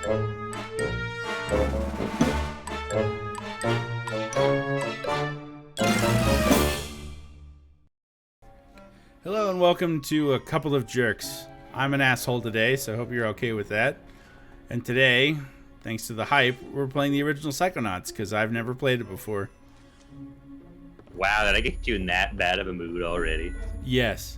Hello and welcome to A Couple of Jerks. I'm an asshole today, so I hope you're okay with that. And today, thanks to the hype, we're playing the original Psychonauts, because I've never played it before. Wow, did I get you in that bad of a mood already? Yes.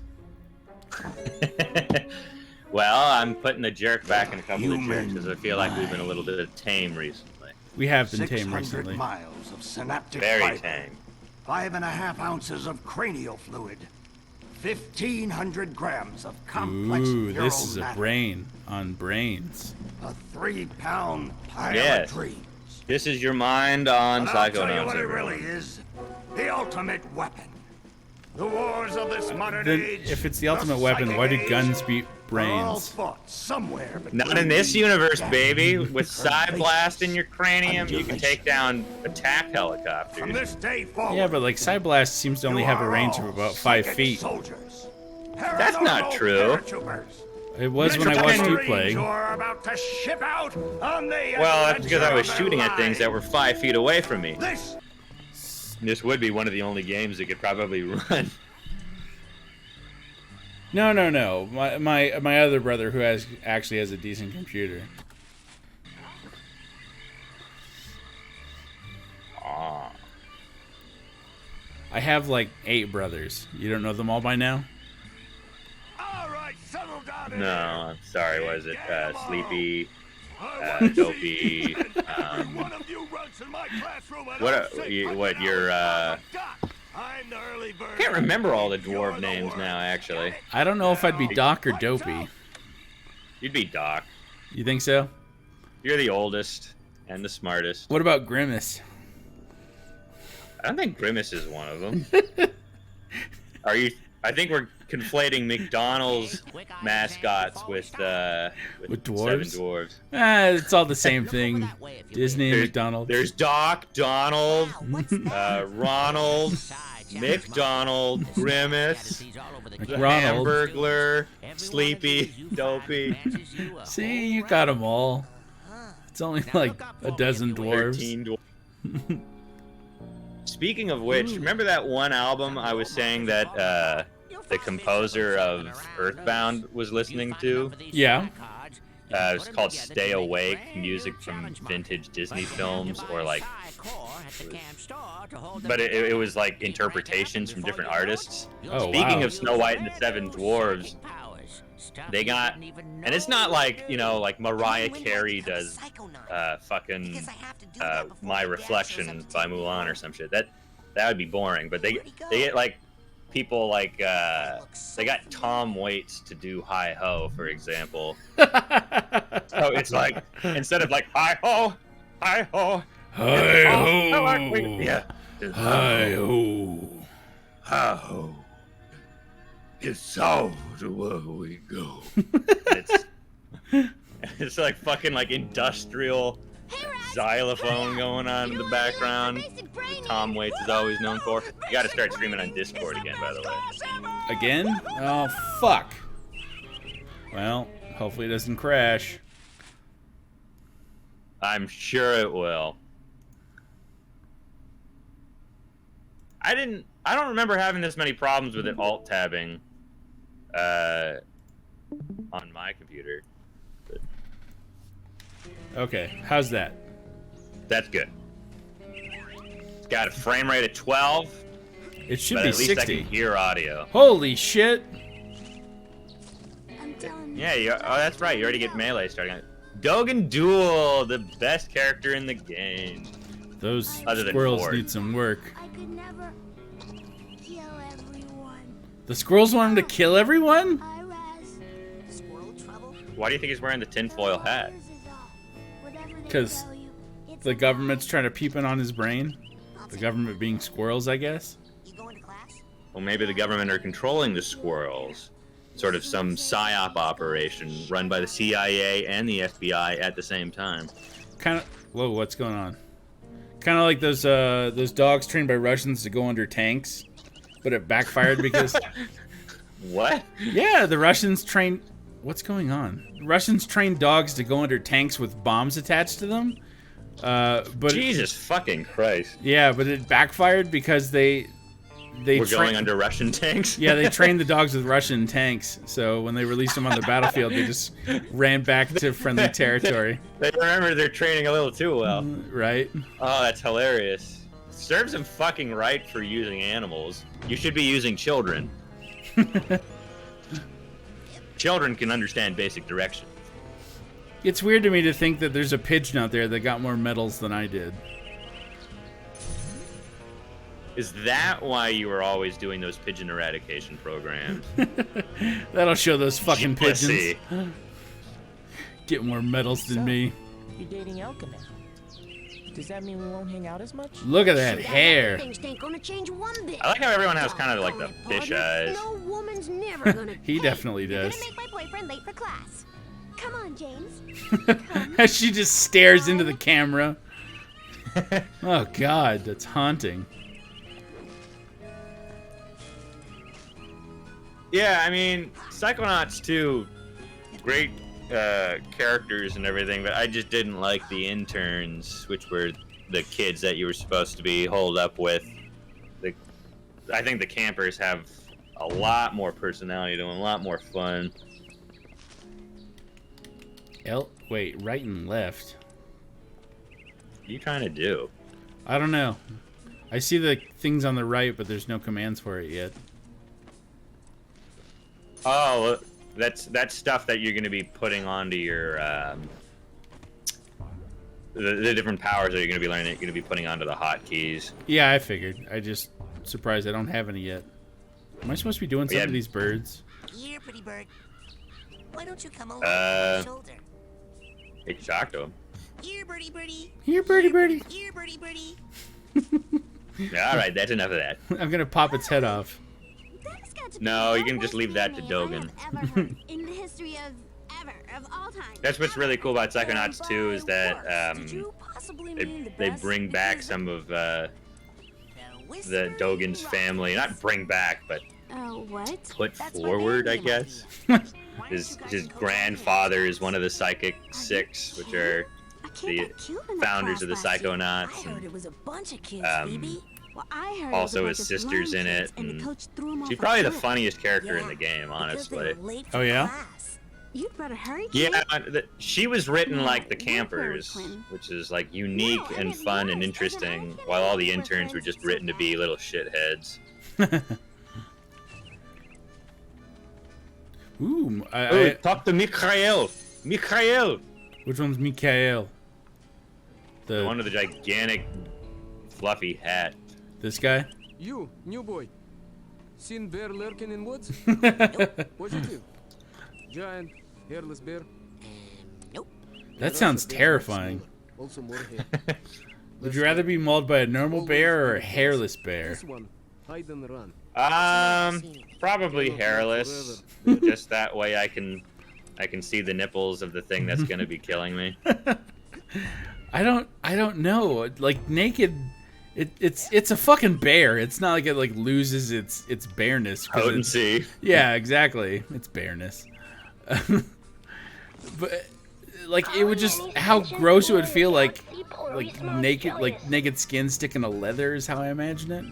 Well, I'm putting the jerk back in A Couple of Jerks, because I feel like we've been a little bit tame recently. We have been tame recently. 600 miles of synaptic Very fiber, tame. 5.5 ounces of cranial fluid, 1,500 grams of complex Ooh, neural this is a matter, brain on brains. a 3-pound pile Yes. of dreams. This is your mind on But I'll tell you Psychonauts. what it everyone. really is: the ultimate weapon. The wars of this modern Then, age. if it's the ultimate weapon, why do guns beat are all brains? fought somewhere Not in this universe, baby. With Psy Blast in your cranium, you can take down attack From helicopters. this day forward. Yeah, but like Psyblast seems to only have a range of about 5 feet. Soldiers. That's not true. It was when I watched you play. Well, Well, that's because I was shooting at things that were 5 feet away from me. This This would be one of the only games that could probably run. No. My other brother who actually has a decent computer. Aw. I have like 8 brothers. You don't know them all by now? all right, settle down in No, here. I'm sorry. Was it Get 'em all. Sleepy? I want Dopey, to see every one of you runs in my classroom and what I'll a- say you- right what, now, you're, I forgot. I'm the early bird. I can't remember all the You're dwarf the names worst. now, actually. I don't know if I'd be Doc or Dopey. You'd be Doc. You think so? You're the oldest and the smartest. What about Grimace? I don't think Grimace is one of them. Are you? I think we're conflating McDonald's mascots with With Seven dwarves? Dwarves. It's all the same thing. Disney and McDonald's. There's Doc, Donald, Ronald, McDonald, Grimace, the McRonald. Hamburglar, Sleepy, Dopey. See, you got them all. It's only like a dozen dwarves. 13 dwarves. Speaking of which, remember that one album I was saying that the composer of Earthbound was listening to? Yeah. It was called Stay Awake, music from vintage Disney films, or like, but it was like interpretations from different artists. Oh, Speaking wow. of Snow White and the Seven Dwarves, they got, and it's not like, you know, like Mariah Carey does fucking My Reflection by Mulan or some shit. That would be boring, but they get like people like they got Tom Waits to do Hi Ho, for example. So it's like, instead of like hi ho, Hi ho. yeah, Hi ho. hi ho. It's all to where we go. It's like fucking like industrial xylophone going on in the background. Tom Waits is always known for. You gotta start streaming on Discord again, by the way. Again? Oh, fuck. Well, hopefully it doesn't crash. I'm sure it will. I don't remember having this many problems with it alt-tabbing on my computer. But Okay, how's that? that's good. It's got a frame rate of 12, It should but be at least 60. I can hear audio. Holy shit. Yeah, oh, that's right. You already get melee starting on. Dogan Duel, the best character in the game. Those Other than squirrels Ford. need some work. I could never kill everyone. The squirrels want him to kill everyone? Squirrel trouble? Why do you think he's wearing the tinfoil hat? Because the government's trying to peep in on his brain. The government being squirrels, I guess. You going to class? Well, maybe the government are controlling the squirrels. Sort of some psyop operation run by the CIA and the FBI at the same time. Kind of. Whoa, what's going on? Kind of like those dogs trained by Russians to go under tanks, but it backfired because. What? Yeah, the Russians trained What's going on? Russians train dogs to go under tanks with bombs attached to them. But Jesus fucking Christ. yeah, but it backfired because we're going under Russian tanks? Yeah, they trained the dogs with Russian tanks. So when they released them on the battlefield, they just ran back to friendly territory. They remember they're training a little too well. Right? Oh, that's hilarious. Serves them fucking right for using animals. You should be using children. Children can understand basic direction. It's weird to me to think that there's a pigeon out there that got more medals than I did. Is that why you were always doing those pigeon eradication programs? That'll show those fucking Jealousy. pigeons. Get more medals than me. You're dating Elka now. Does that mean we won't hang out as much? Look at that hair. Things ain't gonna change one bit. I like how everyone has kind of like the fish eyes. No woman's never gonna. He definitely You're does. gonna make my boyfriend late for class. Come on, James. As she just stares into the camera. Oh God, that's haunting. Yeah, I mean, Psychonauts 2, great characters and everything, but I just didn't like the interns, which were the kids that you were supposed to be holed up with. I think the campers have a lot more personality to them, a lot more fun. Wait, right and left. What are you trying to do? I don't know. I see the things on the right, but there's no commands for it yet. Oh, that's stuff that you're going to be putting onto your the different powers that you're going to be learning. You're going to be putting onto the hotkeys. Yeah, I figured. I just surprised I don't have any yet. Am I supposed to be doing some Yeah. of these birds? Here, pretty bird. Why don't you come over my shoulder? You can talk to him. Here, birdie, birdie. Here, birdie, birdie. Here, birdie, birdie. Yeah, all right, that's enough of that. I'm gonna pop its head off. That's got to be No, the you can just worst leave that to name Dogen. I have ever heard in the history of all time. That's what's really cool about Psychonauts 2 is that Did you possibly they mean the they best bring back because some of the Whispering Dogen's Rock. family. Not bring back, but Oh, what? put That's my forward, I band name, guess. Why don't His you guys his go grandfather down is one of the Psychic Six, which are A kid the got killed in the founders of the class last year. Psychonauts. I heard and it was a bunch of kids, um, Phoebe. Well, I heard also it his was a bunch of sister's blind in kids, it, and and the coach threw 'em off she's a probably the cliff. funniest character in Yeah, the game, because they honestly. were late for Oh, yeah? class. You'd better hurry, kid. Yeah, she was written like the No, campers, Quinn. which is like unique No, I and didn't fun and realize interesting, that I while all the can interns were just reference written to be so little shitheads. Ooh, Talk to Mikhail! Mikhail! which one's Mikhail? The one with the gigantic, fluffy hat. This guy? You, new boy. Seen bear lurking in woods? What'd you do? Giant, hairless bear. Nope. That sounds terrifying. Also more hair. Would you rather be mauled by a normal bear or a hairless bear? This one, hide and run. Probably hairless. Just that way I can see the nipples of the thing that's gonna be killing me. I don't know. Like naked, it's a fucking bear. It's not like it like loses its bareness. 'Cause Potency. yeah, exactly. It's bareness. But like it would just how gross it would feel like naked skin sticking to leather is how I imagine it.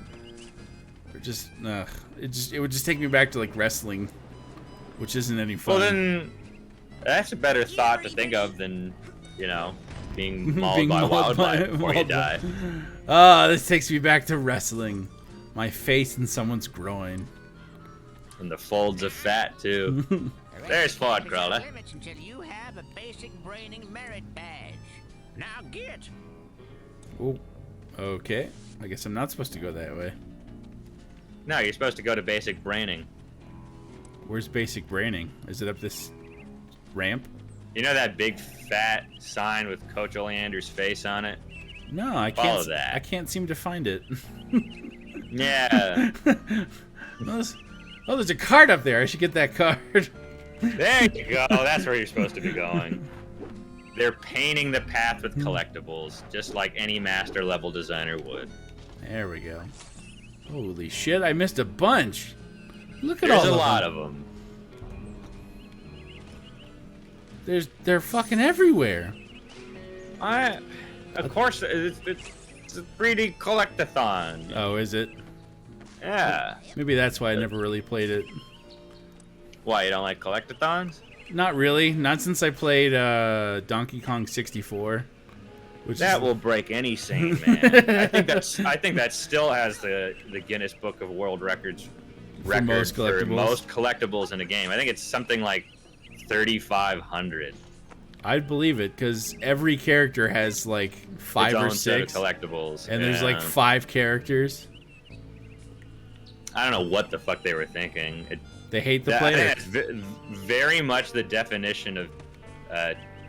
Or just it would just take me back to like wrestling, which isn't any fun. Well then, that's a better thought to think of than, you know, being mauled Being by mauled wildlife before you mauled by- die. Ah, this takes me back to wrestling. My face in someone's groin. And the folds of fat too. There's Ford Crawler. Limits until you have a basic braining merit badge. Now get. Oh, okay. I guess I'm not supposed to go that way. No, you're supposed to go to basic braining. Where's basic braining? Is it up this ramp? You know that big fat sign with Coach Oleander's face on it? No, I Follow can't. that. I can't seem to find it. Yeah. Oh, there's a card up there. I should get that card. There you go. That's where you're supposed to be going. They're painting the path with collectibles, just like any master level designer would. There we go. Holy shit! I missed a bunch. Look at There's all a of lot them. of them. They're fucking everywhere. Of course, it's a 3D collectathon. Oh, is it? Yeah. Maybe that's why I never really played it. Why, you don't like collectathons? Not really. Not since I played Donkey Kong 64. That will break any sane man. I think that still has the Guinness Book of World Records record most collectibles. for most collectibles in a game. I think it's something like 3,500. I'd believe it, because every character has like 5 Its or own set of 6, collectibles, and there's like 5 characters. I don't know what the fuck they were thinking. They hate the player. I think that's very much the definition of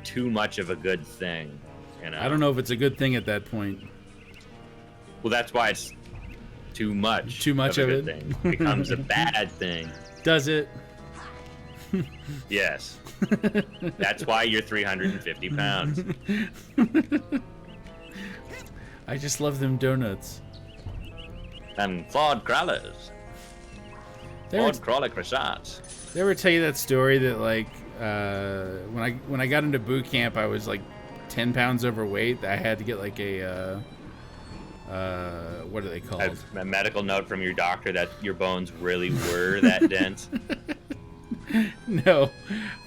too much of a good thing. You know? I don't know if it's a good thing at that point. Well, that's why it's too much. Too much of a it good thing. It becomes a bad thing. Does it? Yes. That's why you're 350 pounds. I just love them donuts. And Ford crawlers. Ford crawler croissants. Did I ever tell you that story that like when I got into boot camp, I was like 10 pounds overweight. I had to get like a what are they called? A medical note from your doctor that your bones really were that dense. No,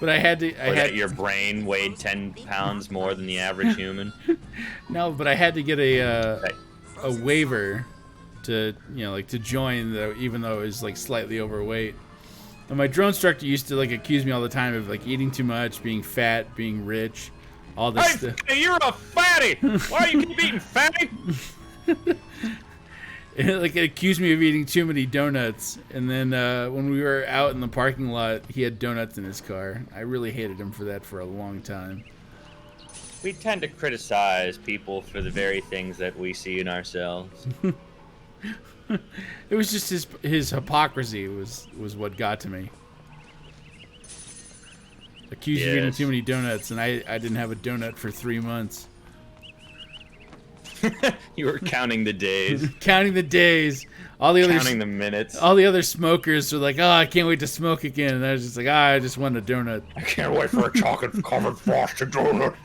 but I had to. That your brain weighed 10 pounds more than the average human. No, but I had to get a waiver to to join, even though I was like slightly overweight. And my drill instructor used to like accuse me all the time of like eating too much, being fat, being rich, all this stuff. Hey, you're a fatty! Why do you keep eating fatty? Like it accused me of eating too many donuts, and then when we were out in the parking lot, he had donuts in his car. I really hated him for that for a long time. We tend to criticize people for the very things that we see in ourselves. It was just his hypocrisy was what got to me. Accused of eating too many donuts, and I didn't have a donut for 3 months. You were counting the days. Counting the days. Counting the minutes. All the other smokers were like, "Oh, I can't wait to smoke again." And I was just like, I just want a donut. I can't wait for a chocolate-covered frosted donut.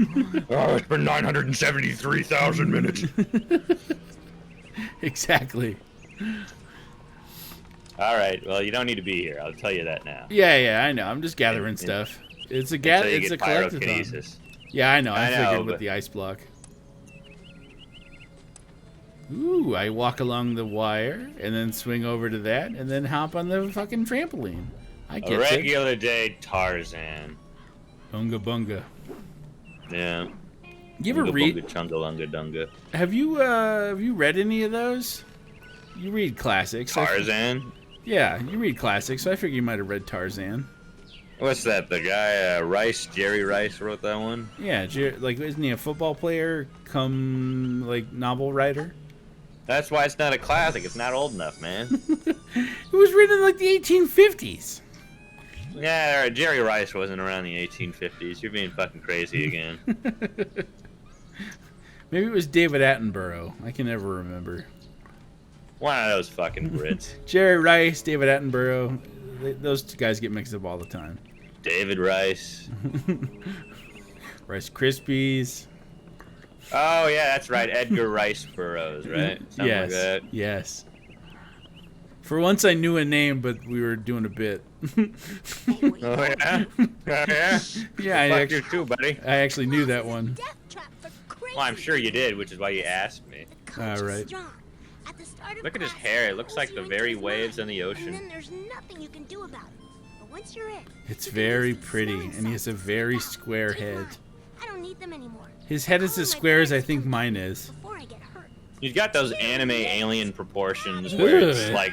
Oh, it's been 973,000 minutes. Exactly. All right. Well, you don't need to be here. I'll tell you that now. Yeah, I know. I'm just gathering stuff. It's a collectathon. Yeah, I know. I figured with the ice block. Ooh, I walk along the wire and then swing over to that and then hop on the fucking trampoline. I get it. A regular day Tarzan. Bunga bunga. Yeah. You ever read Chunga lunga dunga? Have you read any of those? You read classics. Tarzan? Yeah, you read classics, so I figure you might have read Tarzan. What's that? The guy Rice, Jerry Rice, wrote that one? Yeah, like isn't he a football player come like novel writer? That's why it's not a classic. It's not old enough, man. It was written in like the 1850s. Yeah, Jerry Rice wasn't around the 1850s. You're being fucking crazy again. Maybe it was David Attenborough. I can never remember. One of those fucking Brits. Jerry Rice, David Attenborough. Those two guys get mixed up all the time. David Rice. Rice Krispies. Oh, yeah, that's right. Edgar Rice Burroughs, right? Something yes. Like that. Yes. For once I knew a name, but we were doing a bit. Oh, yeah? Oh, yeah? Yeah, Fuck you too, buddy. I actually knew that one. Well, I'm sure you did, which is why you asked me. All right. Look at his hair. It looks like the very waves in the ocean. And then there's nothing you can do about it. But once you're in, It's very pretty, and he has a very square head. I don't need them anymore. His head is as square as I think mine is. Before I get hurt. He's got those anime alien proportions where it's like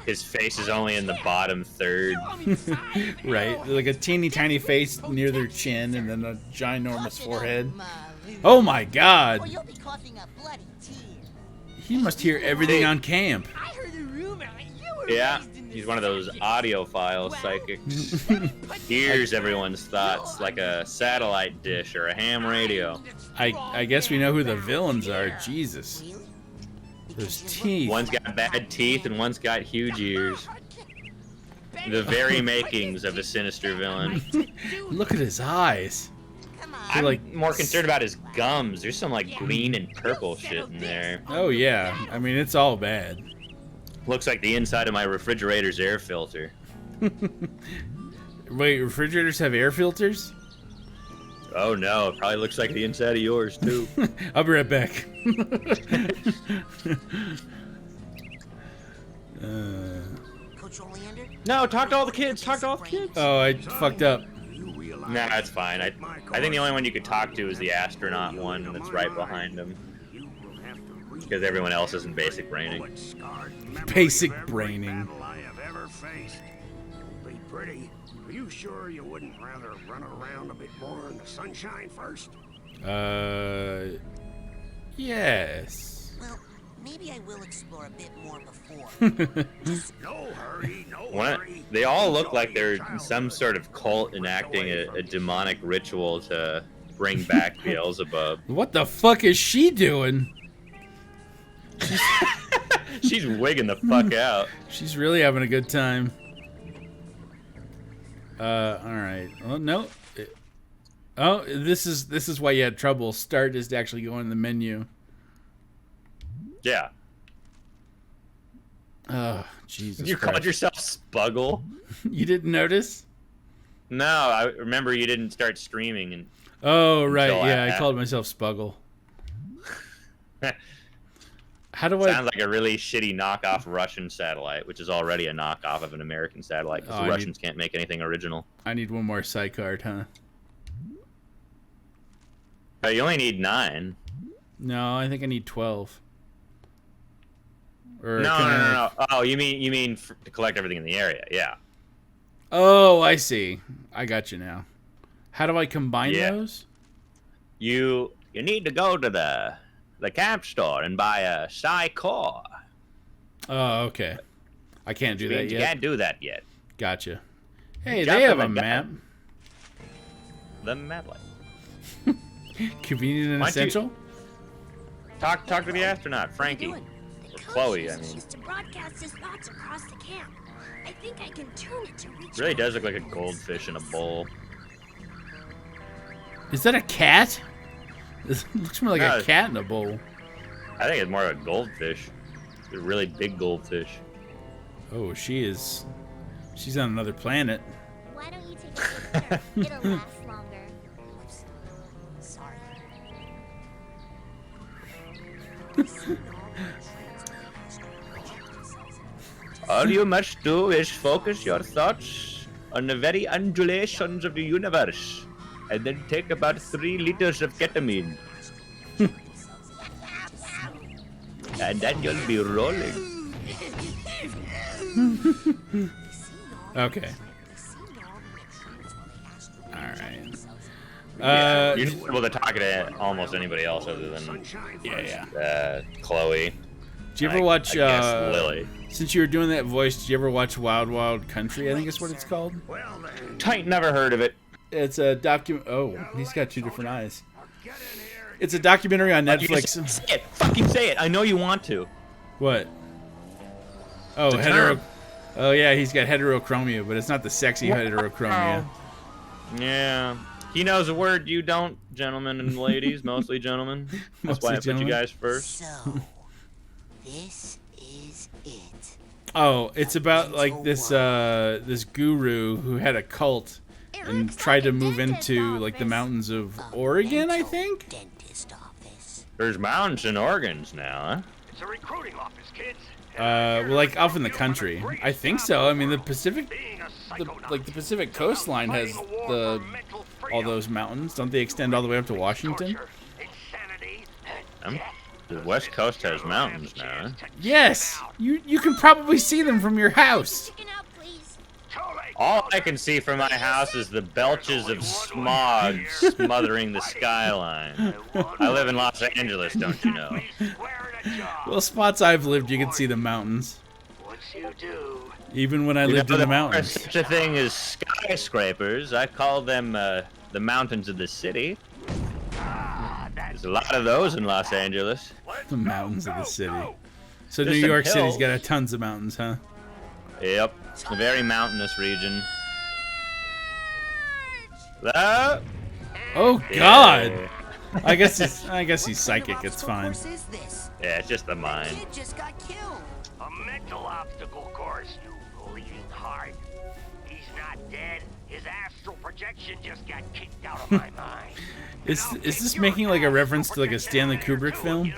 his face is only in the bottom third. Right, like a teeny tiny face near their chin, and then a ginormous forehead. Oh my God! Or you'll be coughing up bloody tears. He must hear everything on camp. I heard a rumor you were Yeah, raised in he's one of those audiophile psychics. Hears everyone's thoughts like a satellite dish or a ham radio. I guess we know who the villains are. Jesus. Those teeth. One's got bad teeth and one's got huge ears. The very makings of a sinister villain. Look at his eyes. I'm like- more concerned about his gums. There's some like green and purple shit in there. Oh yeah, I mean it's all bad. Looks like the inside of my refrigerator's air filter. Wait, refrigerators have air filters? Oh no, it probably looks like the inside of yours too. I'll be right back. Coach Oleander? No, talk to all the kids. Talk to all the kids. Oh, I fucked up. Nah, that's fine. I think the only one you could talk to is the astronaut one that's right behind him. Because everyone else is in basic braining. Basic braining. I have ever faced. Be pretty. Are you sure you wouldn't rather run around a bit more in the sunshine first? Yes. Well, maybe I will explore a bit more before. No hurry, no One, hurry. they all look like they're in some sort of cult enacting a demonic ritual to bring back Beelzebub. What the fuck is she doing? She's wigging the fuck out. She's really having a good time. Alright. Oh, no. Oh, this is why you had trouble. Start is to actually go in the menu. Yeah. Oh, Jesus You Christ. called yourself Spuggle? You didn't notice? No, I remember you didn't start streaming. And Oh, right. Until Yeah, I I- called myself Spuggle. How do I... sounds like a really shitty knockoff Russian satellite, which is already a knockoff of an American satellite because Oh, the I Russians can't make anything original. I need one more side card, huh? Oh, you only need 9. No, I think I need 12. Or No, can no, I- no, no. Oh, you mean to collect everything in the area? Yeah. Oh, I see. I got you now. How do I combine Yeah. those? You need to go to the camp store and buy a Psychonauts. Oh, okay. I can't do that You yet. can't do that yet. Gotcha. Hey, Jump they have in a the map. The map light. Convenient and Why don't you- essential? Talk to the astronaut, Frankie. The Or coach Chloe, I uses mean. this to broadcast his thoughts across the camp. I think I can tune it to reach Really out. does look like a goldfish in a bowl. Is that a cat? This looks more like No, a cat in a bowl. I think it's more of a goldfish. It's a really big goldfish. Oh, she's on another planet. Why don't you take a picture? It'll last longer. Oops. Sorry. All you must do is focus your thoughts on the very undulations of the universe, and then take about 3 liters of ketamine. And then you'll be rolling. Okay. All right. You're able to talk to almost anybody else other than Chloe. Did you ever watch? I guess Lily. Since you were doing that voice, did you ever watch Wild Wild Country? I think is what it's called. Well then, Ain't never heard of it. It's a document. Oh, he's got 2 different eyes. It's a documentary on Netflix. Say it. Fucking say it. I know you want to. What? Oh, The hetero. term. Oh yeah, he's got heterochromia, but it's not the sexy heterochromia. Yeah. He knows a word you don't, gentlemen and ladies, mostly gentlemen. That's why I Mostly put you gentlemen. guys first. So, this is it. Oh, it's about like this this guru who had a cult and tried to move into like the mountains of Oregon, I think. Dentist office. There's mountains and organs now, huh? it's a recruiting office, kids. Well, like off in the country. I think so. I mean, the Pacific, Being a the Pacific coastline has all those mountains. Don't they extend all the way up to Washington? The West Coast has mountains now, huh? Yes. You can probably see them from your house. Chicken out, please. All I can see from my house is the belches of smog smothering the skyline. I live in Los Angeles, don't you know? Well, spots I've lived, you can see the mountains. Even when I lived in the There's mountains. such a thing as skyscrapers. I call them the mountains of the city. There's a lot of those in Los Angeles. The mountains of the city. So There's New some York City's hills. got tons of mountains, huh? Yep. It's a very mountainous region. Ah! Oh God! I guess he's psychic. It's fine. What is this? Yeah, it's just the The mind. kid just got killed. A mental obstacle course, you bleeding heart. He's not dead. His astral projection just got kicked out of my mind. Is this making like a reference to like a Stanley Kubrick film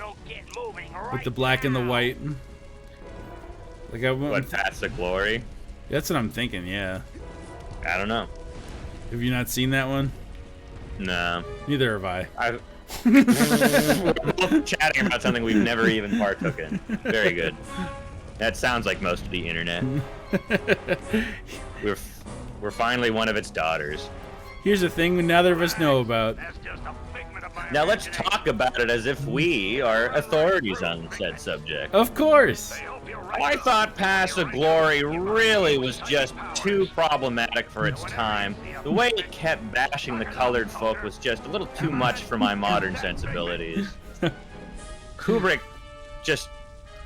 with the black and the white? Like What, Paths to Glory? That's what I'm thinking. Yeah. I don't know. Have you not seen that one? No. Neither have I. We're both chatting about something we've never even partook in. Very good. That sounds like most of the internet. We're finally one of its daughters. Here's a thing neither of us know about. That's just a figment of my Now let's talk about it as if we are authorities on said subject. Of course. I thought Paths to Glory really was just too problematic for its time. The way it kept bashing the colored folk was just a little too much for my modern sensibilities. Kubrick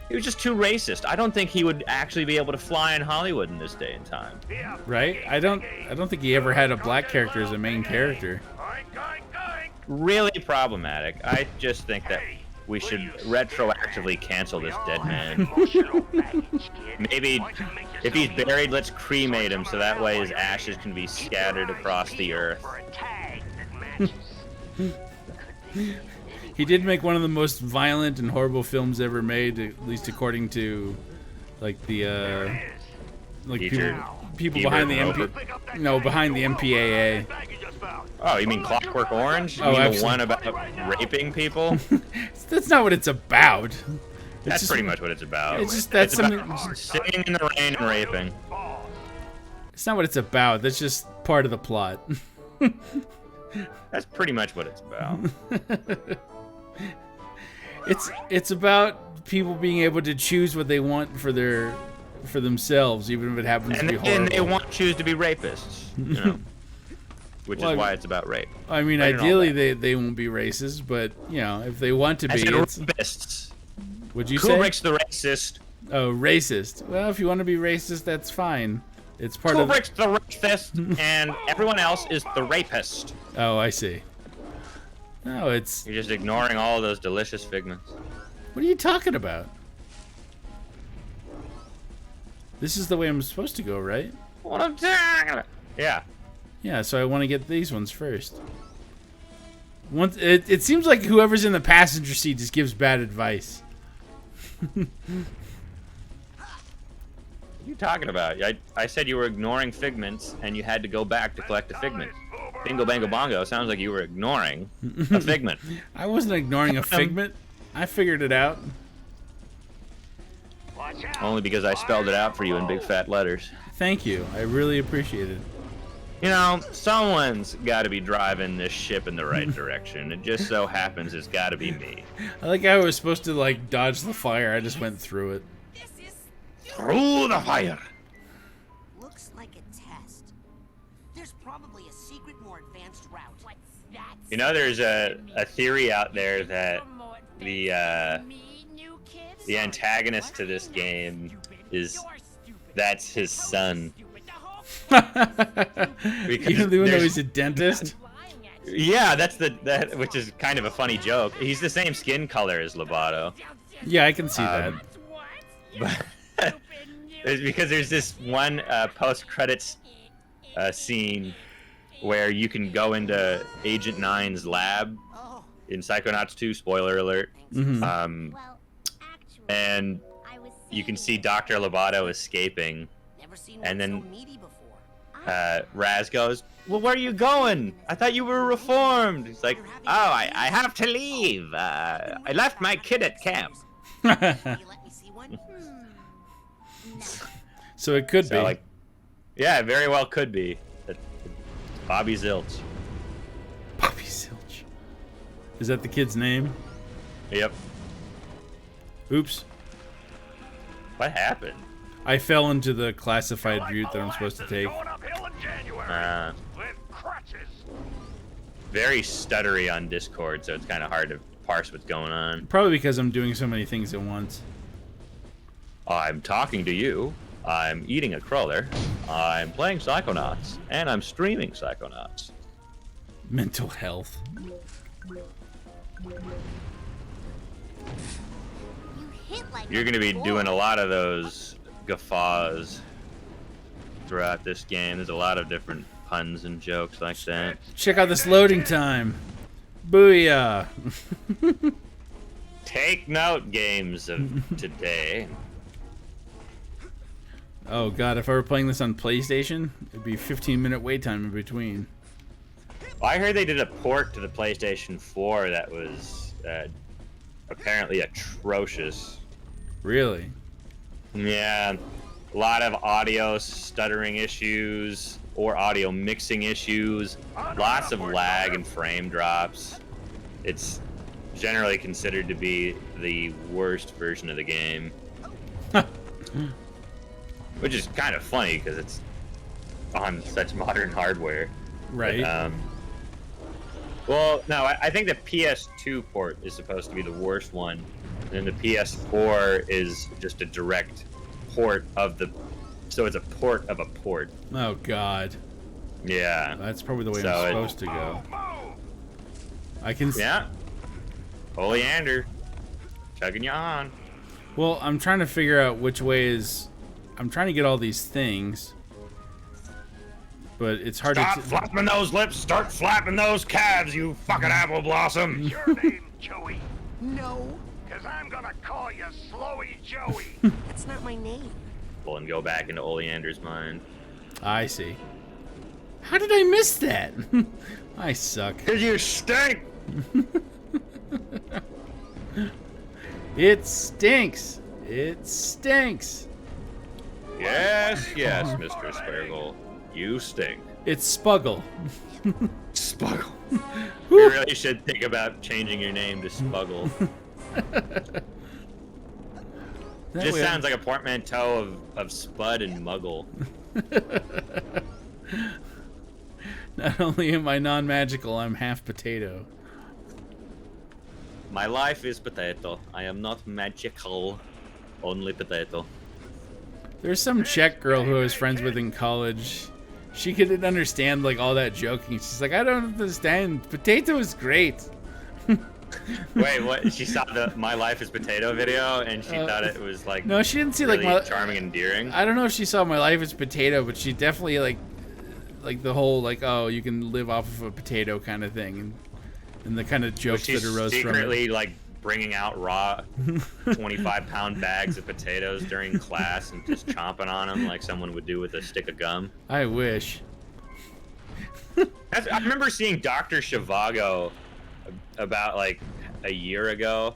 he was just too racist. I don't think he would actually be able to fly in Hollywood in this day and time. Right? I don't think he ever had a black character as a main character. Really problematic. I just think that we should retroactively cancel this dead man. Maybe if he's buried, let's cremate him so that way his ashes can be scattered across the earth. He did make one of the most violent and horrible films ever made, at least according to like the like people behind the behind the MPAA. Oh, you mean Clockwork Orange? You Oh, mean the absolutely. one about raping people? That's not what it's about. That's pretty much what it's about. It's just that's something. about sitting in the rain and raping. It's not what it's about. That's just part of the plot. That's pretty much what it's about. It's about people being able to choose what they want for themselves, even if it happens to be horrible. And they want choose to be rapists, you know, which is why it's about rape. I mean, Right and all ideally that. they won't be racist, but you know, if they want to I be, said it's, rapists. would you say? Kubrick's the racist. Oh, racist. Well, if you want to be racist, that's fine. It's part of. Kubrick's the racist, and everyone else is the rapist. Oh, I see. No, it's. You're just ignoring all of those delicious figments. What are you talking about? This is the way I'm supposed to go, right? What I'm talking about. Yeah. Yeah, so I want to get these ones first. Once it seems like whoever's in the passenger seat just gives bad advice. What are you talking about? I said you were ignoring figments, and you had to go back to collect a figment. Bingo, bango, bongo. Sounds like you were ignoring a figment. I wasn't ignoring a figment. I figured it out. Only because I spelled it out for you in big fat letters. Thank you. I really appreciate it. You know, someone's got to be driving this ship in the right direction. It just so happens it's got to be me. I like how I was supposed to like dodge the fire. I just went through it. Through the fire. Looks like a test. There's probably a secret, more advanced route. What's that? You know, there's a theory out there that the antagonist to this game that's his son. Even though he's a dentist. Yeah, that's that, which is kind of a funny joke. He's the same skin color as Lobato. Yeah, I can see that. But it's because there's this one post-credits scene where you can go into Agent 9's lab in Psychonauts 2, spoiler alert. Mm-hmm. And you can see Dr. Lobato escaping. Never seen And one then- so meaty before. Raz goes, "Well, where are you going? I thought you were reformed." He's like, "Oh, I have to leave. I left my kid at camp." Can you let me see one? So it could be. So, like, yeah, it very well could be. Bobby Zilch. Bobby Zilch. Is that the kid's name? Yep. Oops. What happened? I fell into the classified route that I'm supposed to take. Going uphill in January with crutches. Very stuttery on Discord, so it's kind of hard to parse what's going on. Probably because I'm doing so many things at once. I'm talking to you. I'm eating a crawler. I'm playing Psychonauts, and I'm streaming Psychonauts. Mental health. You hit like You're going to be doing a lot of those guffaws throughout this game. There's a lot of different puns and jokes like that. Check out this loading time. Booyah. Take note, games of today. Oh god, if I were playing this on PlayStation, it'd be 15-minute wait time in between. I heard they did a port to the PlayStation 4 that was apparently atrocious. Really? Yeah, a lot of audio stuttering issues or audio mixing issues, lots of lag and frame drops. It's generally considered to be the worst version of the game. Which is kind of funny because it's on such modern hardware. Right. But, well, no, I think the PS2 port is supposed to be the worst one. And then the PS4 is just a direct port of the... So it's a port of a port. Oh god. Yeah. That's probably the way So I'm supposed to go. I can... Yeah. Oleander. Chugging you on. Well, I'm trying to figure out which way is... I'm trying to get all these things. But it's hard Stop to... flapping those lips. Start flapping those calves, you fucking apple blossom. Is your name Joey? No, Because I'm gonna call you Slowy Joey. that's not my name. And go back into Oleander's mind. I see. How did I miss that? I suck. Because you stink. It stinks. It stinks. Yes, yes, Mr. Sparrow. You stink. It's Spuggle. Spuggle. You really should think about changing your name to Spuggle. That Just way sounds like a portmanteau of Spud and Muggle. Not only am I non-magical, I'm half potato. My life is potato. I am not magical. Only potato. There's some Czech girl who I was friends with in college. She couldn't understand like all that joking. She's like, I don't understand. Potato is great. Wait, what? She saw the My Life is Potato video and she thought it was like No, she didn't see really like my charming and endearing. I don't know if she saw My Life is Potato, but she definitely like the whole like, oh, you can live off of a potato kind of thing, and the kind of jokes that She's arose from secretly it. like bringing out raw 25-pound bags of potatoes during class and just chomping on them like someone would do with a stick of gum. I wish. I remember seeing Dr. Zhivago about like a year ago.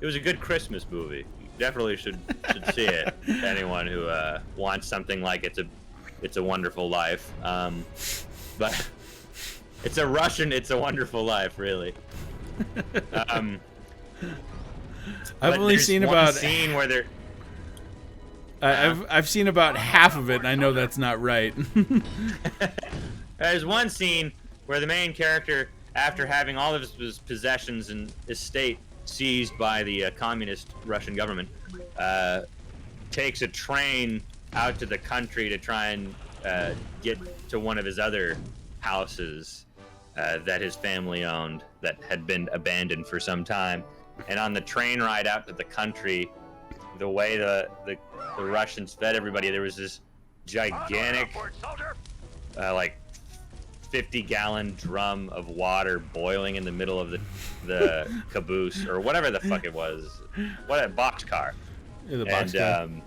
It was a good Christmas movie. You definitely should see it. Anyone who wants something like It's a Wonderful Life. But it's a Russian It's a Wonderful Life, really. I've only seen about scene where they're I've seen about half of it, and I know that's not right. There's one scene where the main character, after having all of his possessions and estate seized by the communist Russian government, takes a train out to the country to try and get to one of his other houses that his family owned that had been abandoned for some time. And on the train ride out to the country, the way the Russians fed everybody, there was this gigantic, like 50-gallon drum of water boiling in the middle of the caboose or whatever the fuck it was. What a boxcar. Yeah, the boxcar.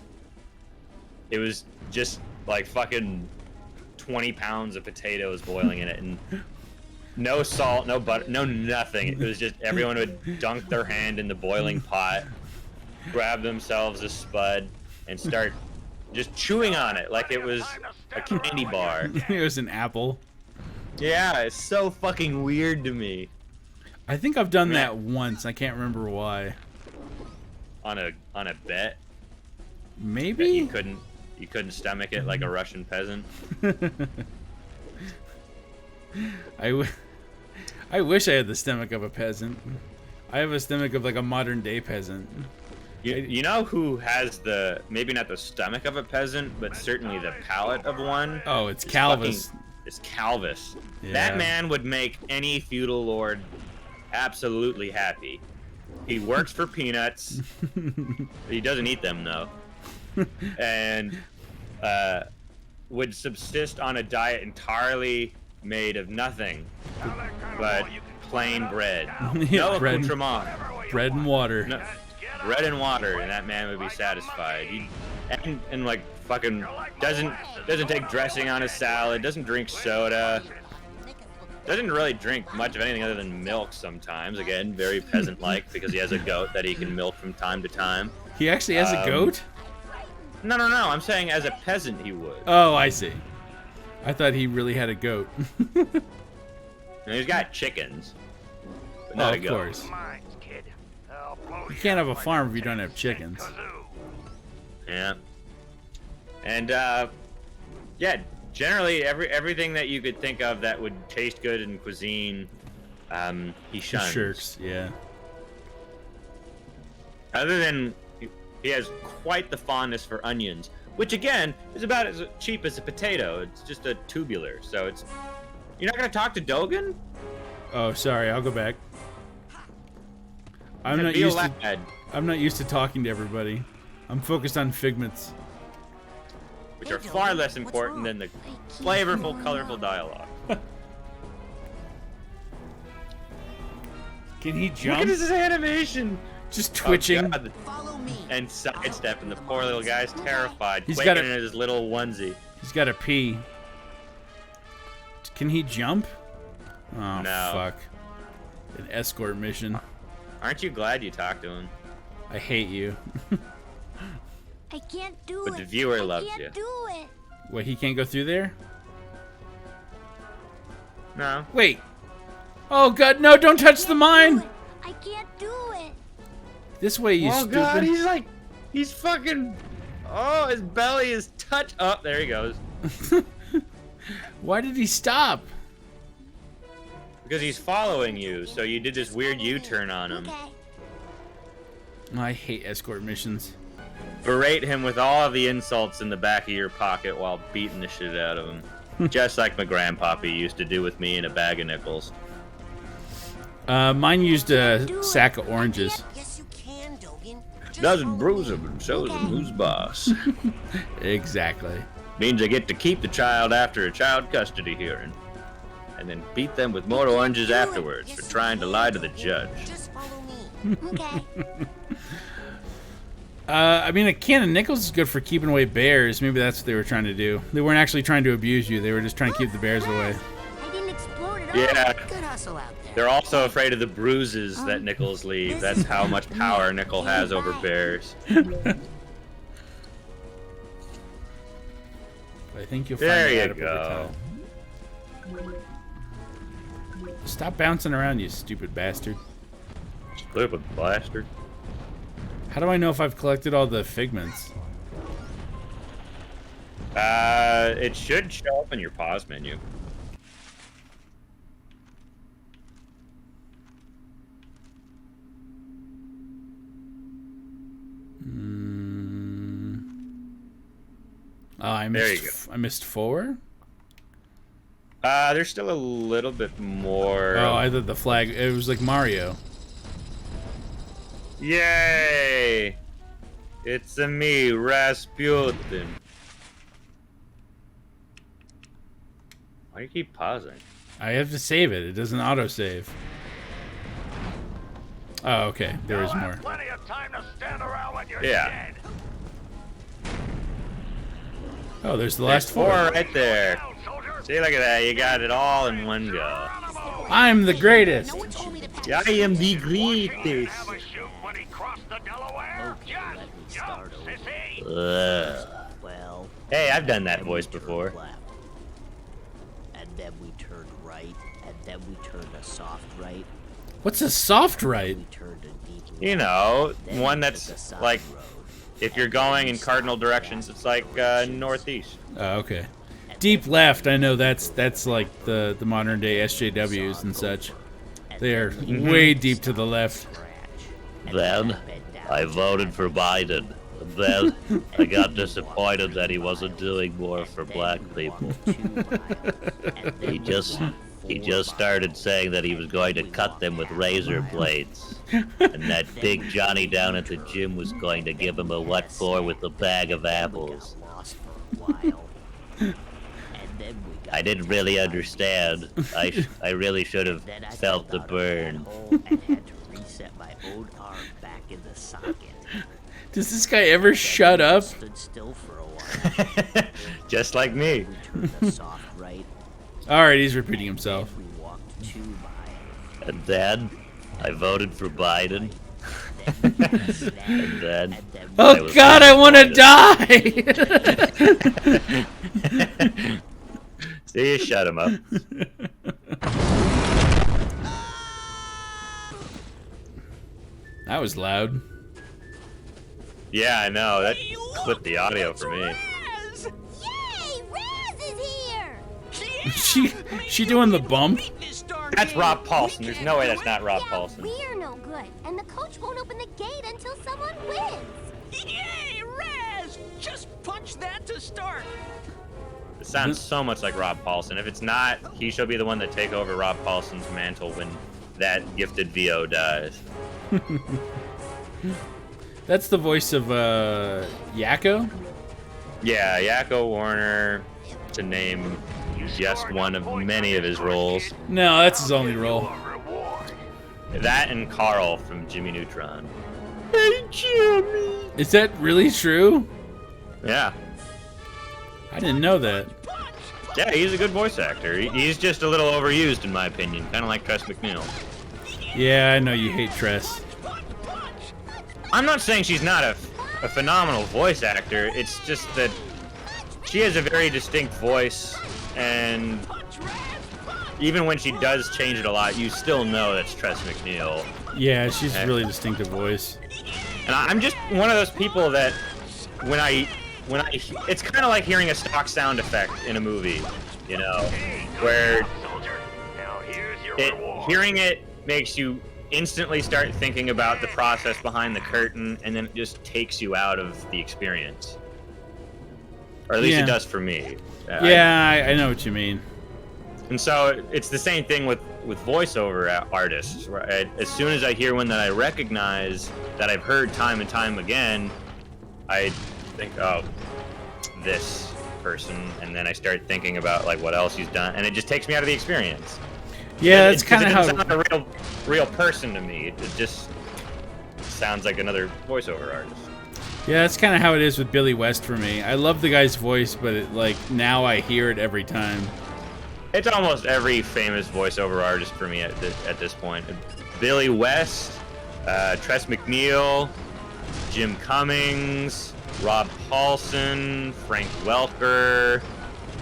It was just like fucking 20 pounds of potatoes boiling in it, and no salt, no butter, no nothing. It was just everyone would dunk their hand in the boiling pot, grab themselves a spud, and start just chewing on it like it was a candy bar. It was an apple. Yeah, it's so fucking weird to me. I think I've done that once. I can't remember why. On a bet, Maybe? that you couldn't stomach it like a Russian peasant. I wish I had the stomach of a peasant. I have a stomach of like a modern day peasant. You know who has the, maybe not the stomach of a peasant, but certainly the palate of one? Oh, it's Calvis. It's Calvis. Yeah. That man would make any feudal lord absolutely happy. He works for peanuts. He doesn't eat them, though. And would subsist on a diet entirely made of nothing but plain bread. Yeah, No bread. accoutrement. Bread and water. No, bread and water, and that man would be satisfied. And like fucking doesn't take dressing on his salad. Doesn't drink soda. Doesn't really drink much of anything other than milk sometimes. Again, very peasant-like because he has a goat that he can milk from time to time. He actually has a goat? No. I'm saying as a peasant he would. Oh, I see. I thought he really had a goat. And he's got chickens. But not a Of goat. course. You can't have a farm if you don't have chickens. Yeah. And yeah, generally everything that you could think of that would taste good in cuisine, he shuns. Shirks, yeah. Other than he has quite the fondness for onions, which again is about as cheap as a potato. It's just a tubular, so it's. You're not gonna talk to Dogen? Oh, sorry. I'll go back. I'm not Be a used to. lad. I'm not used to talking to everybody. I'm focused on figments. Which are far less important than the flavorful, colorful dialogue. Can he Look jump? at his animation. Just twitching. Oh, God. Follow me. And sidestep, and the poor little guy's terrified, He's quaking got a- in his little onesie. He's got to pee. Can he jump? Oh, No. fuck. An escort mission. Aren't you glad you talked to him? I hate you. I can't do But it. the viewer loves I you. can't do it. What, he can't go through there? No. Wait. Oh, God, no, don't touch the mine. I can't do it. This way, you Oh stupid. God, he's fucking. Oh, his belly is touch. Oh, there he goes. Why did he stop? Because he's following you, so you did this weird U-turn on him. Okay. I hate escort missions. Berate him with all of the insults in the back of your pocket while beating the shit out of him. Just like my grandpappy used to do with me in a bag of nickels. Mine used a sack of oranges. Yes, you can, Dogen. Just Doesn't follow bruise me. him and shows him who's boss. Exactly. Means I get to keep the child after a child custody hearing. And then beat them with more oranges afterwards for trying to lie to the judge. Just follow me. Okay. I mean, a can of nickels is good for keeping away bears. Maybe that's what they were trying to do. They weren't actually trying to abuse you. They were just trying to keep the bears away. I didn't explode at all. Yeah. Good hustle out there. They're also afraid of the bruises that nickels leave. That's how much power Nickel has over bears. I think you'll find There that you out over go. time. Stop bouncing around, you stupid bastard. Stupid bastard. How do I know if I've collected all the figments? It should show up in your pause menu. Oh, I There missed. you go. I missed 4. There's still a little bit more. Oh, I thought the flag. It was like Mario. Yay! It's a me, Rasputin. Why do you keep pausing? I have to save it. It doesn't autosave. Oh, okay. There is more. Plenty of time to stand around when you're Yeah. dead. Oh, there's the There's last 4 4. right there. Now, soldiers, See, look at that. You got it all in one go. I'm the greatest. No one told me to pass. I am the Have greatest. a shoot when he crossed the Delaware. Just jump, sissy. Well, Hey, I've done that then voice we turned before. left. And then we turned right, and then we turned a soft right. What's a soft right? We turned a deep left. You know, Then one we took a that's side like, road. if you're And then going we in cardinal started directions, back it's like directions. northeast. Oh, okay. Deep left. I know that's like the modern day SJWs and such. They are way deep to the left. And Then, then bed down. I voted for Biden. Then I got disappointed that he wasn't doing more for black people. He just started saying that he was going to cut them with razor blades. And that big Johnny down at the gym was going to give him a what for with a bag of apples. I didn't really understand. I really should have felt the burn. Does this guy ever shut up? Just like me. Alright, he's repeating himself. And then I voted for Biden. And then oh God, I want to die! See, you shut him up. That was loud. Yeah, I know. That clipped the audio for me. Yay! Raz is here! She doing the bump? That's Rob Paulson. There's no way that's not Rob Paulson. We're no good, and the coach won't open the gate until someone wins. Yay, Raz! Just punch that to start. It sounds so much like Rob Paulson. If it's not, he shall be the one that take over Rob Paulson's mantle when that gifted VO dies. That's the voice of Yakko? Yeah, Yakko Warner, to name just one of many of his roles. No, that's his only role. That and Carl from Jimmy Neutron. Hey, Jimmy! Is that really true? Yeah. I didn't know that. Yeah, he's a good voice actor. He's just a little overused, in my opinion. Kind of like Tress MacNeille. Yeah, I know you hate Tress. I'm not saying she's not a phenomenal voice actor. It's just that she has a very distinct voice, and even when she does change it a lot, you still know that's Tress MacNeille. Yeah, she's a really distinctive voice. And I'm just one of those people that when I it's kind of like hearing a stock sound effect in a movie, you know, where hearing it makes you instantly start thinking about the process behind the curtain, and then it just takes you out of the experience. Or at least it does for me. Yeah, I know what you mean. And so it's the same thing with voiceover artists. Right? As soon as I hear one that I recognize, that I've heard time and time again, I think, oh, this person, and then I start thinking about like what else he's done, and it just takes me out of the experience. Yeah, that's kind of how. It's not a real person to me. It just sounds like another voiceover artist. Yeah, that's kind of how it is with Billy West for me. I love the guy's voice, but like now I hear it every time. It's almost every famous voiceover artist for me at this point. Billy West, Tress MacNeille, Jim Cummings, Rob Paulson, Frank Welker.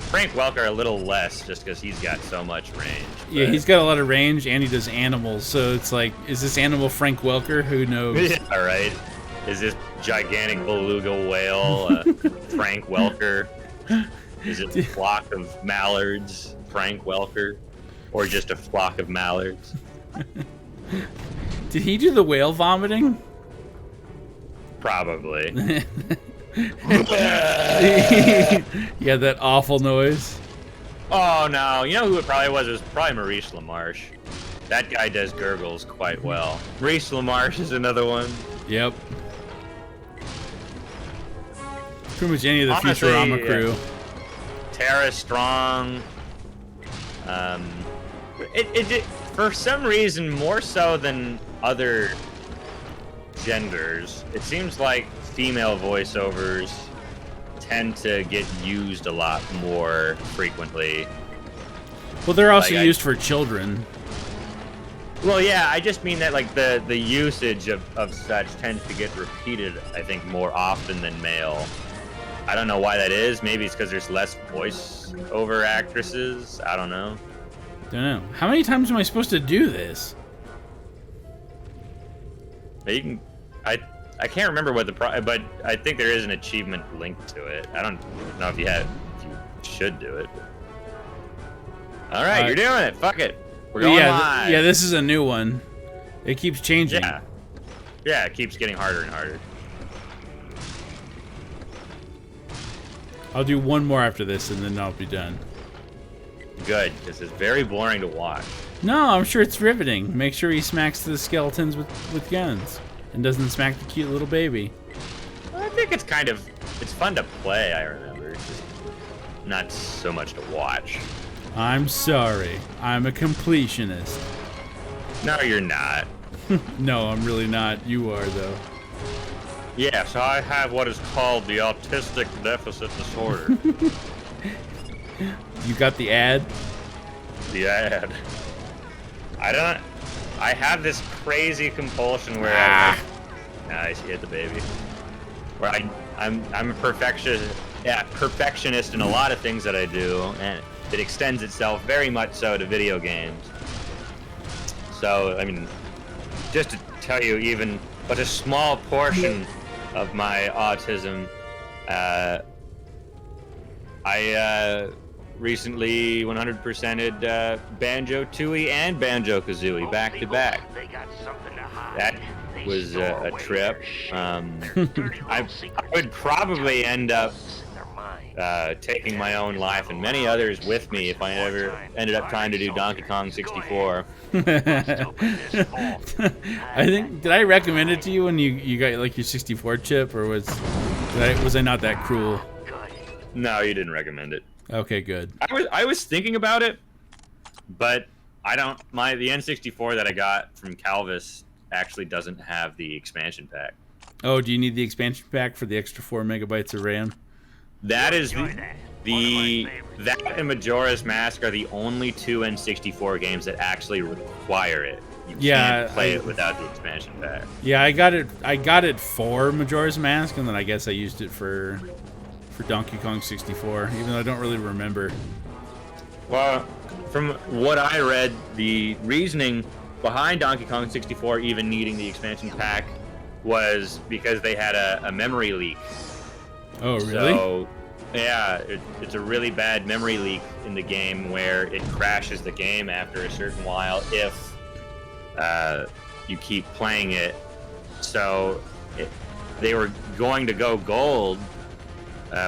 Frank Welker a little less, just because he's got so much range. Yeah, he's got a lot of range, and he does animals, so it's like, is this animal Frank Welker? Who knows? Yeah, right. Is this gigantic beluga whale Frank Welker? Is it a flock of mallards, Frank Welker? Or just a flock of mallards? Did he do the whale vomiting? Probably. Yeah, that awful noise. Oh no, you know who it probably was? It was probably Maurice LaMarche. That guy does gurgles quite well. Maurice LaMarche is another one. Yep. Pretty much any of the Honestly, Futurama crew. Tara Strong. It for some reason, more so than other genders, it seems like female voiceovers tend to get used a lot more frequently. Well, they're also used for children. Well, yeah, I just mean that like the usage of such tends to get repeated, I think, more often than male. I don't know why that is. Maybe it's because there's less voice-over actresses. I don't know. Don't know. How many times am I supposed to do this? You can, I can't remember what but I think there is an achievement linked to it. I don't know if you should do it. All right, you're doing it. Fuck it. We're going live. Yeah, this is a new one. It keeps changing. Yeah, Yeah, it keeps getting harder and harder. I'll do one more after this, and then I'll be done. Good, because it's very boring to watch. No, I'm sure it's riveting. Make sure he smacks the skeletons with guns, and doesn't smack the cute little baby. I think it's fun to play, I remember. It's just not so much to watch. I'm sorry. I'm a completionist. No, you're not. No, I'm really not. You are, though. Yes, I have what is called the autistic deficit disorder. You got the ad? The ad. I have this crazy compulsion where nice, you hit the baby. Where I'm a perfectionist in a lot of things that I do, and it extends itself very much so to video games. So, I mean, just to tell you even but a small portion of my autism, I recently 100%ed Banjo-Tooie and Banjo-Kazooie back to back. That was a trip. I would probably end up taking my own life and many others with me if I ever ended up trying to do Donkey Kong 64. I think, did I recommend it to you when you got like your 64 chip, or was I not that cruel? No, you didn't recommend it. Okay, good. I was thinking about it, but I don't. The N64 that I got from Calvis actually doesn't have the expansion pack. Oh, do you need the expansion pack for the extra 4 megabytes of RAM? That is that and Majora's Mask are the only two N64 games that actually require it. You can't play it without the expansion pack. Yeah, I got it for Majora's Mask, and then I guess I used it for Donkey Kong 64, even though I don't really remember. Well, from what I read, the reasoning behind Donkey Kong 64 even needing the expansion pack was because they had a memory leak. Oh, really? So, yeah, it's a really bad memory leak in the game where it crashes the game after a certain while if you keep playing it. So they were going to go gold,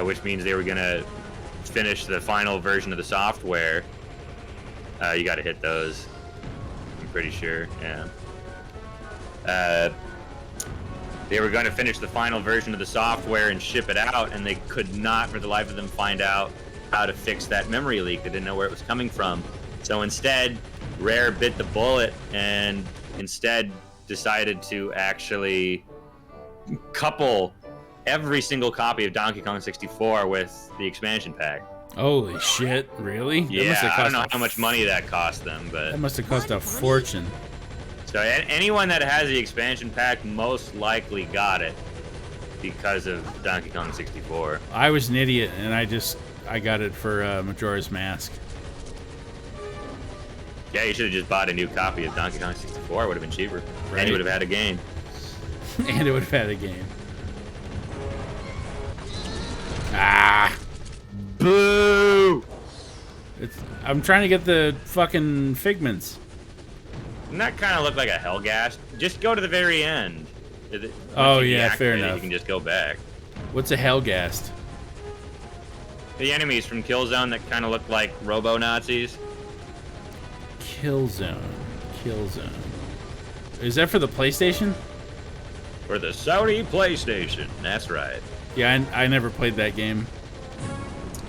which means they were going to finish the final version of the software. You got to hit those, I'm pretty sure, yeah. They were going to finish the final version of the software and ship it out, and they could not, for the life of them, find out how to fix that memory leak. They didn't know where it was coming from. So instead, Rare bit the bullet and instead decided to actually couple every single copy of Donkey Kong 64 with the expansion pack. Holy shit, really? Yeah, I don't know how much money that cost them, but... That must have cost a fortune. So anyone that has the expansion pack most likely got it because of Donkey Kong 64. I was an idiot, and I got it for Majora's Mask. Yeah, you should have just bought a new copy of Donkey Kong 64. It would have been cheaper. Right. And you would have had a game. And it would have had a game. Ah! Boo! I'm trying to get the fucking figments. Doesn't that kind of look like a Hellgast? Just go to the very end. Oh, Once you yeah, fair deactivate it, enough. You can just go back. What's a Hellgast? The enemies from Killzone that kind of look like Robo-Nazis. Killzone. Is that for the PlayStation? For the Saudi PlayStation. That's right. Yeah, I never played that game.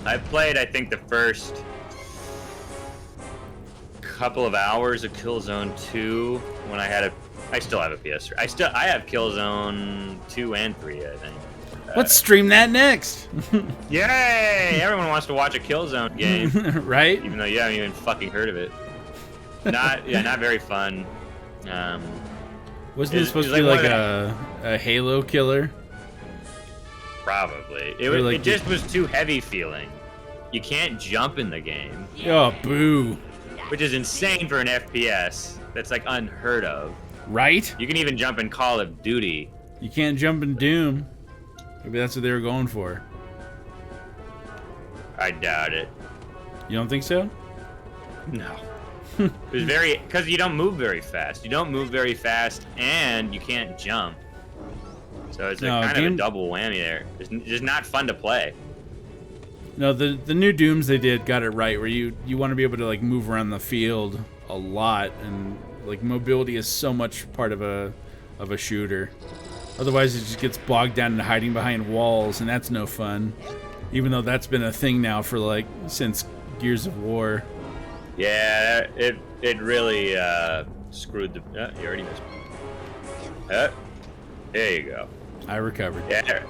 I played, I think, the first couple of hours of Killzone 2 when I still have a PS3. I have Killzone 2 and 3, I think. Let's stream that next. Yay! Everyone wants to watch a Killzone game. Right? Even though you haven't even fucking heard of it. Not very fun. Wasn't it supposed to be like a Halo killer? Probably. Like it just was too heavy feeling. You can't jump in the game. Oh, boo. Which is insane for an FPS. That's like unheard of. Right? You can even jump in Call of Duty. You can't jump in Doom. Maybe that's what they were going for. I doubt it. You don't think so? No. It was very, because you don't move very fast. You don't move very fast, and you can't jump. So it's kind of a double whammy there. It's just not fun to play. No, the new Dooms they did got it right, where you want to be able to like move around the field a lot, and like mobility is so much part of a shooter. Otherwise, it just gets bogged down into hiding behind walls, and that's no fun. Even though that's been a thing now for like since Gears of War. Yeah, it really screwed the. You already missed me. There you go. I recovered. Yeah,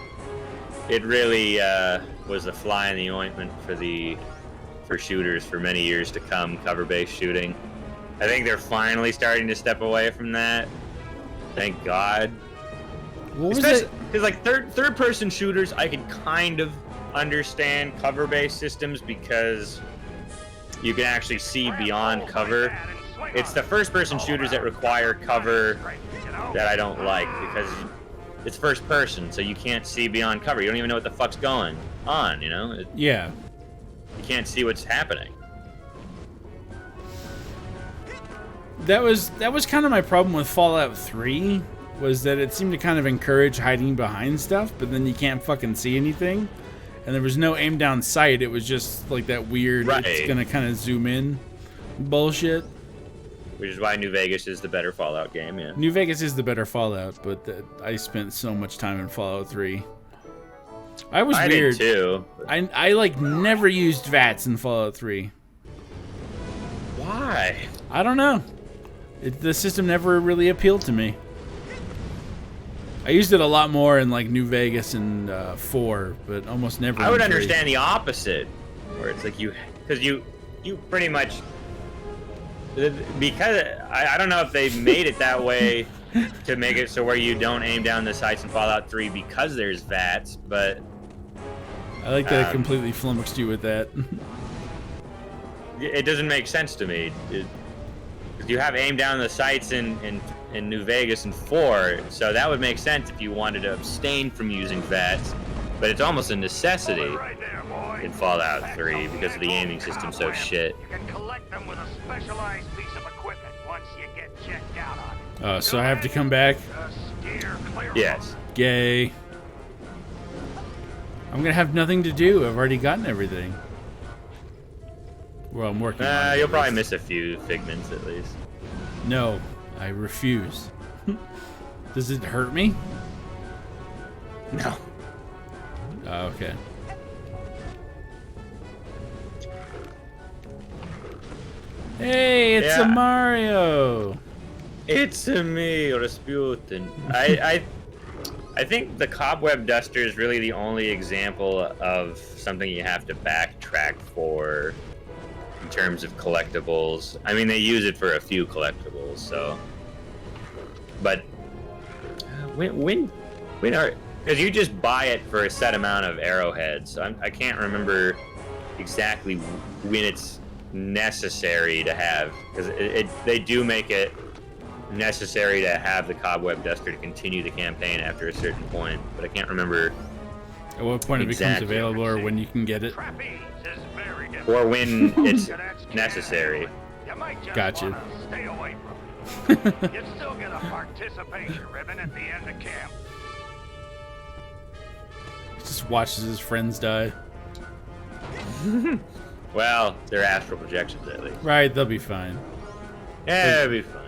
it really was a fly in the ointment for shooters for many years to come. Cover-based shooting. I think they're finally starting to step away from that. Thank God. What was it? Because like third-person shooters, I can kind of understand cover-based systems because you can actually see beyond cover. It's the first-person shooters that require cover that I don't like because it's first person, so you can't see beyond cover. You don't even know what the fuck's going on, you know? Yeah. You can't see what's happening. That was kind of my problem with Fallout 3, was that it seemed to kind of encourage hiding behind stuff, but then you can't fucking see anything. And there was no aim down sight. It was just like that weird, it's gonna kind of zoom in bullshit. Which is why New Vegas is the better Fallout game, yeah. New Vegas is the better Fallout, but I spent so much time in Fallout 3. I did weird. too. I like never used VATS in Fallout 3. Why? I don't know. The system never really appealed to me. I used it a lot more in like New Vegas and 4, but almost never. I would in 3. understand the opposite, where it's like you pretty much, because I don't know if they made it that way to make it so where you don't aim down the sights in Fallout 3 because there's VATS, but I like that it completely flummoxed you with that. It doesn't make sense to me. You have aim down the sights in New Vegas and 4, so that would make sense if you wanted to abstain from using VATS, but it's almost a necessity in Fallout 3 because of the aiming system so shit. You can collect them with a specialized piece of equipment once you get checked out on it. Oh, so I have to come back? Yes. Gay. I'm gonna have nothing to do. I've already gotten everything. Well, I'm working on it. You'll probably miss a few figments at least. No, I refuse. Does it hurt me? No. Oh, okay. Hey, it's a Mario. It's a me, Rasputin. I think the cobweb duster is really the only example of something you have to backtrack for in terms of collectibles. I mean, they use it for a few collectibles, so. But when are? Because you just buy it for a set amount of arrowheads. So I can't remember exactly when it's necessary to have, because they do make it necessary to have the cobweb duster to continue the campaign after a certain point, but I can't remember at what point it becomes available or when you can get it, or when it's necessary. Gotcha. Stay away from it. You still get a participation ribbon at the end of camp. He just watches his friends die. Well, they're astral projections at least. Right, they'll be fine. Yeah, they'll be fine.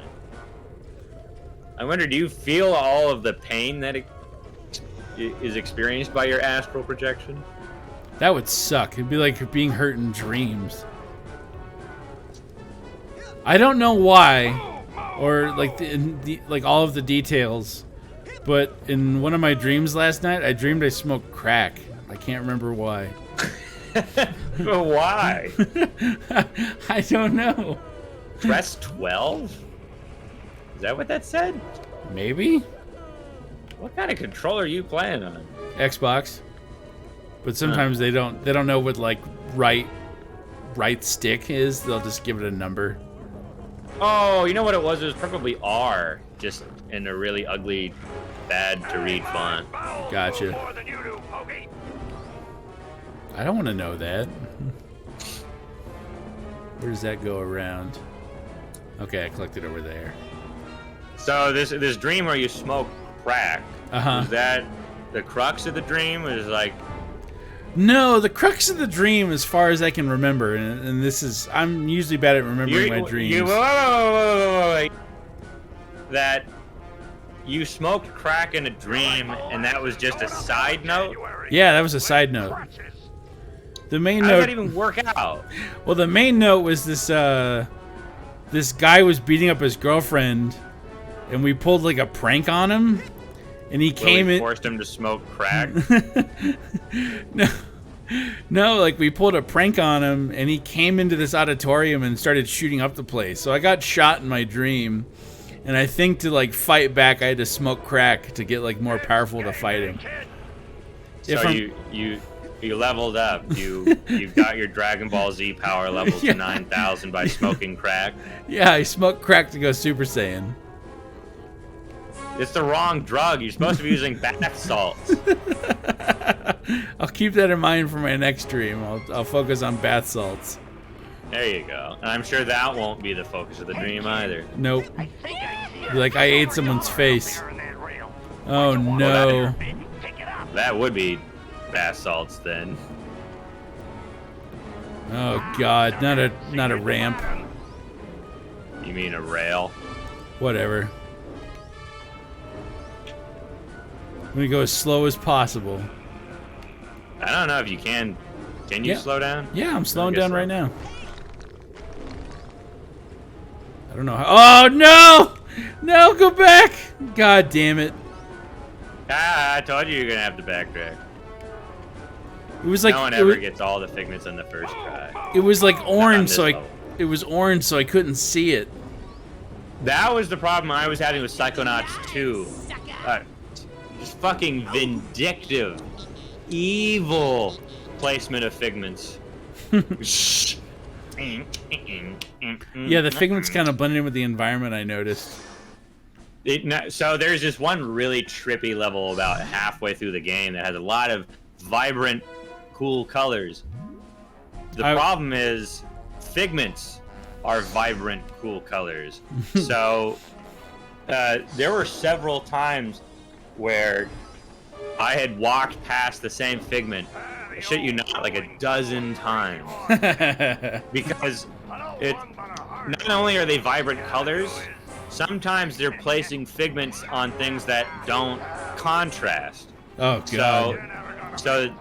I wonder, do you feel all of the pain that is experienced by your astral projection? That would suck. It'd be like being hurt in dreams. I don't know why, or like like all of the details, but in one of my dreams last night, I dreamed I smoked crack. I can't remember why. But why? I don't know. Press 12? Is that what that said? Maybe. What kind of controller are you playing on? Xbox. But sometimes they don't know what like right stick is. They'll just give it a number. Oh, you know what it was? It was probably R, just in a really ugly, bad to read font. Gotcha. I don't want to know that. Where does that go around? Okay, I collected over there. So this dream where you smoke crack, Uh-huh. was that the crux of the dream? Was like, No, the crux of the dream, as far as I can remember, and this is, I'm usually bad at remembering my dreams. wait. That you smoked crack in a dream, and that was just a side note? Yeah, that was a side note. The main How did note. that even work out? Well, the main note was this. This guy was beating up his girlfriend, and we pulled like a prank on him, and he came in. Forced him to smoke crack. No, like we pulled a prank on him, and he came into this auditorium and started shooting up the place. So I got shot in my dream, and I think to like fight back, I had to smoke crack to get like more powerful to fighting. So you leveled up. You got your Dragon Ball Z power level to 9,000 by smoking crack. Yeah, I smoked crack to go Super Saiyan. It's the wrong drug. You're supposed to be using bath salts. I'll keep that in mind for my next stream. I'll focus on bath salts. There you go. And I'm sure that won't be the focus of the dream either. Nope. Like I ate someone's face. Oh no. That would be bath salts then. Oh god, not a ramp. You mean a rail? Whatever. I'm gonna go as slow as possible. I don't know if you can. Can you slow down? Yeah, I'm slowing down right now. I don't know how. Oh no! No, go back! God damn it. Ah, I told you you're gonna have to backtrack. It was like no one ever gets all the figments on the first try. It was like orange, so level. it was orange, so I couldn't see it. That was the problem I was having with Psychonauts 2. Just fucking vindictive, evil placement of figments. Yeah, the figments kind of blended in with the environment, I noticed. So there's this one really trippy level about halfway through the game that has a lot of vibrant, cool colors. The problem is figments are vibrant, cool colors. So there were several times where I had walked past the same figment, I shit you not, like a dozen times. Because not only are they vibrant colors, sometimes they're placing figments on things that don't contrast. Oh god. So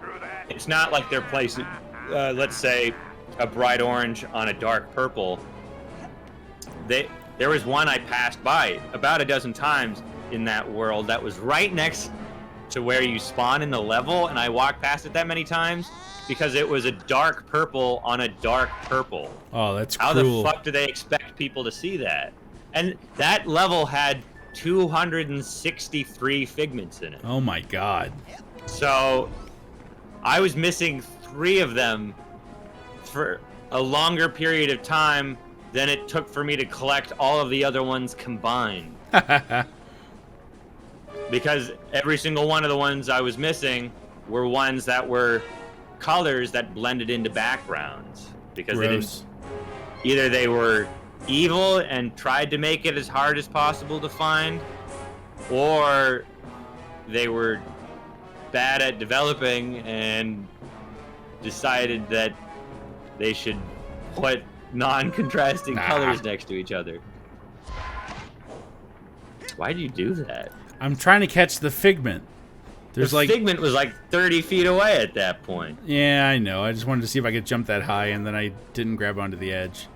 it's not like they're placing, let's say, a bright orange on a dark purple. There was one I passed by about a dozen times in that world that was right next to where you spawn in the level, and I walked past it that many times because it was a dark purple on a dark purple. Oh, that's How cruel. the fuck do they expect people to see that? And that level had 263 figments in it. Oh my god. So I was missing 3 of them for a longer period of time than it took for me to collect all of the other ones combined. Because every single one of the ones I was missing were ones that were colors that blended into backgrounds. Because they didn't, either they were evil and tried to make it as hard as possible to find, or they were bad at developing and decided that they should put non-contrasting colors next to each other. Why did you do that? I'm trying to catch the figment. There's the like figment was like 30 feet away at that point. Yeah, I know. I just wanted to see if I could jump that high, and then I didn't grab onto the edge.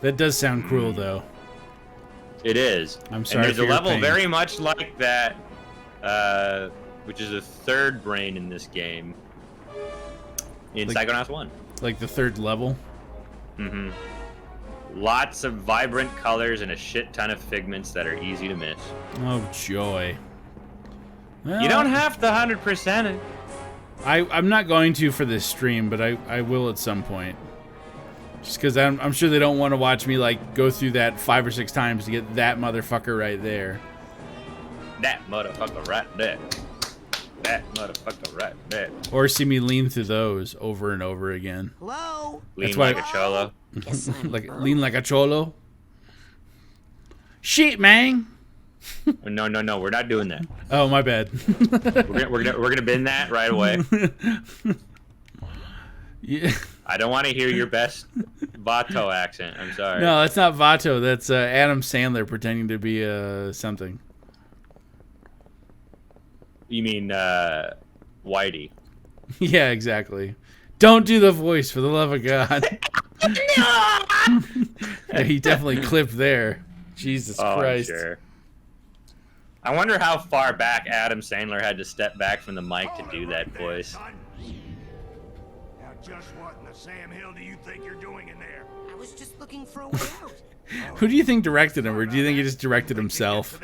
That does sound cruel, though. It is. I'm sorry. And there's for a your level pain. very much like that, which is a third brain in this game. In Psychonauts 1. Like the third level? Mm-hmm. Lots of vibrant colors and a shit ton of figments that are easy to miss. Oh, joy. Well, You don't have to 100% it. I'm not going to for this stream, but I will at some point. Just because I'm sure they don't want to watch me like go through that 5 or 6 times to get that motherfucker right there. That motherfucker right there. That motherfucker right there. Or see me lean through those over and over again. Hello? Lean That's why- like a cholo. Like lean like a cholo. Shit, man. No, we're not doing that. Oh, my bad. We're gonna bin that right away. Yeah. I don't want to hear your best Vato accent. I'm sorry. No, that's not Vato. That's Adam Sandler pretending to be something. You mean Whitey? Yeah, exactly. Don't do the voice, for the love of God. Yeah, he definitely clipped there. Jesus Christ. I'm sure. I wonder how far back Adam Sandler had to step back from the mic to do that voice. Now, just what in the Sam Hill do you think you're doing in there? I was just looking for a way out. Who do you think directed him, or do you think he just directed himself?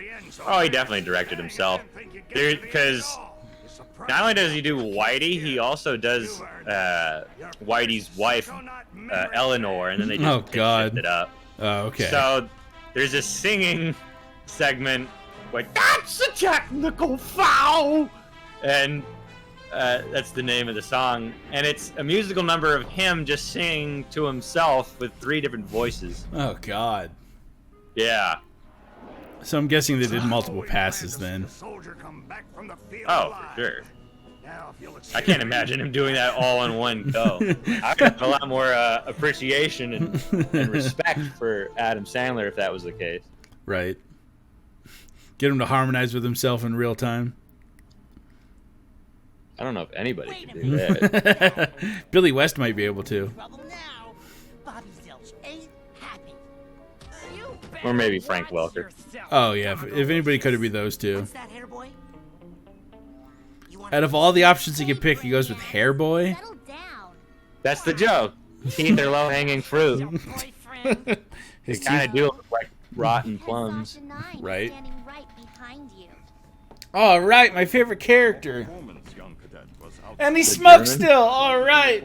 Oh, he definitely directed himself. Because not only does he do Whitey, he also does Whitey's wife, Eleanor, and then they just shifted it up. Oh, okay. So there's a singing segment where that's a technical foul, and that's the name of the song, and it's a musical number of him just singing to himself with 3 different voices. Oh, God. Yeah. So I'm guessing they did multiple passes then. Oh, for sure. I can't imagine him doing that all in one go. I would have a lot more appreciation and respect for Adam Sandler if that was the case. Right. Get him to harmonize with himself in real time. I don't know if anybody can do that. Billy West might be able to. Or maybe Frank Welker. Oh, yeah. If anybody could, it'd be those two. What's that, hair boy? Out of all the options he could pick, he goes with Hair Boy. That's the joke. Teeth are low-hanging fruit. They kind of do look like rotten plums. Right. All right, my favorite character. And he smokes still. All right.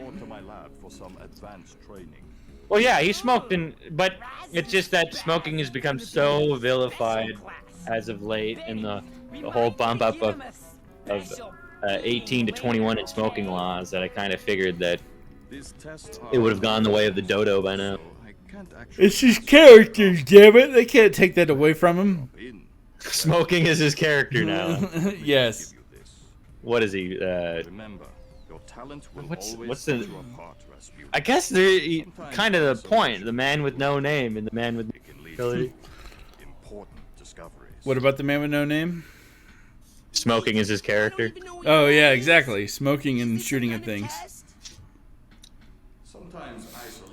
Well, yeah, he smoked, but it's just that smoking has become so vilified as of late, and the whole bump up of 18 to 21 in smoking laws, that I kind of figured that it would have gone the way of the dodo by now. It's his characters, damn it. They can't take that away from him. Smoking is his character now. Yes. What is he? What's the? I guess they're kind of the point. The man with no name and the man with ability. What about the man with no name? Smoking is his character. Oh yeah, exactly. Smoking and shooting at things.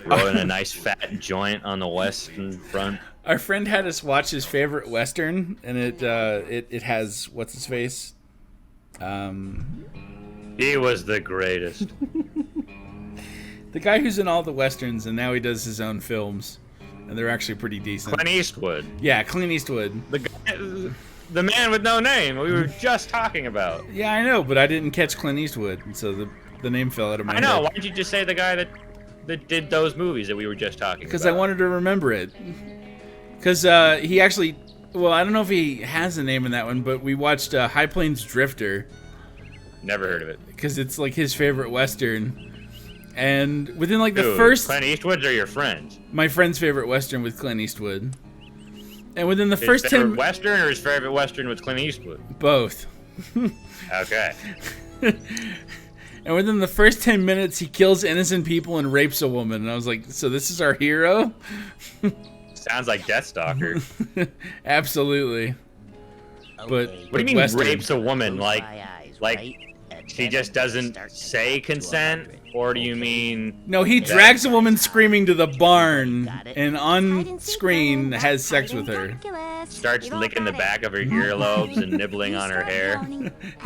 Rolling a nice fat joint on the western front. Our friend had us watch his favorite western, and it has what's his face. He was the greatest. The guy who's in all the westerns, and now he does his own films, and they're actually pretty decent. Clint Eastwood. Yeah, Clint Eastwood. The man with no name we were just talking about. Yeah, I know, but I didn't catch Clint Eastwood, so the name fell out of my head. I know. Why didn't you just say the guy that did those movies that we were just talking about? Because I wanted to remember it. Because he actually, well, I don't know if he has a name in that one, but we watched High Plains Drifter. Never heard of it. Because it's like his favorite western. And within like the Dude, first... Clint Eastwood's are your friends? My friend's favorite western with Clint Eastwood. And within the His first favorite 10... Western or his favorite Western with Clint Eastwood? Both. Okay. And within the first 10 minutes, he kills innocent people and rapes a woman. And I was like, so this is our hero? Sounds like Deathstalker. Absolutely. But what do you mean Western. rapes a woman? Like she just doesn't say consent? Or do you mean... No, he drags a woman screaming to the barn and on screen has sex with her. Starts licking the back of her earlobes and nibbling on her hair.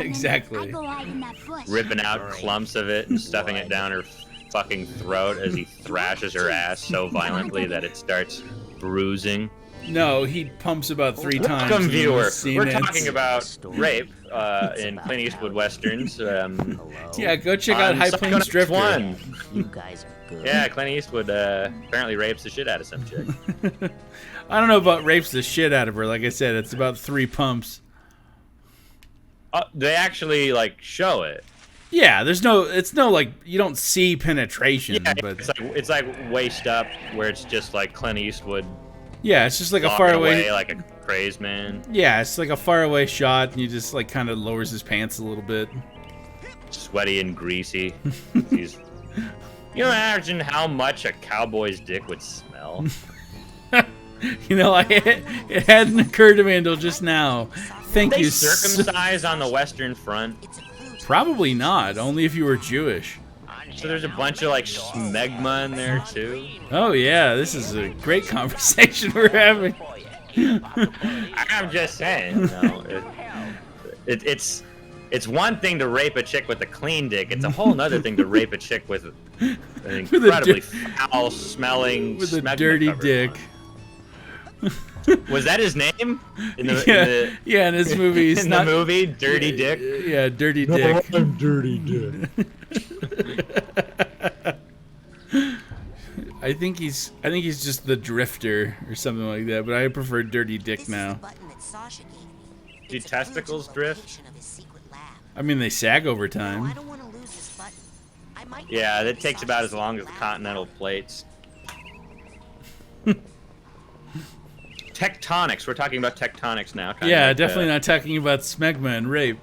Exactly. Ripping out clumps of it and stuffing it down her fucking throat as he thrashes her ass so violently that it starts bruising. No, he pumps about 3 times. Welcome, viewer. We're talking about rape in Clint Eastwood westerns. Yeah, go check out High Plains Drifter. You guys are good. Yeah, Clint Eastwood apparently rapes the shit out of some chick. I don't know about rapes the shit out of her. Like I said, it's about 3 pumps. They actually like show it. Yeah, it's no like you don't see penetration, Yeah, but it's like waist up, where it's just like Clint Eastwood Yeah, it's just like a walking far away. like a crazed man. Yeah, it's like a far away shot, and he just like kind of lowers his pants a little bit. Sweaty and greasy. He's. You imagine how much a cowboy's dick would smell? You know, it hadn't occurred to me until just now. Thank They you. circumcised on the Western Front. Probably not. Only if you were Jewish. So there's a bunch of like smegma in there too. Oh yeah, this is a great conversation we're having. I'm just saying. You know, it's one thing to rape a chick with a clean dick. It's a whole nother thing to rape a chick with an incredibly foul-smelling, with a dirty dick. Was that his name? In In his movie. In the movie, Dirty Dick. Yeah, Dirty Dick. I'm Dirty Dick. I think he's just the Drifter or something like that, but I prefer Dirty Dick now. Do testicles drift? I mean, they sag over time. Yeah, that takes about as long as the continental plates. Tectonics. We're talking about tectonics now. Yeah, definitely not talking about smegma and rape.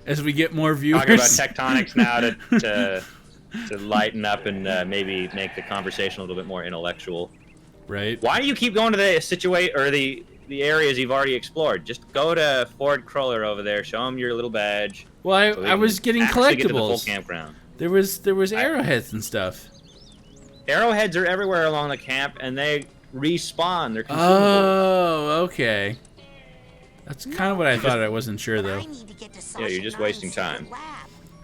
As we get more viewers. Talking about tectonics now to lighten up and maybe make the conversation a little bit more intellectual. Right. Why do you keep going to the the areas you've already explored? Just go to Ford Cruller over there. Show them your little badge. Well, so I was getting actually collectibles. Get to the full campground. There was arrowheads and stuff. Arrowheads are everywhere along the camp, and they respawn. They're consumable. Oh, okay. That's kind of what I thought. I wasn't sure though. Yeah, you're just wasting time.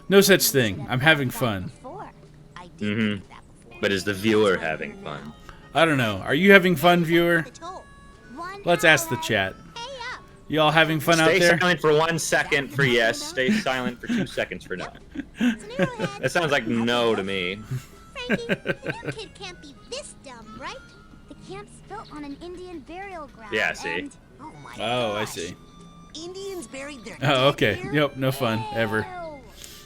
No such thing. I'm having fun. Mm-hmm. But is the viewer having fun? I don't know. Are you having fun, viewer? Let's ask the chat. You all having fun out there? Stay silent for 1 second for yes. Stay silent for 2 seconds for no. That sounds like no to me. Frankie, the new kid can't be this dumb, right? The camp's built on an Indian burial ground. Yeah, see. And... Oh, I see. Indians buried their Oh, okay. Yep, no fun ever.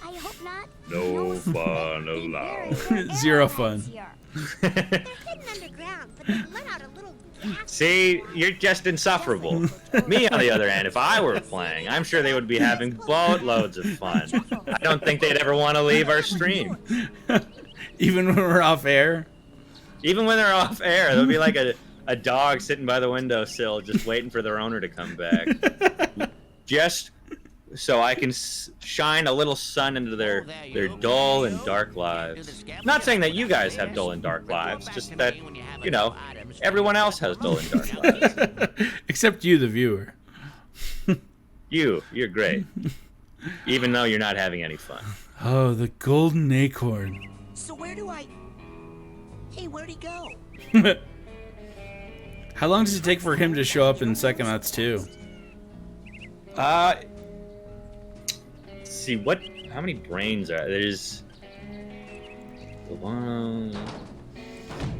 I hope not. No fun allowed. Zero fun. They're hidden underground, but they let out a little gas. See, you're just insufferable. Me, on the other hand, if I were playing, I'm sure they would be having boatloads of fun. I don't think they'd ever want to leave our stream. Even when we're off air? Even when they're off air, there'll be like a dog sitting by the windowsill just waiting for their owner to come back. Just so I can shine a little sun into their dull and dark lives. Not saying that you guys have dull and dark lives, just that, you know, everyone else has dull and dark lives. Except you, the viewer. You're great. Even though you're not having any fun. Oh, the golden acorn. So where do I... Hey, where'd he go? How long does it take for him to show up in Psychonauts 2? Let's see, how many brains are there's one.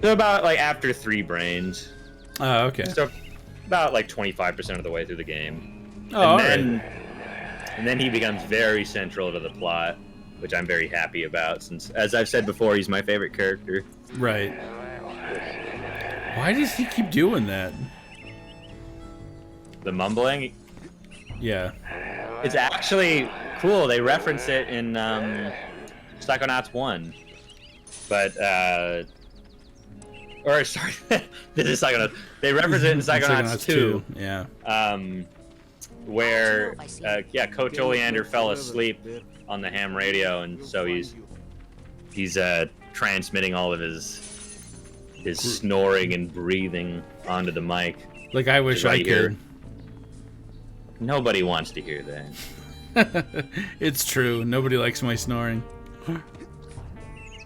So about like after 3 brains. Oh, okay. So about like 25% of the way through the game. Oh, and then he becomes very central to the plot, which I'm very happy about, since, as I've said before, he's my favorite character. Right. Why does he keep doing that? The mumbling? Yeah. It's actually cool. They reference it in Psychonauts 1. But, or, sorry, this is Psychonauts. They reference it in Psychonauts 2. Yeah. Where, Coach Oleander fell asleep on the ham radio, and so he's transmitting all of his snoring and breathing onto the mic. Like I wish I could. Nobody wants to hear that. It's true. Nobody likes my snoring.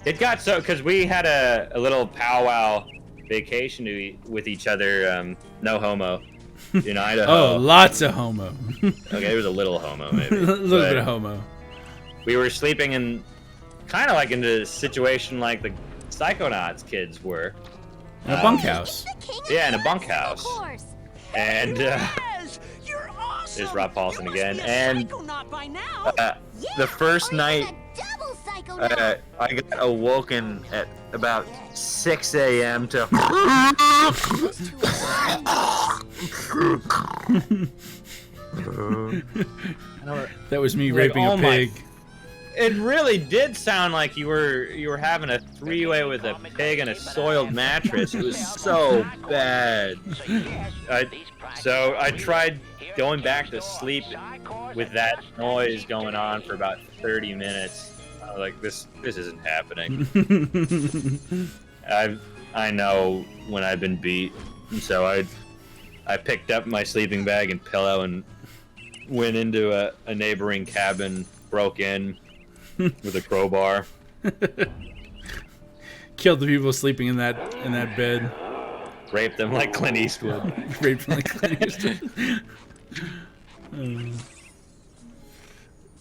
It got so, because we had a little powwow vacation with each other, no homo, in Idaho. Oh, lots of homo. Okay, there was a little homo, maybe. A little bit of homo. We were sleeping in, kind of like in a situation like the Psychonauts kids were. In a bunkhouse. Yeah, in a bunkhouse. And You're awesome. there's Rob Paulson again. You must be a And Psychonaut by now. the first night, Psychonauts. I got awoken at about 6 a.m. to. That was me Like, raping oh a my- pig. It really did sound like you were having a three-way with a pig and a soiled mattress. It was so bad. So I tried going back to sleep with that noise going on for about 30 minutes. I was like, this isn't happening. I know when I've been beat, and so I picked up my sleeping bag and pillow and went into a neighboring cabin, broke in with a crowbar. Killed the people sleeping in that bed. Raped them like Clint Eastwood. Raped them like Clint Eastwood.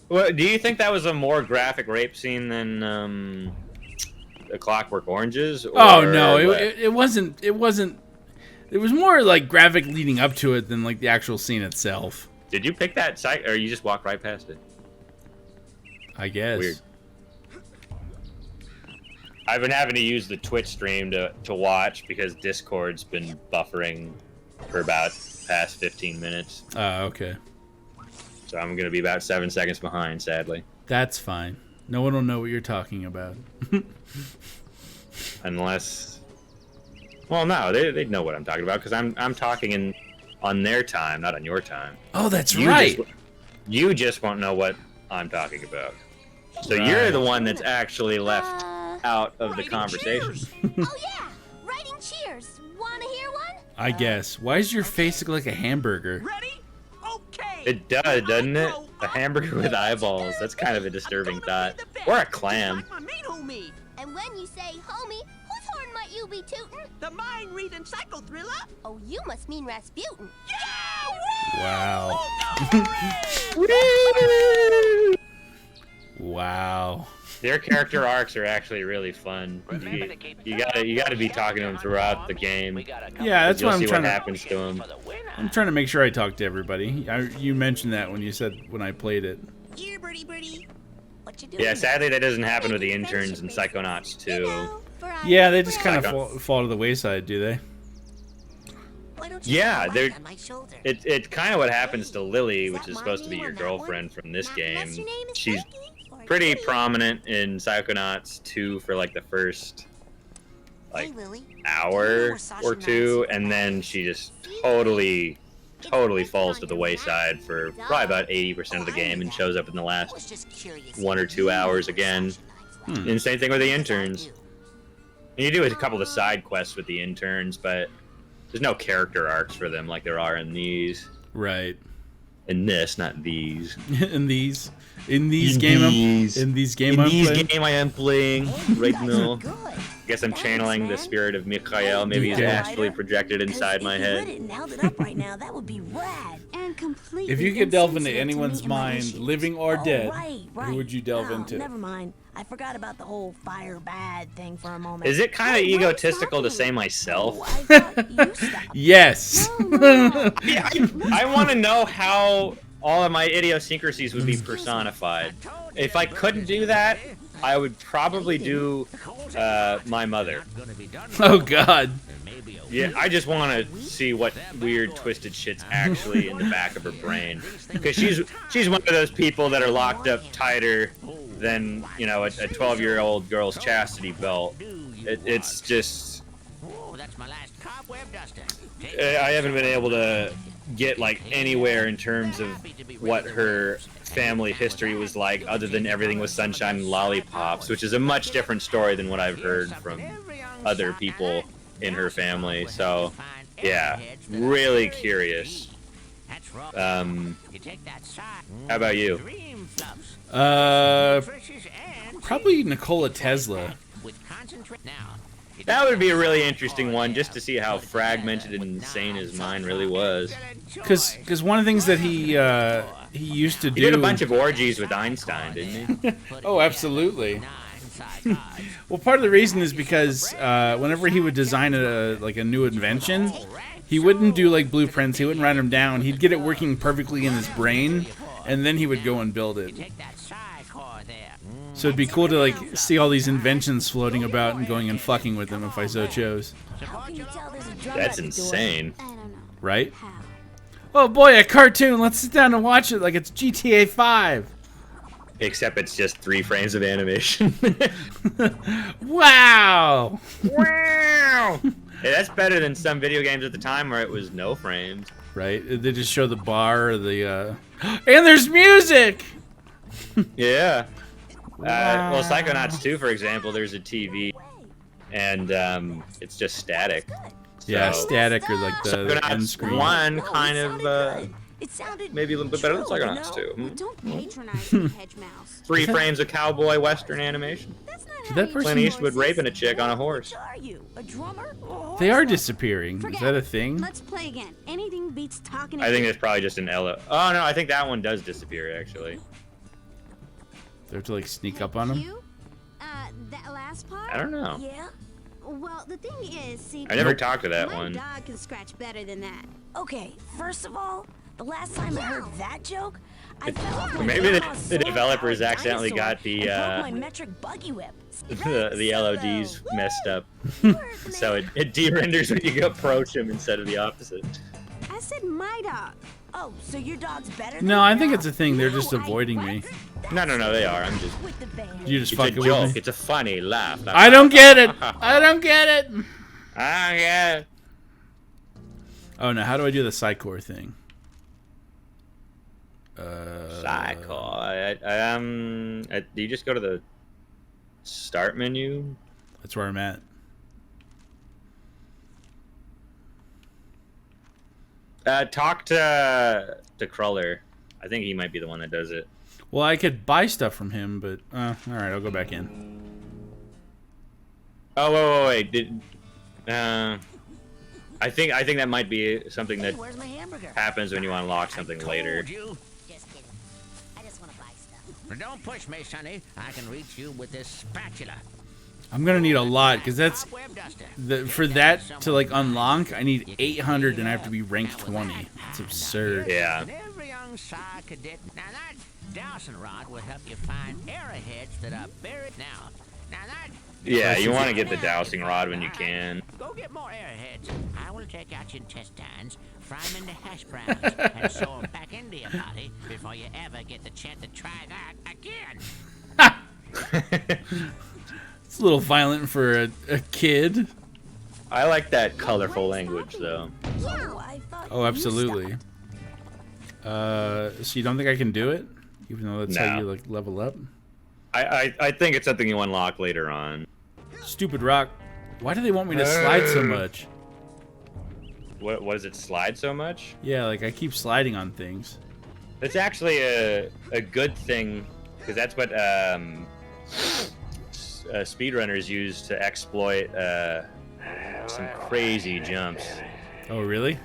Well, do you think that was a more graphic rape scene than A Clockwork Orange's? Oh no, it wasn't. It wasn't. It was more like graphic leading up to it than like the actual scene itself. Did you pick that site, or you just walked right past it? I guess. Weird. I've been having to use the Twitch stream to watch because Discord's been buffering for about past 15 minutes. Okay. So I'm going to be about 7 seconds behind, sadly. That's fine. No one will know what you're talking about. Unless... Well, no, they'd know what I'm talking about because I'm talking on their time, not on your time. Oh, that's right. You just won't know what I'm talking about. So Right. you're the one that's actually left out of the conversation. Oh yeah, writing cheers. Wanna hear one? I guess. Why does your face look like a hamburger? Ready? Okay. It does, doesn't it? A hamburger with eyeballs. That's kind of a disturbing thought. Or a clam. Like my main homie, And when you say homie, whose horn might you be tootin'? the mind-reading psycho thriller. Oh, you must mean Rasputin. Yeah! Wow. Oh, Wow. Their character arcs are actually really fun. You gotta be talking to them throughout the game. Yeah, that's You'll what I'm see trying what to. happens to them. I'm trying to make sure I talk to everybody. You mentioned that when you said when I played it. Here, birdie. What you doing? Yeah, sadly that doesn't happen with the interns in Psychonauts 2. Yeah, they just kind of fall to the wayside, do they? Why don't you Yeah, put a they're- light on my shoulder? It's kind of what happens to Lily, which is supposed to be your girlfriend from this game. She's pretty prominent in Psychonauts 2 for like the first like Hey, Lily. hour or two, and then she just totally falls to the wayside for probably about 80% of the game and shows up in the I was last just curious. 1 or 2 hours again. And same thing with the interns. And you do a couple of side quests with the interns, but there's no character arcs for them like there are in these. Right. In this, not these. in these game I am playing right now. Good. Guess I'm channeling the spirit of Mikhail. Maybe he's Okay. astrally projected inside my If you lit head. it and held it up right now, that would be rad. And completely If you could delve into insensitive to anyone's me and my mind, issues. living or Oh, dead, right. who would you delve Oh, into? Never mind. I forgot about the whole fire bad thing for a moment. Is it kind of egotistical to say myself? Oh, I thought you stopped. Yes. Yeah, I want to know how all of my idiosyncrasies would be personified. If I couldn't do that, I would probably do my mother. Oh God. Yeah, I just want to see what weird, twisted shit's actually in the back of her brain. Because she's one of those people that are locked up tighter than, you know, a 12-year-old girl's chastity belt. It's just... Oh, that's my last cobweb duster. I haven't been able to get, like, anywhere in terms of what her family history was like, other than everything was sunshine and lollipops, which is a much different story than what I've heard from other people in her family. So, yeah, really curious. How about you? Probably Nikola Tesla. That would be a really interesting one, just to see how fragmented and insane his mind really was. Because one of the things that he used to do. He did a bunch of orgies with Einstein, didn't he? Oh, absolutely. Well, part of the reason is because whenever he would design a new invention, he wouldn't do like blueprints. He wouldn't write them down. He'd get it working perfectly in his brain, and then he would go and build it. So it'd be cool to like see all these inventions floating about and going and fucking with them if I so chose. That's insane. I don't know. Right? How? Oh boy, a cartoon. Let's sit down and watch it like it's GTA 5. Except it's just 3 frames of animation. Wow. Wow! Hey, that's better than some video games at the time where it was no frames. Right? They just show the bar, the and there's music. Yeah. Wow. Well, Psychonauts 2, for example, there's a TV, and it's just static. Yeah, So- static or like the end Psychonauts screen. 1 kind of It sounded maybe a little bit better than true, you Psychonauts know? 2. Hmm? Don't patronize me, Hedge Mouse. 3 frames of cowboy western animation. That's not Did how that you person- Clint Eastwood raping a chick on a horse. Which are you? A drummer? Or a They are horse? disappearing. Is Forget that a it. thing? Let's play again. Anything beats talking to I think you. it's probably just an LO. Oh no, I think that one does disappear actually. They have to like sneak up on them. You? That last part? I don't know. Yeah. Well, the thing is, see, I never talked to that my one. dog can scratch better than that. Okay, first of all, the last time I heard that joke, I fell off my Maybe grandma's the solar developers powered accidentally dinosaur got the and broke my metric buggy whip. the LODs messed up, so it de-renders when you approach them instead of the opposite. I said my dog. Oh, so your dog's better than No, I yours? think it's a thing. They're just No, I avoiding me. wasn't. No, they are. I'm just. With the band. You just It's a fucking with joke. me. It's a funny laugh. I don't get it. I don't get it. Ah, yeah. Oh no, how do I do the Psychor thing? Psycho. Do you just go to the start menu? That's where I'm at. Talk to Cruller. I think he might be the one that does it. Well, I could buy stuff from him, but all right, I'll go back in. Oh, wait. I think that might be something that Hey, where's my hamburger? happens when you unlock something later. Told you. Just kidding. I just want to buy stuff. But don't push me, Sonny. I can reach you with this spatula. I'm gonna need a lot because that's Cobweb duster. for that to like unlock. I need 800 and I have to be rank 20. It's absurd. Yeah. And every young Psy cadet. Now that dowsing rod will help you find arrowheads that are buried. Now that. Yeah, you want to get the dowsing rod when you can. Go get more arrowheads. I will take out your intestines, fry them into hash browns, and sew them back into your body before you ever get the chance to try that again. It's a little violent for a kid. I like that colorful language, though. Oh, I thought Oh, you absolutely. So you don't think I can do it, even though that's how No. you like level up? I think it's something you unlock later on. Stupid rock. Why do they want me to slide so much? What does it slide so much? Yeah, like I keep sliding on things. It's actually a good thing because that's what speedrunners use to exploit some crazy jumps. Oh, really?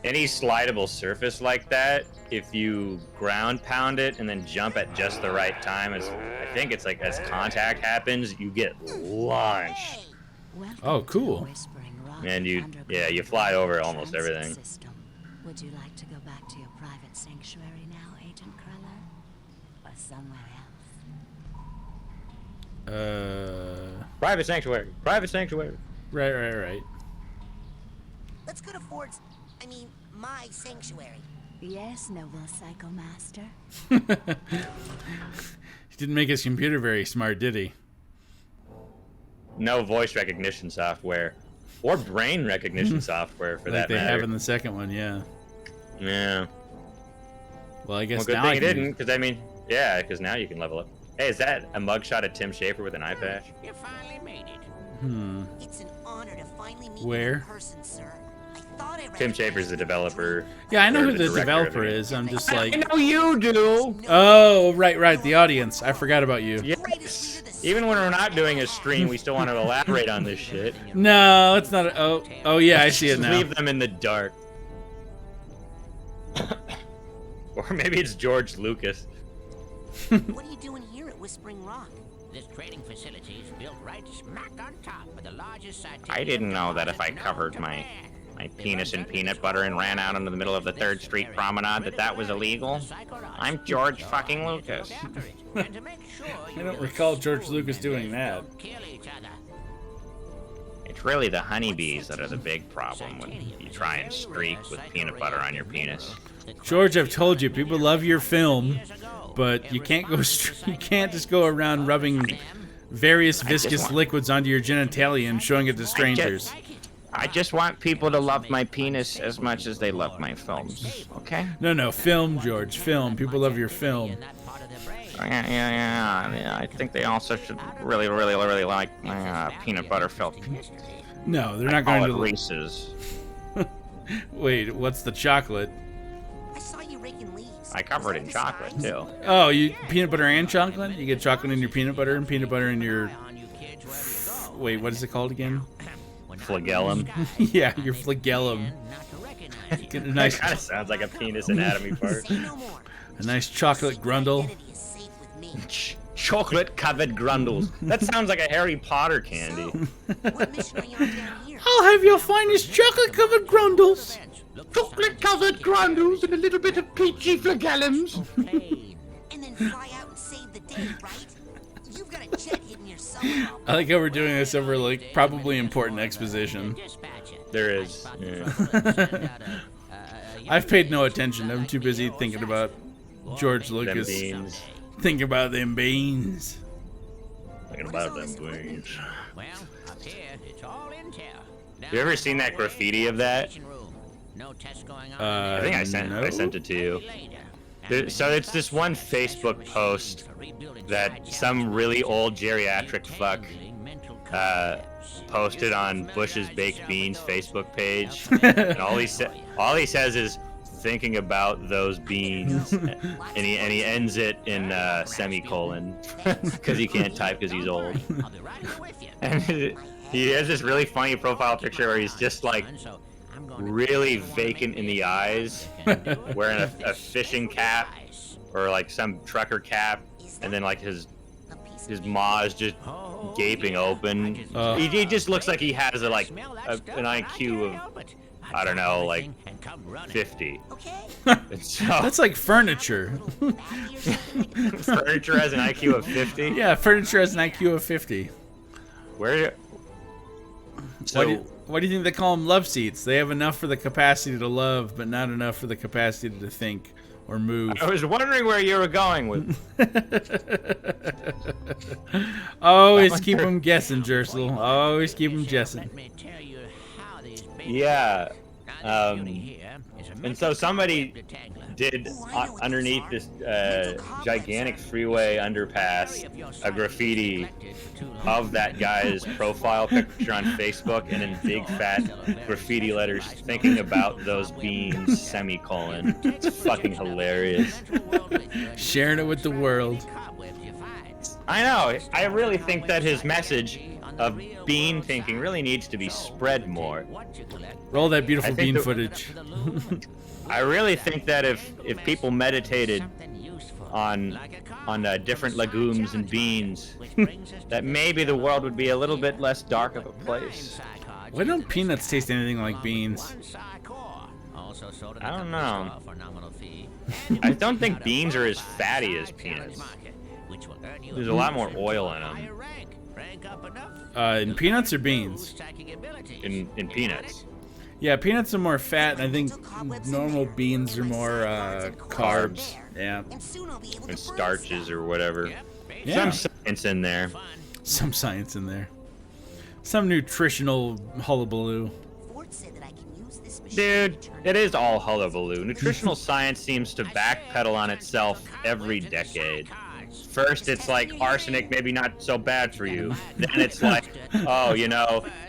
Any slidable surface like that, if you ground pound it and then jump at just the right time, I think it's like as contact happens, you get launched. Oh, cool. And you fly over almost everything. Would you like to go back to your private sanctuary now, Agent Cruller? Or somewhere else? Private sanctuary. Private sanctuary. Right. Let's go to Ford's. I mean, my sanctuary. Yes, noble Psycho Master. He didn't make his computer very smart, did he? No voice recognition software. Or brain recognition software, for Like that they matter. have in the second one, yeah. Yeah. Well, I guess Well, good now thing I it can didn't, because I mean, yeah, because now you can level up. Hey, is that a mugshot of Tim Schafer with an eye patch? You finally made it. It's an honor to finally meet Where? you in person, sir. I thought I read Tim Schafer's the developer. Yeah, I know or who the director of developer the game. is. I'm just like, I know you do. oh, right, the audience. I forgot about you. Yes. Even when we're not doing a stream, we still want to elaborate on this shit. No, it's not. Oh, yeah, I see it Just now. leave them in the dark. Or maybe it's George Lucas. What are you doing here at Whispering Rock? This training facility is built right smack on top of the largest scientific. I didn't know that if I covered my my penis in peanut butter and ran out into the middle of the 3rd Street promenade, that was illegal? I'm George fucking Lucas. I don't recall George Lucas doing that. It's really the honeybees that are the big problem when you try and streak with peanut butter on your penis. George, I've told you, people love your film, but you can't you can't just go around rubbing various viscous liquids onto your genitalia and showing it to strangers. I just want people to love my penis as much as they love my films, okay? No, film, George, film. People love your film. Yeah. I think they also should really like my peanut butter filled. No, they're not going to. Reese's. Wait, what's the chocolate? I saw you raking leaves. I cover it in chocolate too. Oh, you peanut butter and chocolate? You get chocolate in your peanut butter and peanut butter in your. Wait, what is it called again? Flagellum. Yeah, your flagellum. Get a nice. That kind of sounds like a penis anatomy part. A nice chocolate grundle. Chocolate covered grundles. That sounds like a Harry Potter candy. I'll have your finest chocolate covered grundles. Chocolate covered grundles and a little bit of peachy flagellums. And then fly out and save the day, right? You've got a jet hidden your summer. I like how we're doing this over like probably important exposition. There is. Yeah. I've paid no attention. I'm too busy thinking about George Lucas. Thinking about them beans. Thinking about them beans. You ever seen that graffiti of that? I think I sent it to you. So it's this one Facebook post that some really old geriatric fuck posted on Bush's Baked Beans Facebook page, and all he says is thinking about those beans, and he ends it in semicolon because he can't type because he's old. And he has this really funny profile picture where he's just like really vacant in the eyes, wearing a fishing cap or like some trucker cap, and then like his maw is just gaping open. He just looks like he has an IQ of, I don't know, like 50. So, that's like furniture. Furniture has an IQ of 50? Yeah, furniture has an IQ of 50. Where? So, why do you think they call them love seats? They have enough for the capacity to love, but not enough for the capacity to think or move. I was wondering where you were going with. Always keep them guessing, Jersel. Always keep them guessing. Yeah. And so somebody did underneath this gigantic freeway underpass a graffiti of that guy's profile picture on Facebook, and in big fat graffiti letters, thinking about those beans, semicolon. It's fucking hilarious. Sharing it with the world. I know. I really think that his message of bean thinking really needs to be spread more. Roll that beautiful bean footage. I really think that if people meditated on different legumes and beans, that maybe the world would be a little bit less dark of a place. Why don't peanuts taste anything like beans? I don't know. I don't think beans are as fatty as peanuts. There's a lot more oil in them. In peanuts or beans? In peanuts. Yeah, peanuts are more fat, and I think normal beans are more carbs. Yeah. And starches or whatever. Yeah. Some science in there. Some science in there. Some nutritional hullabaloo. Dude, it is all hullabaloo. Nutritional science seems to backpedal on itself every decade. First, it's like arsenic maybe not so bad for you. Then it's like, oh,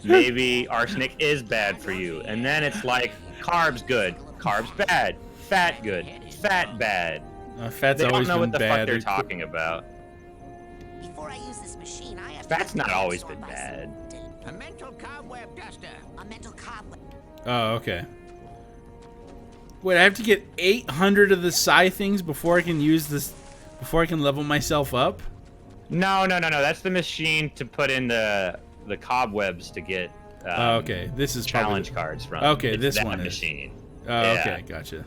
maybe arsenic is bad for you. And then it's like, carbs good, carbs bad, fat good, fat bad. Fat's always been bad. They don't know what the fuck they're talking about. Before I use this machine, I have Fat's not always been bad. A mental cobweb duster. A mental cobweb. Oh, okay. Wait, I have to get 800 of the psi things before I can use this. Before I can level myself up? No. That's the machine to put in the cobwebs to get Okay, this is challenge probably... cards from. Okay, It's this that one is. machine. Oh, Yeah. okay, gotcha.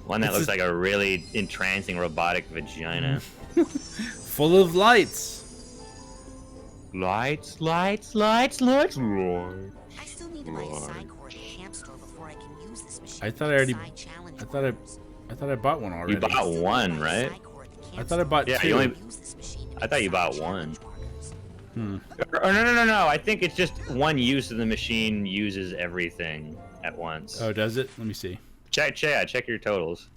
One that It's looks a- like a really entrancing robotic vagina. Full of lights. Lights, lights, lights, lights. I still need to buy a Psychor at the camp store before I can use this machine. I thought I already... Side challenge I thought I bought one already. You bought one, right? I thought I bought Yeah, two. you only. I thought you bought one. Hmm. Or no. I think it's just one use of the machine uses everything at once. Oh, does it? Let me see. Check your totals.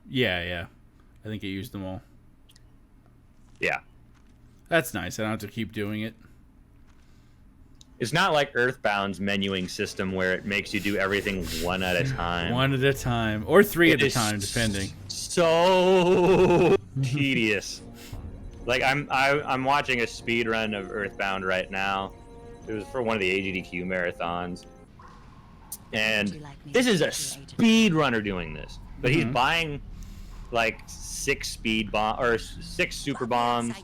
Yeah. I think it used them all. Yeah. That's nice. I don't have to keep doing it. It's not like Earthbound's menuing system where it makes you do everything one at a time. One at a time. Or three at a is time, depending. So tedious. Like I'm watching a speed run of Earthbound right now. It was for one of the AGDQ marathons. And this is a speedrunner doing this. But he's buying like 6 super bombs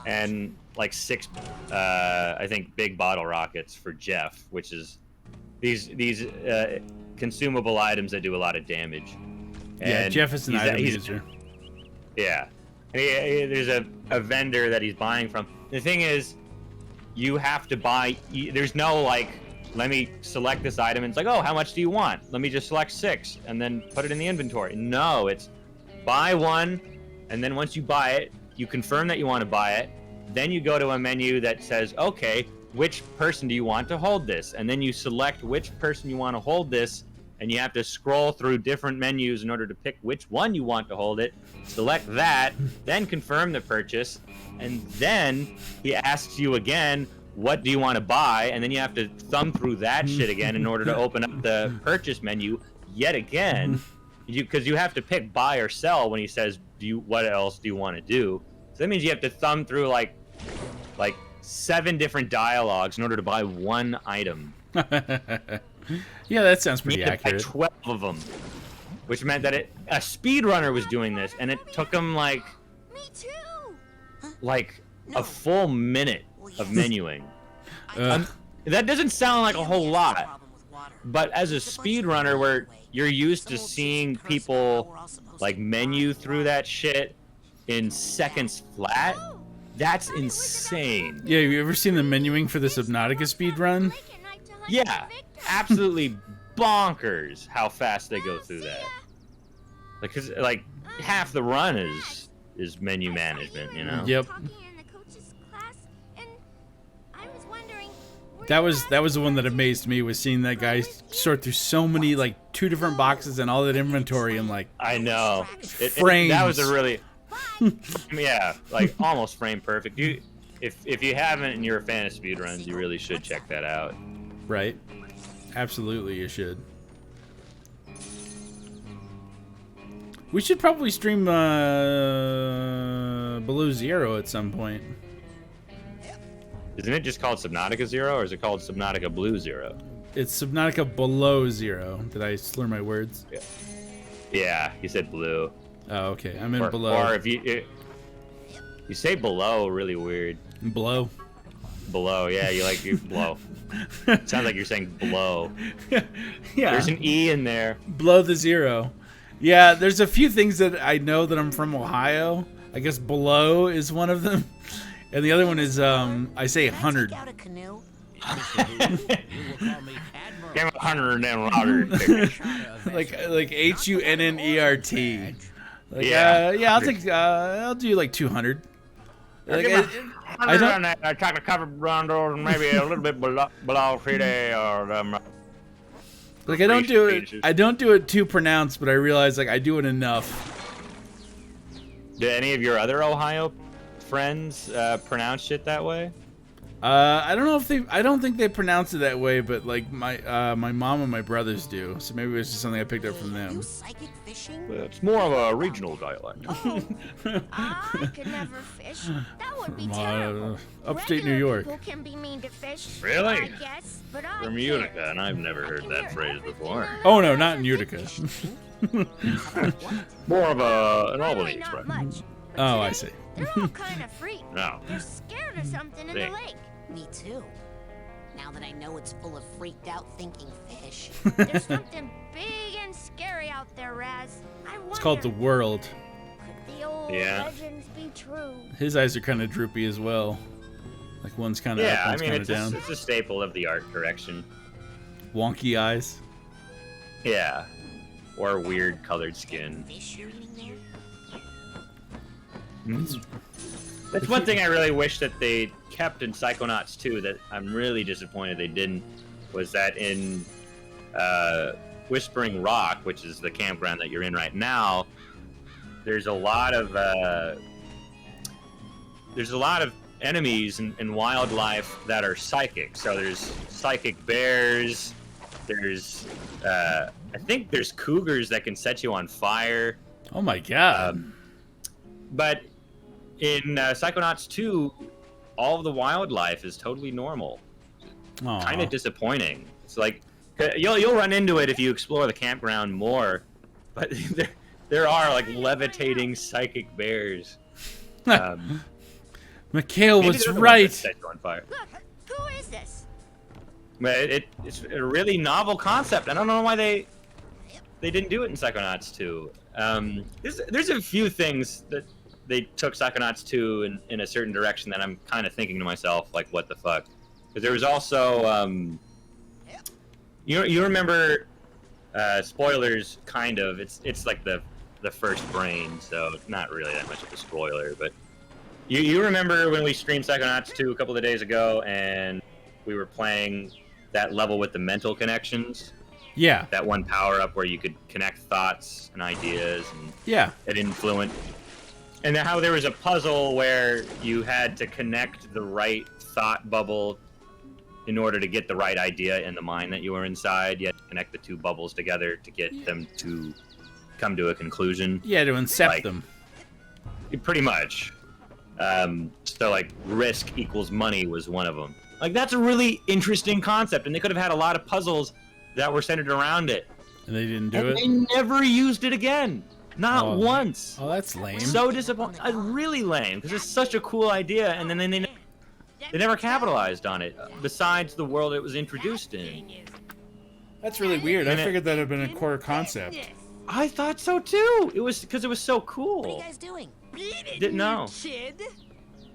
and like 6 I think big bottle rockets for Jeff, which is these consumable items that do a lot of damage. Yeah, And Jeff is an item user. Yeah. And there's a vendor that he's buying from. The thing is, you have to buy. There's no like, let me select this item and it's like, oh, how much do you want? Let me just select 6 and then put it in the inventory. No, it's buy one, and then once you buy it, you confirm that you want to buy it. Then you go to a menu that says, okay, which person do you want to hold this? And then you select which person you want to hold this, and you have to scroll through different menus in order to pick which one you want to hold it. Select that, then confirm the purchase, and then he asks you again, what do you want to buy? And then you have to thumb through that shit again in order to open up the purchase menu yet again, because you have to pick buy or sell when he says, what else do you want to do? So that means you have to thumb through like 7 different dialogues in order to buy one item. Yeah, that sounds pretty You had to buy accurate. 12 of them, which meant that a speedrunner was doing this, and it took him like a full minute of menuing. That doesn't sound like a whole lot, but as a speedrunner, where you're used to seeing people like menu through that shit in seconds flat, that's insane. Yeah, have you ever seen the menuing for the Subnautica speedrun? Yeah, absolutely bonkers how fast they go through that. Because like half the run is menu management, you know. Yep. That was the one that amazed me, was seeing that guy sort through so many, like 2 different boxes and all that inventory and like I know. frames. That was a really yeah, like almost frame perfect. If you haven't and you're a fan of speedruns, you really should check that out. Right. Absolutely, you should. We should probably stream Below Zero at some point. Isn't it just called Subnautica Zero, or is it called Subnautica Blue Zero? It's Subnautica Below Zero. Did I slur my words? Yeah, you said blue. Oh, okay. I'm in below. Or if you say below, really weird. Below. Below, yeah, you blow. Sounds like you're saying blow. Yeah. There's an E in there. Below the zero. Yeah, there's a few things that I know that I'm from Ohio. I guess below is one of them. And the other one is, I say 100. Out a canoe? Give me 100 and then louder. like HUNNERT. Like, Yeah. yeah, I'll do like 200. Like, I don't. I try to cover Rondo and maybe a little bit below city or like I don't do it. I don't do it too pronounced, but I realize like I do it enough. Do any of your other Ohio friends pronounce shit that way? I don't know if they. I don't think they pronounce it that way, but like my mom and my brothers do. So maybe it's just something I picked up from them. Psychic fishing? It's more of a regional dialect. I could never fish. That would be terrible. Upstate New York. People can be mean to fish. Really? I guess, but I From can't. Utica, and I've never heard that phrase before. Oh no, not in Utica. More of an Really Albany not expression. much. Oh, I see. They're all kind of freaked. No. They're scared of something in the Think. lake. Me too. Now that I know it's full of freaked out thinking fish. There's something big and scary out there, Raz. It's called the world. Could the old Yeah. legends be true? His eyes are kind of droopy as well. Like one's kind of Yeah, up, I one's mean, kind of down. it's a staple of the art direction. Wonky eyes. Yeah. Or weird colored skin. Fish you're eating there? That's one thing I really wish that they kept in Psychonauts 2 that I'm really disappointed they didn't, was that in Whispering Rock, which is the campground that you're in right now, there's a lot of enemies and wildlife that are psychic. So there's psychic bears, there's I think there's cougars that can set you on fire. Oh my god. But in Psychonauts 2, all of the wildlife is totally normal. Aw. Kind of disappointing. It's like you'll run into it if you explore the campground more, but there are like levitating psychic bears. Mikhail Maybe was they're the ones that right. set you on fire. Look, who is this? But it's a really novel concept. I don't know why they didn't do it in Psychonauts 2. There's a few things that they took Psychonauts 2 in a certain direction that I'm kind of thinking to myself, like, what the fuck? Because there was also, you remember, spoilers, kind of. It's like the first brain, so it's not really that much of a spoiler. But you remember when we streamed Psychonauts 2 a couple of days ago, and we were playing that level with the mental connections? Yeah. That one power-up where you could connect thoughts and ideas, and Yeah. it influenced. And how there was a puzzle where you had to connect the right thought bubble in order to get the right idea in the mind that you were inside. You had to connect the two bubbles together to get them to come to a conclusion. Yeah, to incept Like, them. Pretty much. So, like, risk equals money was one of them. Like, that's a really interesting concept, and they could have had a lot of puzzles that were centered around it. And they didn't do And it? they never used it again. Not once. Oh, that's lame. So disappointing. Really lame, because it's such a cool idea, and then they never capitalized on it, besides the world it was introduced in. That's really weird. I And figured that would have been a core concept. I thought so too. It was because it was so cool. What are you guys doing? Didn't know. Kid.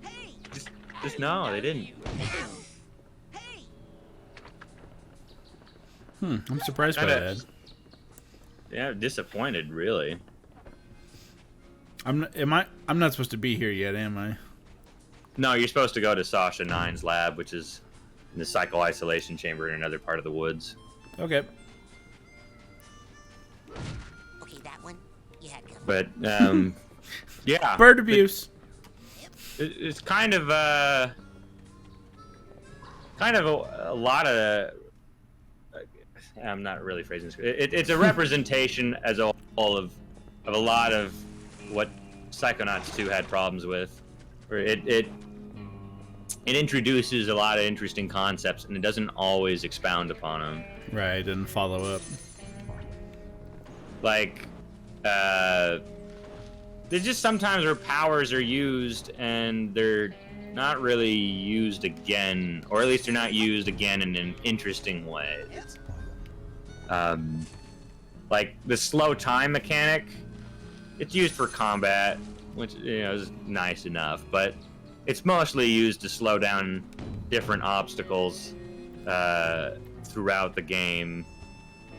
Hey. Just no, they didn't. Hey. I'm surprised by Kinda- that. Yeah, disappointed, really. I'm not supposed to be here yet, am I? No, you're supposed to go to Sasha 9's lab, which is in the psycho-isolation chamber in another part of the woods. Okay. Okay, that one. You had covered. But, yeah. Bird abuse. It's kind of a lot of. I'm not really phrasing this. It's a representation as a whole of a lot of what Psychonauts 2 had problems with, where it introduces a lot of interesting concepts and it doesn't always expound upon them. Right, didn't follow up. Like, there's just sometimes where powers are used and they're not really used again, or at least they're not used again in an interesting way. Like the slow time mechanic, it's used for combat, which is nice enough, but it's mostly used to slow down different obstacles throughout the game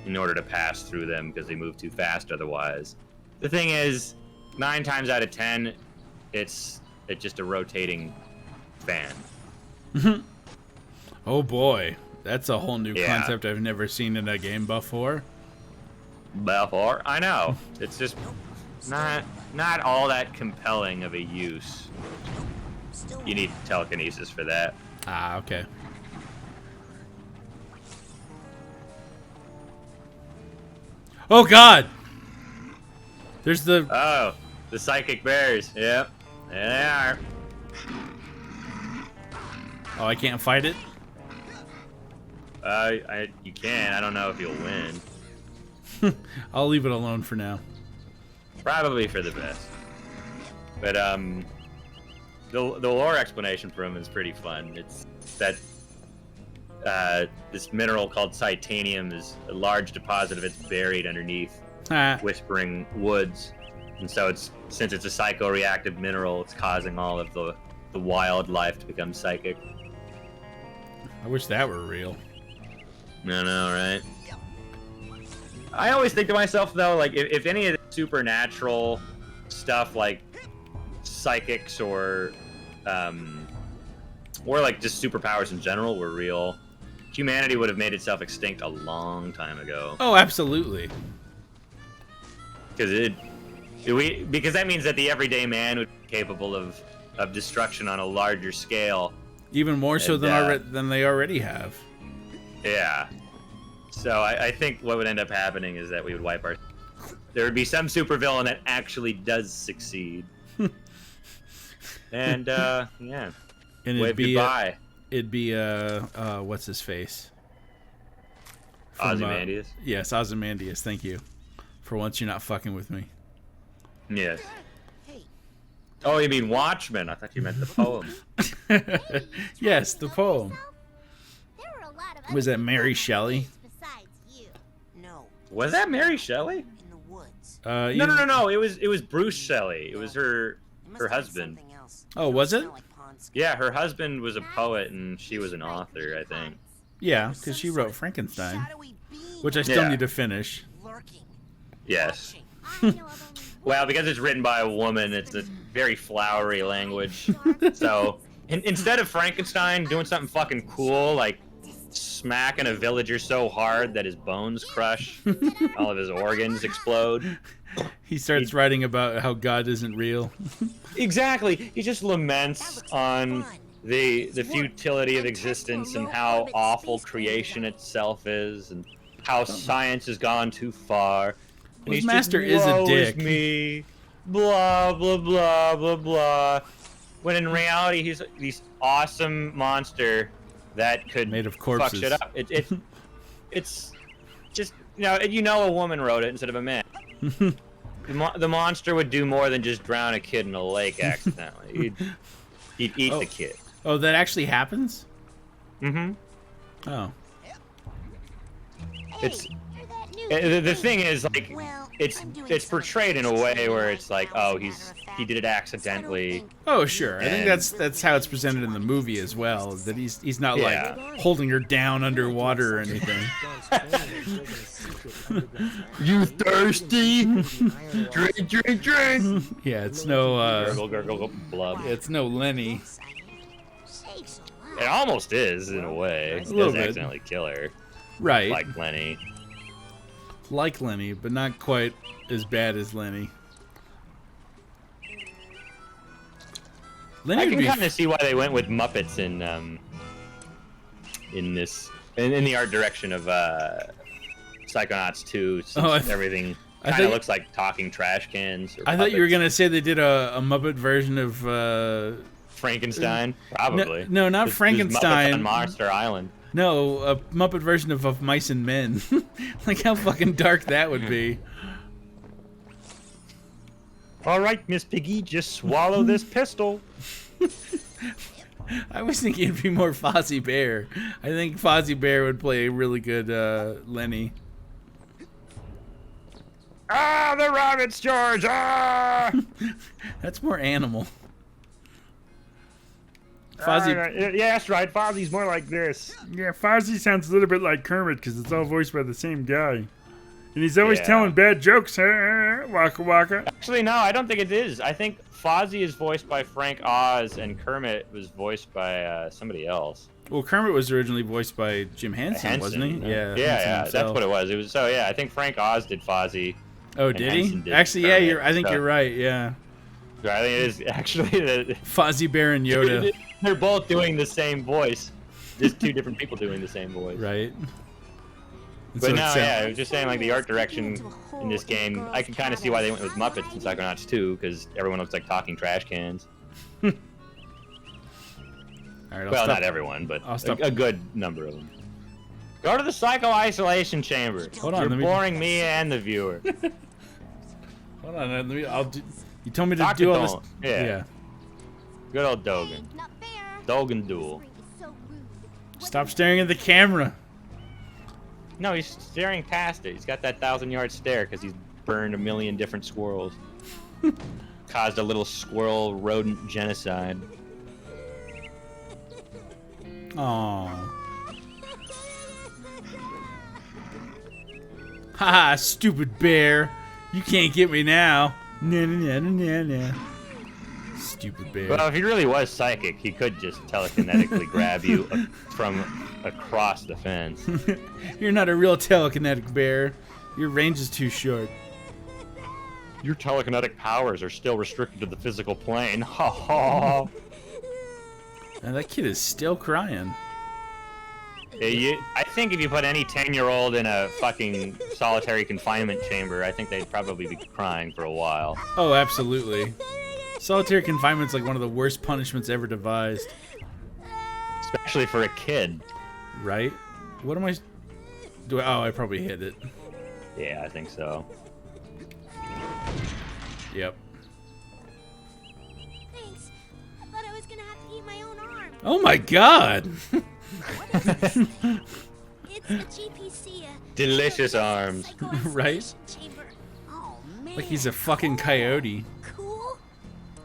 in order to pass through them because they move too fast otherwise. The thing is, 9 times out of 10, it's just a rotating fan. Oh boy, that's a whole new Yeah. concept I've never seen in a game before. Therefore, I know it's just not all that compelling of a use. You need telekinesis for that. Ah, okay. Oh god! There's the... Oh, the psychic bears. Yep, there they are. Oh, I can't fight it? You can. I don't know if you'll win. I'll leave it alone for now. Probably for the best. But the lore explanation for him is pretty fun. It's that this mineral called titanium is a large deposit of it's buried underneath whispering woods, and so since it's a psychoreactive mineral, it's causing all of the wildlife to become psychic. I wish that were real. I know, right? I always think to myself though, like if any of the supernatural stuff, like psychics or like just superpowers in general, were real, humanity would have made itself extinct a long time ago. Oh, absolutely. Because that means that the everyday man would be capable of destruction on a larger scale. Even more so than they already have. Yeah. So I think what would end up happening is that we would wipe our... There would be some supervillain that actually does succeed. And, yeah. And wave goodbye. It'd be, what's his face? Ozymandias? Yes, Ozymandias, thank you. For once you're not fucking with me. Yes. Oh, you mean Watchmen? I thought you meant the poem. Yes, the poem. Was that Mary Shelley? No. Was that Mary Shelley? In the woods. No. It was Bruce Shelley. It was her husband. Oh, was it? Yeah, her husband was a poet and she was an author, I think. Yeah, because she wrote Frankenstein, which I still need to finish. Yes. Well, because it's written by a woman, it's a very flowery language. So, instead of Frankenstein doing something fucking cool, like smacking a villager so hard that his bones crush, all of his organs explode, he starts writing about how God isn't real. Exactly. He just laments on the futility of existence and how awful creation itself is, and how science has gone too far. Well, his master is a dick. Me, blah blah blah blah blah. When in reality, he's this awesome monster that could made of corpses. Fuck shit up. It's just a woman wrote it instead of a man. The monster would do more than just drown a kid in a lake accidentally. He'd eat the kid. Oh, that actually happens? Mm-hmm. Oh. It's the thing is, like, it's portrayed in a way where it's like, oh, he did it accidentally. Oh, sure. I think that's how it's presented in the movie as well. That he's not like holding her down underwater or anything. You thirsty? Drink. Yeah, it's no gurgle, gurgle, blub. It's no Lenny. It almost is in a way. He does accidentally kill her. Right. Like Lenny. Like Lenny, but not quite as bad as Lenny. I can kind of see why they went with Muppets in the art direction of Psychonauts 2, since everything kind of looks like talking trash cans. I thought you were gonna say they did a Muppet version of Frankenstein. Probably. No, not Frankenstein. Muppets on Monster Island. No, a Muppet version of Mice and Men. Like how fucking dark that would be. All right, Miss Piggy, just swallow this pistol. I was thinking it'd be more Fozzie Bear. I think Fozzie Bear would play a really good Lenny. Ah, the rabbits, George! Ah! That's more animal. Fozzie. Yeah, that's right. Fozzie's more like this. Yeah, Fozzie sounds a little bit like Kermit because it's all voiced by the same guy. And he's always telling bad jokes. Waka waka. Actually, no, I don't think it is. I think Fozzie is voiced by Frank Oz, and Kermit was voiced by somebody else. Well, Kermit was originally voiced by Jim Henson, wasn't he? Yeah, that's what it was. It was I think Frank Oz did Fozzie. Oh, did he? Actually, yeah, I think you're right. Yeah. I think it is actually Fozzie Bear and Yoda. They're both doing the same voice. Just two different people doing the same voice. Right. But no, I was just saying, like, the art direction in this game, I can kind of see why they went with Muppets in Psychonauts 2, because everyone looks like talking trash cans. All right, well, not everyone, but a good number of them. Go to the psycho-isolation chamber. Hold on, You're boring me and the viewer. Hold on, you told me to do all this. Yeah. Good old Dogen. Not fair. Dogen duel. This ring is so rude. Stop staring at the camera. No, he's staring past it. He's got that 1,000-yard stare because he's burned a million different squirrels. Caused a little squirrel rodent genocide. Aww. Haha, stupid bear. You can't get me now. Nah, nah, nah, nah, nah. Stupid bear. Well, if he really was psychic, he could just telekinetically grab you from across the fence. You're not a real telekinetic bear. Your range is too short. Your telekinetic powers are still restricted to the physical plane. Ha ha. And that kid is still crying. I think if you put any 10-year-old in a fucking solitary confinement chamber, I think they'd probably be crying for a while. Oh, absolutely. Solitary confinement's like one of the worst punishments ever devised. Especially for a kid. Right? What am I... Oh, I probably hit it. Yeah, I think so. Yep. Thanks. I thought I was gonna have to eat my own arm. Oh my god! It's a GPC. Delicious arms. Right? Chamber. Oh man. Like he's a fucking coyote. Cool.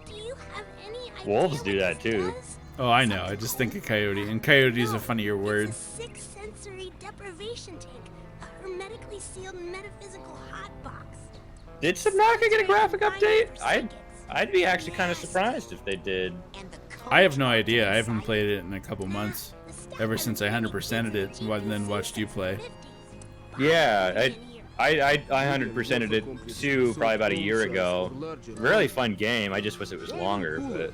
Do you have any idea Wolves do what that this too. does? Oh, I know. I just think a coyote. And coyote is a funnier word. It's a 6-sensory deprivation tank. A hermetically sealed metaphysical hotbox. Did Subnautica get a graphic update? I'd be actually kind of surprised if they did. I have no idea. I haven't played it in a couple months. Ever since I 100%ed it and then watched you play. Yeah, I 100%ed it too, probably about a year ago. Really fun game. I just wish it was longer, but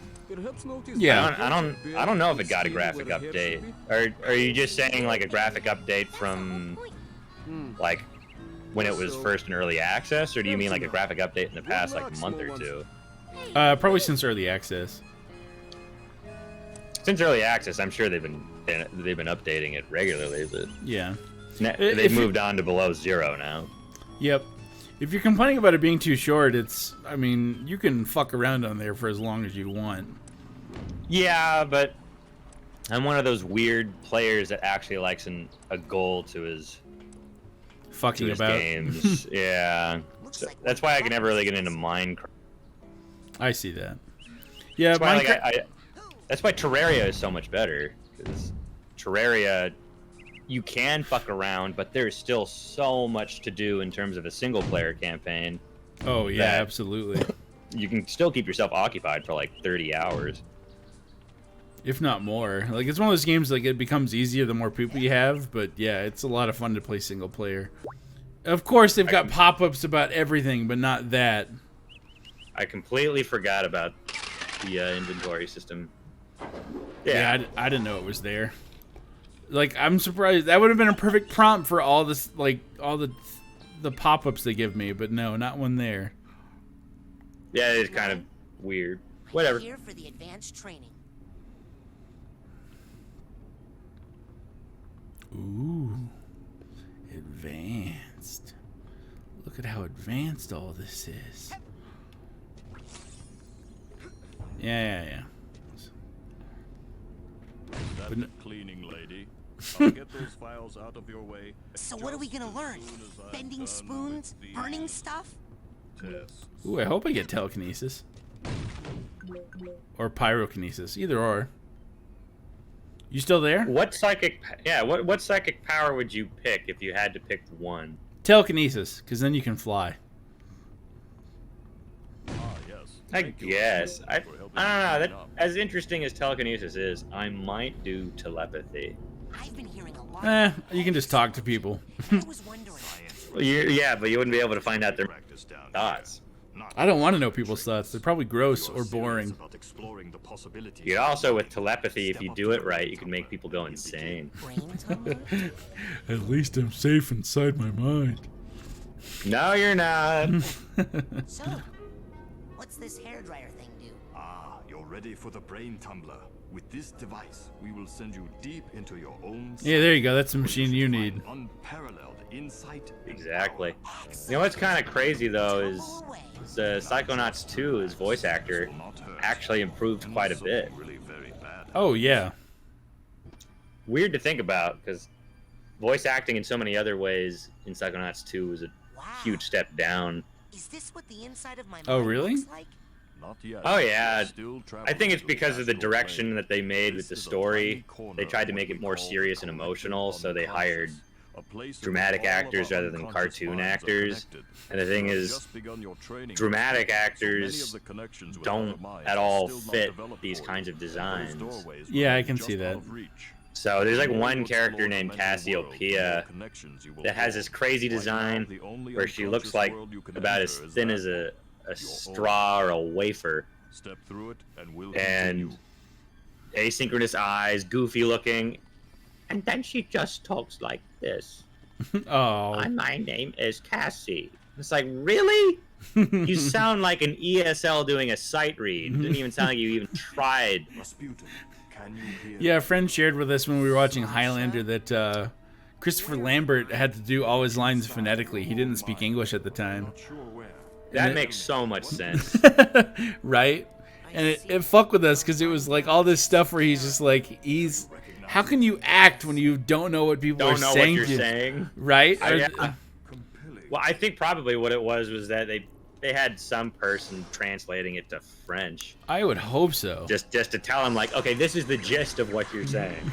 yeah, I don't know if it got a graphic update. Are you just saying like a graphic update from like when it was first in early access, or do you mean like a graphic update in the past like month or two? Probably since early access. Since early access, I'm sure they've been updating it regularly, but yeah, they've moved on to below 0 now. Yep. If you're complaining about it being too short, I mean, you can fuck around on there for as long as you want. Yeah, but I'm one of those weird players that actually likes a goal to his fucking about games. Yeah, so that's why I can never really get into Minecraft. I see that. Yeah, that's why Terraria is so much better. Because Terraria, you can fuck around, but there's still so much to do in terms of a single-player campaign. Oh yeah, absolutely. You can still keep yourself occupied for like 30 hours. If not more. Like, it's one of those games, like, it becomes easier the more people you have, but yeah, it's a lot of fun to play single player. Of course, they've got pop-ups about everything, but not that. I completely forgot about the inventory system. Yeah, I didn't know it was there. Like, I'm surprised. That would have been a perfect prompt for all this, like, all the pop-ups they give me, but no, not one there. Yeah, it's kind of weird. Whatever. Here for the advanced training. Ooh, advanced. Look at how advanced all this is. Yeah. That cleaning lady. I'll get those files out of your way. So what are we gonna learn? Bending spoons? Burning stuff? Ooh, I hope I get telekinesis. Or pyrokinesis, either or. You still there? What psychic power would you pick if you had to pick one? Telekinesis, because then you can fly. I guess. I don't know. That, as interesting as telekinesis is, I might do telepathy. I've been hearing a lot. You can just talk to people. I was wondering. Well, yeah, but you wouldn't be able to find out their thoughts. I don't want to know people's thoughts. They're probably gross or boring. You also, with telepathy, if you do it right, you can make people go insane. At least I'm safe inside my mind. No, you're not. So, what's this hairdryer thing do? Ah, you're ready for the brain tumbler. With this device, we will send you deep into your own. Yeah, there you go. That's the machine you need. Unparalleled insight. Exactly. You know what's kind of crazy though is the Psychonauts 2, his voice actor, actually improved quite a bit. Oh yeah. Weird to think about because voice acting in so many other ways in Psychonauts 2 was a huge step down. Is this what the inside of my Oh mind really? looks like? Not yet. Oh yeah. I think it's because of the direction that they made with the story. They tried to make it more serious and emotional, so they hired dramatic actors rather than cartoon actors. And the thing is, dramatic actors don't at all fit these kinds of designs. Yeah, I can see that. So there's like one character named Cassiopeia that has this crazy design where she looks like about as thin as a straw or a wafer. Step through it and asynchronous eyes, goofy looking. And then she just talks like this. Oh. My name is Cassie. It's like, really? You sound like an ESL doing a sight read. It didn't even sound like you even tried. Yeah, a friend shared with us when we were watching Highlander that Christopher Lambert had to do all his lines phonetically. He didn't speak English at the time. That makes so much sense. Right? And it fucked with us because it was like all this stuff where he's just like, how can you act when you don't know what people are saying? Don't know what you're saying. Right? Well, I think probably what it was that they had some person translating it to French. I would hope so. Just to tell him, like, okay, this is the gist of what you're saying.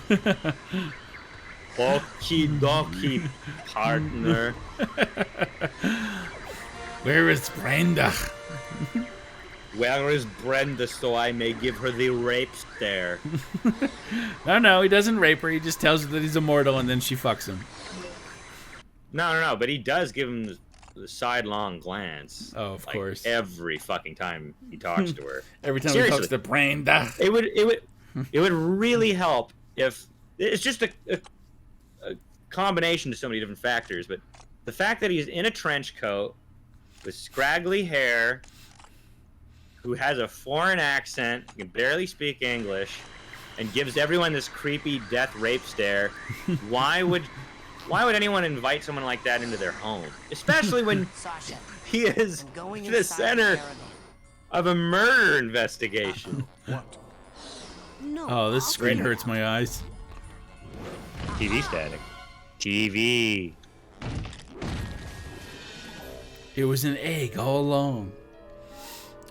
Okie dokie, partner. Where is Brenda? Where is Brenda so I may give her the rape stare? No, he doesn't rape her. He just tells her that he's immortal and then she fucks him. No, but he does give him the sidelong glance. Oh, of course. Every fucking time he talks to her. Every time Seriously, he talks to Brenda. It would really help if it's just a combination of so many different factors, but the fact that he's in a trench coat with scraggly hair, who has a foreign accent, can barely speak English, and gives everyone this creepy death rape stare. Why would anyone invite someone like that into their home? Especially when he is the center of a murder investigation. Oh, this screen hurts my eyes. TV static. TV. It was an egg all along.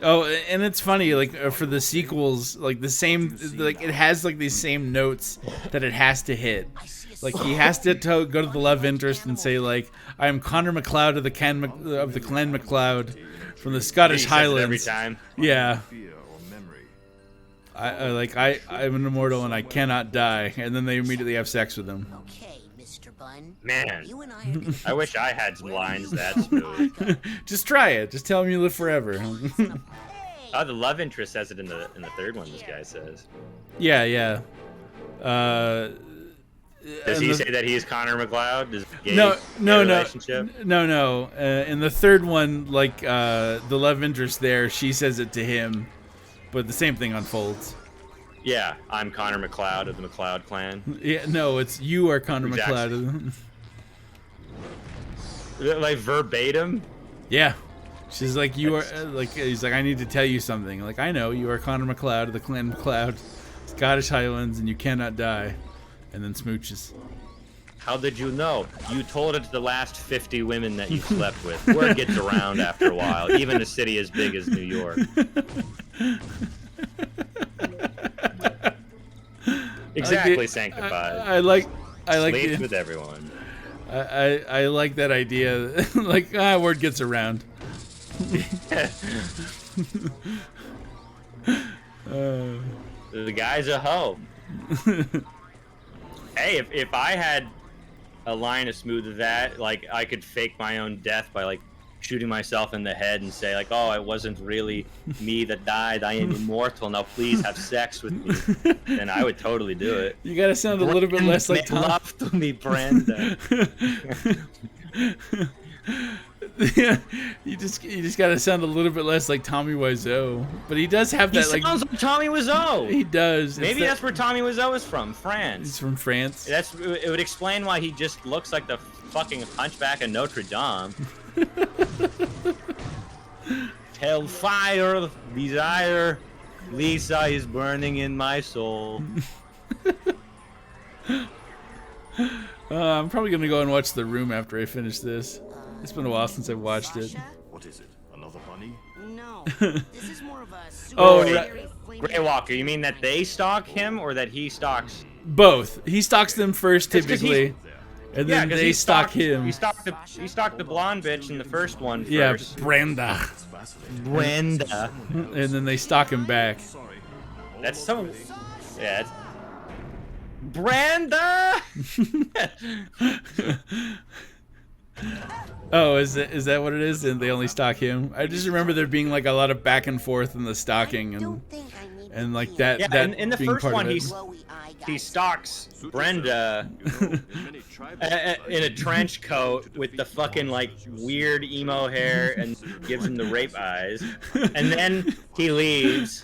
Oh, and it's funny, like for the sequels, like the same, like it has like these same notes that it has to hit. Like he has to go to the love interest and say like, "I am Connor MacLeod of the Clan MacLeod from the Scottish Highlands." Every time. Yeah. I'm an immortal and I cannot die, and then they immediately have sex with him. Okay, Mr. Bun. Man, You and I are gonna I wish I had some lines that smooth. Just try it. Just tell him you live forever. Oh, the love interest says it in the third one. This guy says. Yeah. Does he say that he's Connor MacLeod? Is gay No. relationship? No. In the third one, like the love interest there, she says it to him, but the same thing unfolds. Yeah, I'm Connor MacLeod of the MacLeod clan. Yeah, no, it's you are Connor Exactly. MacLeod. Like verbatim. Yeah. She's like, you are, like, he's like, I need to tell you something. Like, I know, you are Connor MacLeod of the Clan MacLeod, Scottish Highlands, and you cannot die. And then smooches. How did you know? You told it to the last 50 women that you slept with. Word gets around after a while, even a city as big as New York. Exactly, sanctified. I like Sleeps with everyone. I like that idea. Like, word gets around. The guy's a hoe. Hey, if I had a line as smooth as that, like I could fake my own death by like shooting myself in the head and say like, oh, it wasn't really me that died. I am immortal. Now please have sex with me. Then I would totally do it. You gotta sound a little bit less like Tom. Love to me, Brenda. you just gotta sound a little bit less like Tommy Wiseau, but he does have that He sounds like Tommy Wiseau. He does. Maybe that's where Tommy Wiseau is from, France. He's from France. It would explain why he just looks like the fucking Hunchback of Notre Dame. Hellfire, desire, Lisa is burning in my soul. I'm probably gonna go and watch The Room after I finish this. It's been a while since I've watched it. What is it? Another bunny? No, this is more of a Grey Walker, you mean that they stalk him or that he stalks? Both. He stalks them first, typically, and then they stalk him. He stalked the blonde bitch in the first one first. Yeah, Brenda. And then they stalk him back. That's so... Yeah, it's... Brenda! Oh, is that what it is? And they only stalk him? I just remember there being like a lot of back and forth in the stalking and like that. Yeah, that in the being first part one, of he stalks Brenda in a trench coat with the fucking like weird emo hair and gives him the rape eyes, and then he leaves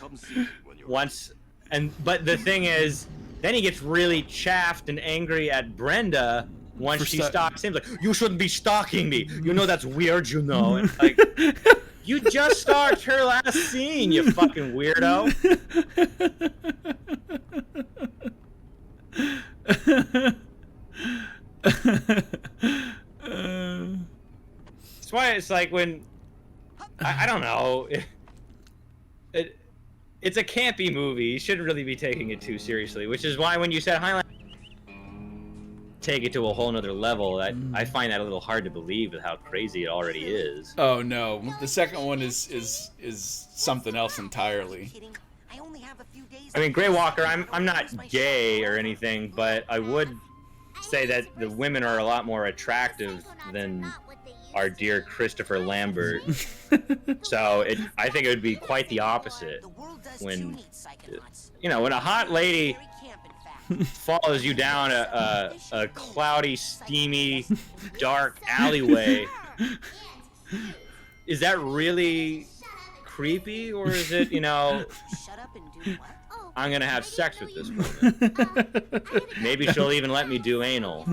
once. But the thing is, then he gets really chaffed and angry at Brenda once she stalks him. Like, you shouldn't be stalking me. You know that's weird. You know. And like, you just stalked her last scene, you fucking weirdo. That's why it's like when I don't know. It's a campy movie. You shouldn't really be taking it too seriously, which is why when you said Highland, take it to a whole nother level, I find that a little hard to believe with how crazy it already is. Oh no, the second one is something else entirely. I mean, Grey Walker, I'm not gay or anything, but I would say that the women are a lot more attractive than our dear Christopher Lambert. So I think it would be quite the opposite when, when a hot lady follows you down a cloudy, steamy, dark alleyway. Is that really creepy, or is it, I'm gonna have sex with this woman? Maybe she'll even let me do anal.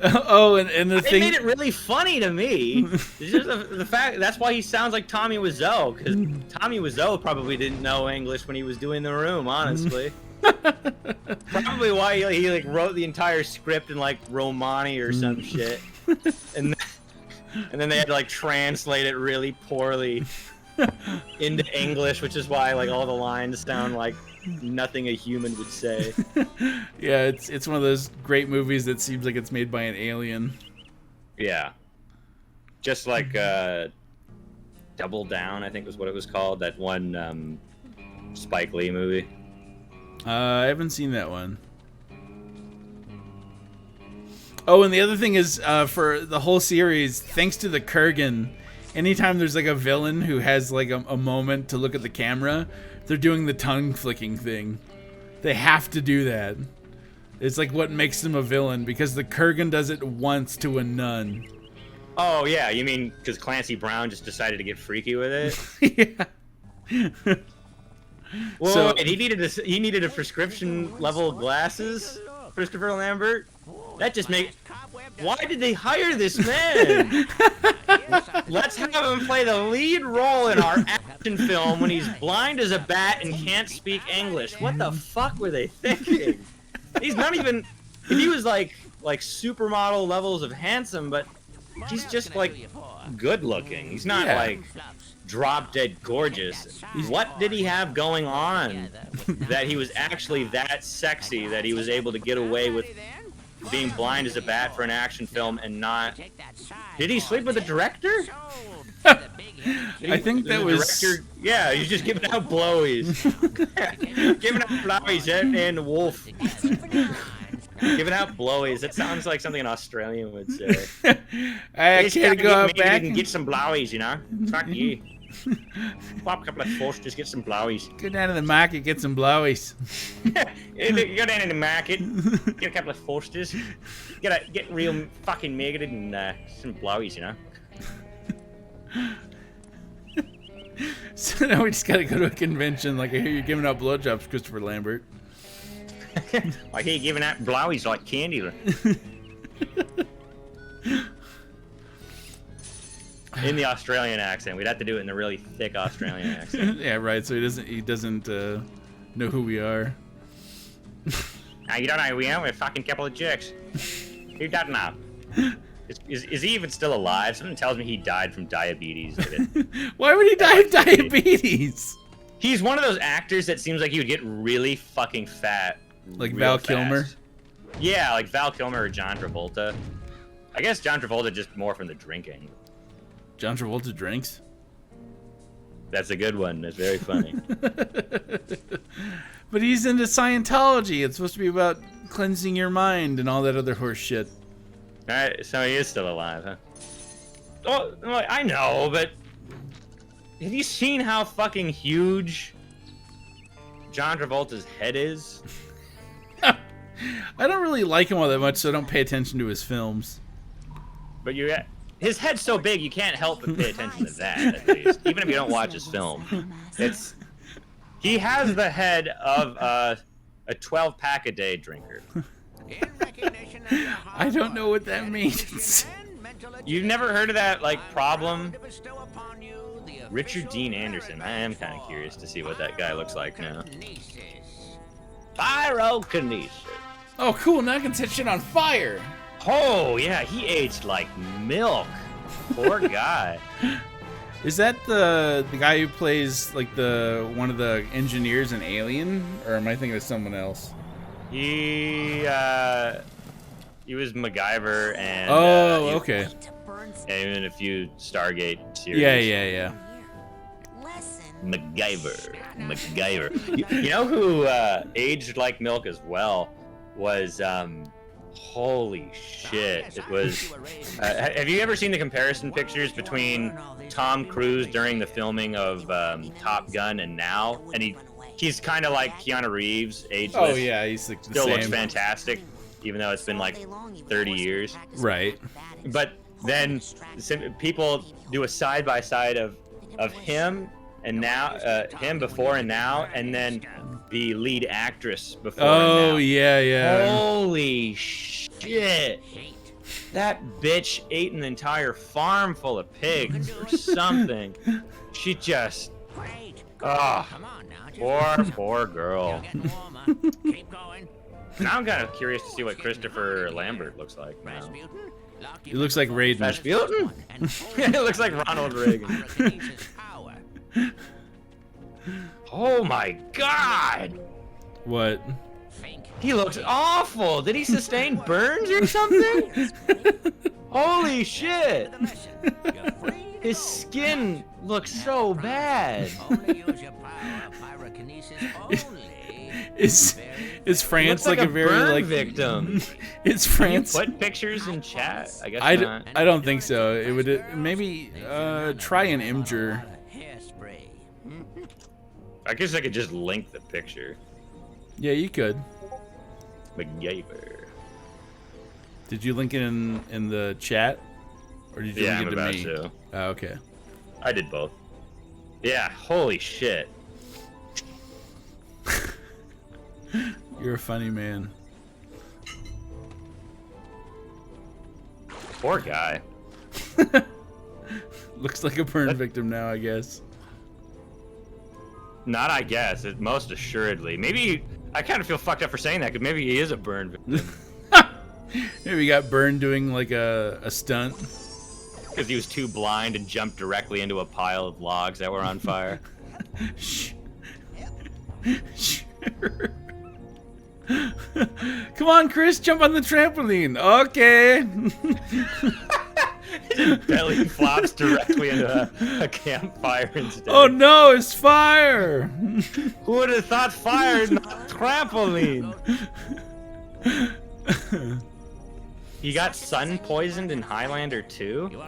Oh, and the thing... It made it really funny to me. It's just the fact that's why he sounds like Tommy Wiseau, because Tommy Wiseau probably didn't know English when he was doing The Room, honestly. Probably why he like wrote the entire script in like Romani or some shit, and then they had to like translate it really poorly into English, which is why like all the lines sound like nothing a human would say. Yeah, it's one of those great movies that seems like it's made by an alien. Yeah, just like Double Down, I think was what it was called. That one Spike Lee movie. I haven't seen that one. Oh, and the other thing is, for the whole series, thanks to the Kurgan, anytime there's like a villain who has like a moment to look at the camera, they're doing the tongue flicking thing. They have to do that. It's like what makes them a villain, because the Kurgan does it once to a nun. Oh yeah, you mean because Clancy Brown just decided to get freaky with it? Yeah. Well, So- and he needed a prescription level glasses, Christopher Lambert. That just makes... Why did they hire this man? Let's have him play the lead role in our action film when he's blind as a bat and can't speak English. What the fuck were they thinking? He's not even... If he was like supermodel levels of handsome, but he's just like good looking. He's not like drop dead gorgeous. What did he have going on that he was actually that sexy that he was able to get away with being blind as a bat for an action film and not... Did he sleep with the director? I think that was... Director... Yeah, he's just giving out blowies. Giving out blowies and the wolf. Giving out blowies. That sounds like something an Australian would say. I can't go out back and get some blowies, you know? Fuck you. Pop a couple of Fosters, get some blowies. Go down to the market, get some blowies. You go down in the market, get a couple of Fosters, get real fucking megated and some blowies, you know. So now we just gotta go to a convention. Like, I hear you're giving out blowjobs, Christopher Lambert. I hear you giving out blowies like candy. In the Australian accent, we'd have to do it in a really thick Australian accent. Yeah, right. So he doesn't know who we are. Now, you don't know who we are. We're a fucking couple of jerks. Who doesn't know? Is he even still alive? Something tells me he died from diabetes. Why would he die of diabetes? He's one of those actors that seems like he would get really fucking fat. Like Val Kilmer? Yeah, like Val Kilmer or John Travolta. I guess John Travolta just more from the drinking. John Travolta drinks? That's a good one. That's very funny. But he's into Scientology. It's supposed to be about cleansing your mind and all that other horse shit. Alright, so he is still alive, huh? Oh, I know, but have you seen how fucking huge John Travolta's head is? I don't really like him all that much, so I don't pay attention to his films. But his head's so big, you can't help but pay attention to that, at least. Even if you don't watch his film. He has the head of a 12-pack-a-day drinker. I don't know what that means. You've never heard of that, like, problem? Richard Dean Anderson. I am kind of curious to see what that guy looks like now. Pyrokinesis. Oh, cool. Now I can set shit on fire. Oh, yeah. He aged like milk. Poor guy. Is that the guy who plays, like, one of the engineers in Alien? Or am I thinking of someone else? He was MacGyver and okay. And in a few Stargate series. Yeah. MacGyver. You know who aged like milk as well was holy shit. It was have you ever seen the comparison pictures between Tom Cruise during the filming of Top Gun and now? And he's kind of like Keanu Reeves, ageless. Oh yeah, he's like the still same. Looks fantastic, even though it's been like 30 years. Right. But then people do a side by side of him and now, him before and now, and then the lead actress before. Oh and now. yeah. Holy shit! That bitch ate an entire farm full of pigs or something. She just. Poor girl. Now I'm kind of curious to see what Christopher Lambert looks like now. He looks like Raiden. Rasputin? It looks like Ronald Reagan. Oh my god! What? He looks awful! Did he sustain burns or something? Holy shit! His skin looks so bad. Is France like a very burn like victim? Is France? Can you put pictures in chat? I guess not. I don't think so. It would maybe try an Imgur. I guess I could just link the picture. Yeah, you could. MacGyver. Did you link it in the chat, or did you Yeah, link I'm it about to me? to. Oh, okay. I did both. Yeah, holy shit. You're a funny man. Poor guy. Looks like a burn victim now, I guess. Not I guess, most assuredly. Maybe, I kind of feel fucked up for saying that, because maybe he is a burn victim. Maybe he got burned doing like a stunt. Because he was too blind and jumped directly into a pile of logs that were on fire. Sure. Come on, Chris, jump on the trampoline. Okay. His belly flops directly into a campfire instead. Oh no, it's fire! Who would have thought fire is not trampoline? He got sun poisoned in Highlander 2?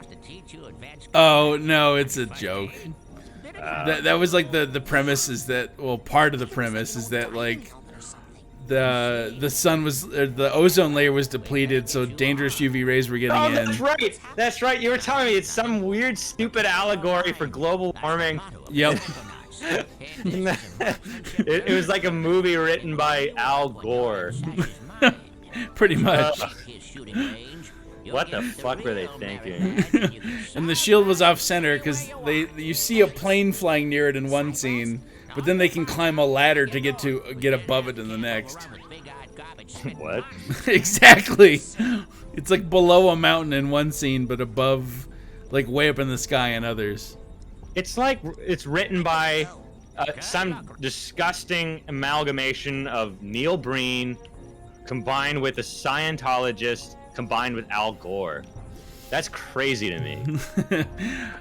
Oh no, it's a joke. That was like the premise is that, well, part of the premise is that like the sun was the ozone layer was depleted, so dangerous UV rays were getting in. That's right. That's right. You were telling me it's some weird, stupid allegory for global warming. Yep. It was like a movie written by Al Gore. Pretty much. What the fuck were they thinking? And the shield was off center because you see a plane flying near it in one scene, but then they can climb a ladder to get above it in the next. What? Exactly. It's like below a mountain in one scene, but above, like way up in the sky in others. It's like it's written by some disgusting amalgamation of Neil Breen combined with a Scientologist combined with Al Gore. That's crazy to me.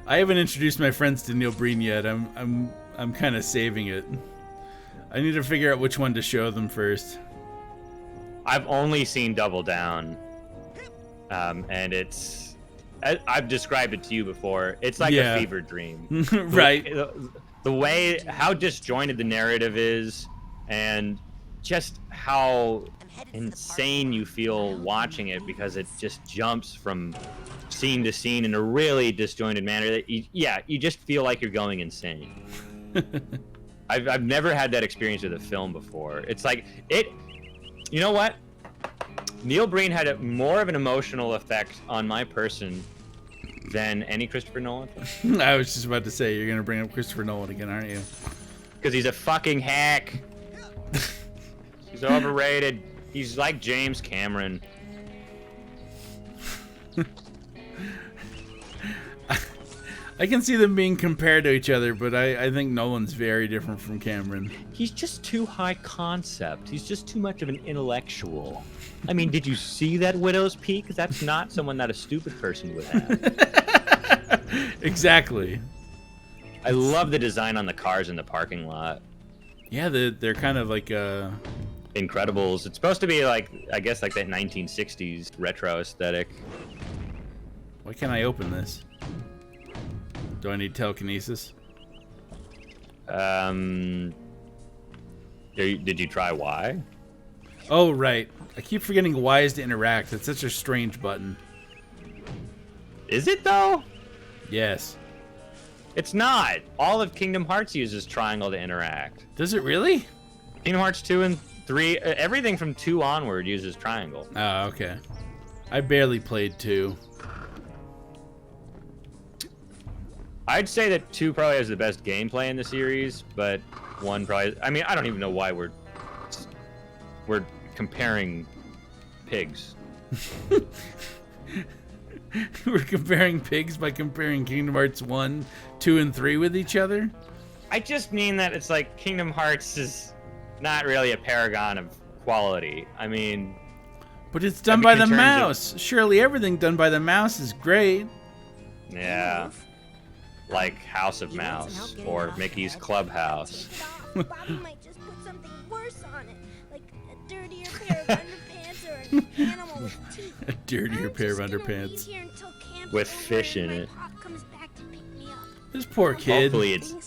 I haven't introduced my friends to Neil Breen yet. I'm kind of saving it. I need to figure out which one to show them first. I've only seen Double Down, and I've described it to you before. It's like a fever dream. Right. The way, how disjointed the narrative is, and just how insane you feel watching it, because it just jumps from scene to scene in a really disjointed manner that you just feel like you're going insane. I've never had that experience with a film before. It's like you know what? Neil Breen had more of an emotional effect on my person than any Christopher Nolan film. I was just about to say, you're gonna bring up Christopher Nolan again, aren't you? Because he's a fucking hack. He's overrated. He's like James Cameron. I can see them being compared to each other, but I think Nolan's very different from Cameron. He's just too high concept. He's just too much of an intellectual. I mean, did you see that Widow's Peak? That's not someone that a stupid person would have. Exactly. I love the design on the cars in the parking lot. Yeah, they're kind of like Incredibles. It's supposed to be like, I guess, like that 1960s retro aesthetic. Why can't I open this? Do I need telekinesis? Did you try Y? Oh, right. I keep forgetting Y is to interact. It's such a strange button. Is it, though? Yes. It's not. All of Kingdom Hearts uses triangle to interact. Does it really? Kingdom Hearts 2 and 3, everything from 2 onward uses triangle. Oh, okay. I barely played 2. I'd say that 2 probably has the best gameplay in the series, but 1 probably... I mean, I don't even know why we're comparing pigs. We're comparing pigs by comparing Kingdom Hearts 1, 2, and 3 with each other? I just mean that it's like Kingdom Hearts is not really a paragon of quality. I mean... But it's done by the mouse. Surely everything done by the mouse is great. Yeah. Like House of Mouse or Mickey's Clubhouse. Bobby might just put something worse on it, like a dirtier pair of underpants or an animal with teeth. A dirtier pair of underpants. With fish in it. This poor kid.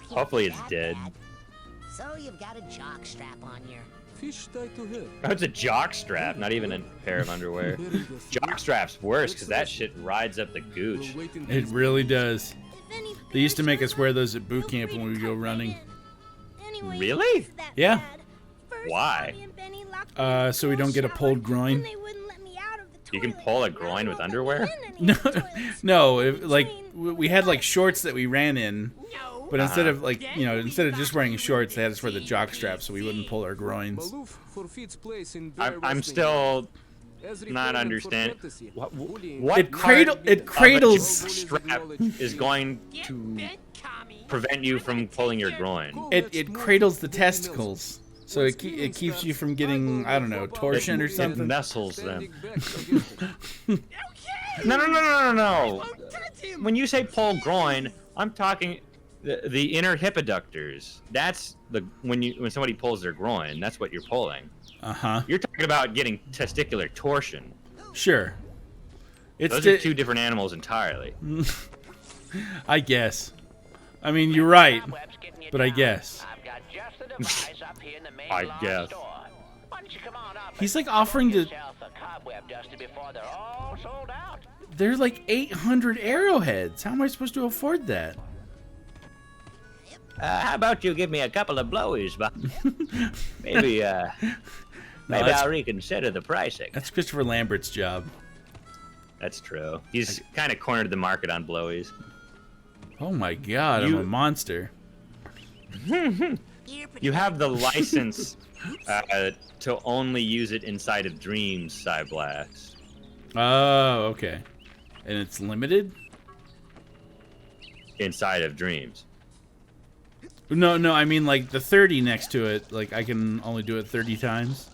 Hopefully it's dead. So you've got a jock strap on your fish tied to head. Oh, it's a jock strap, not even a pair of underwear. Jock strap's worse because that shit rides up the gooch. It really does. They used to make us wear those at boot camp when we would go running. Really? Yeah. Why? So we don't get a pulled groin. You can pull a groin with underwear? No. Like we had like shorts that we ran in, but instead of like instead of just wearing shorts, they had us wear the jock strap so we wouldn't pull our groins. I'm still not understand. What it cradles. Strap is going to prevent you from pulling your groin. It cradles the testicles, so it keeps you from getting, I don't know, torsion or something. It nestles them. No. When you say pull groin, I'm talking the inner hippoductors. That's when somebody pulls their groin. That's what you're pulling. You're talking about getting testicular torsion. Sure. Those are two different animals entirely. I guess. I mean, you're right, but I guess. I guess. He's like offering to... They're like 800 arrowheads. How am I supposed to afford that? How about you give me a couple of blowies, Bob? Maybe I'll reconsider the pricing. That's Christopher Lambert's job. That's true. He's kind of cornered the market on blowies. Oh my god, I'm a monster. You have the license to only use it inside of dreams, Psyblast. Oh, okay. And it's limited? Inside of dreams. No, I mean like the 30 next to it, like I can only do it 30 times?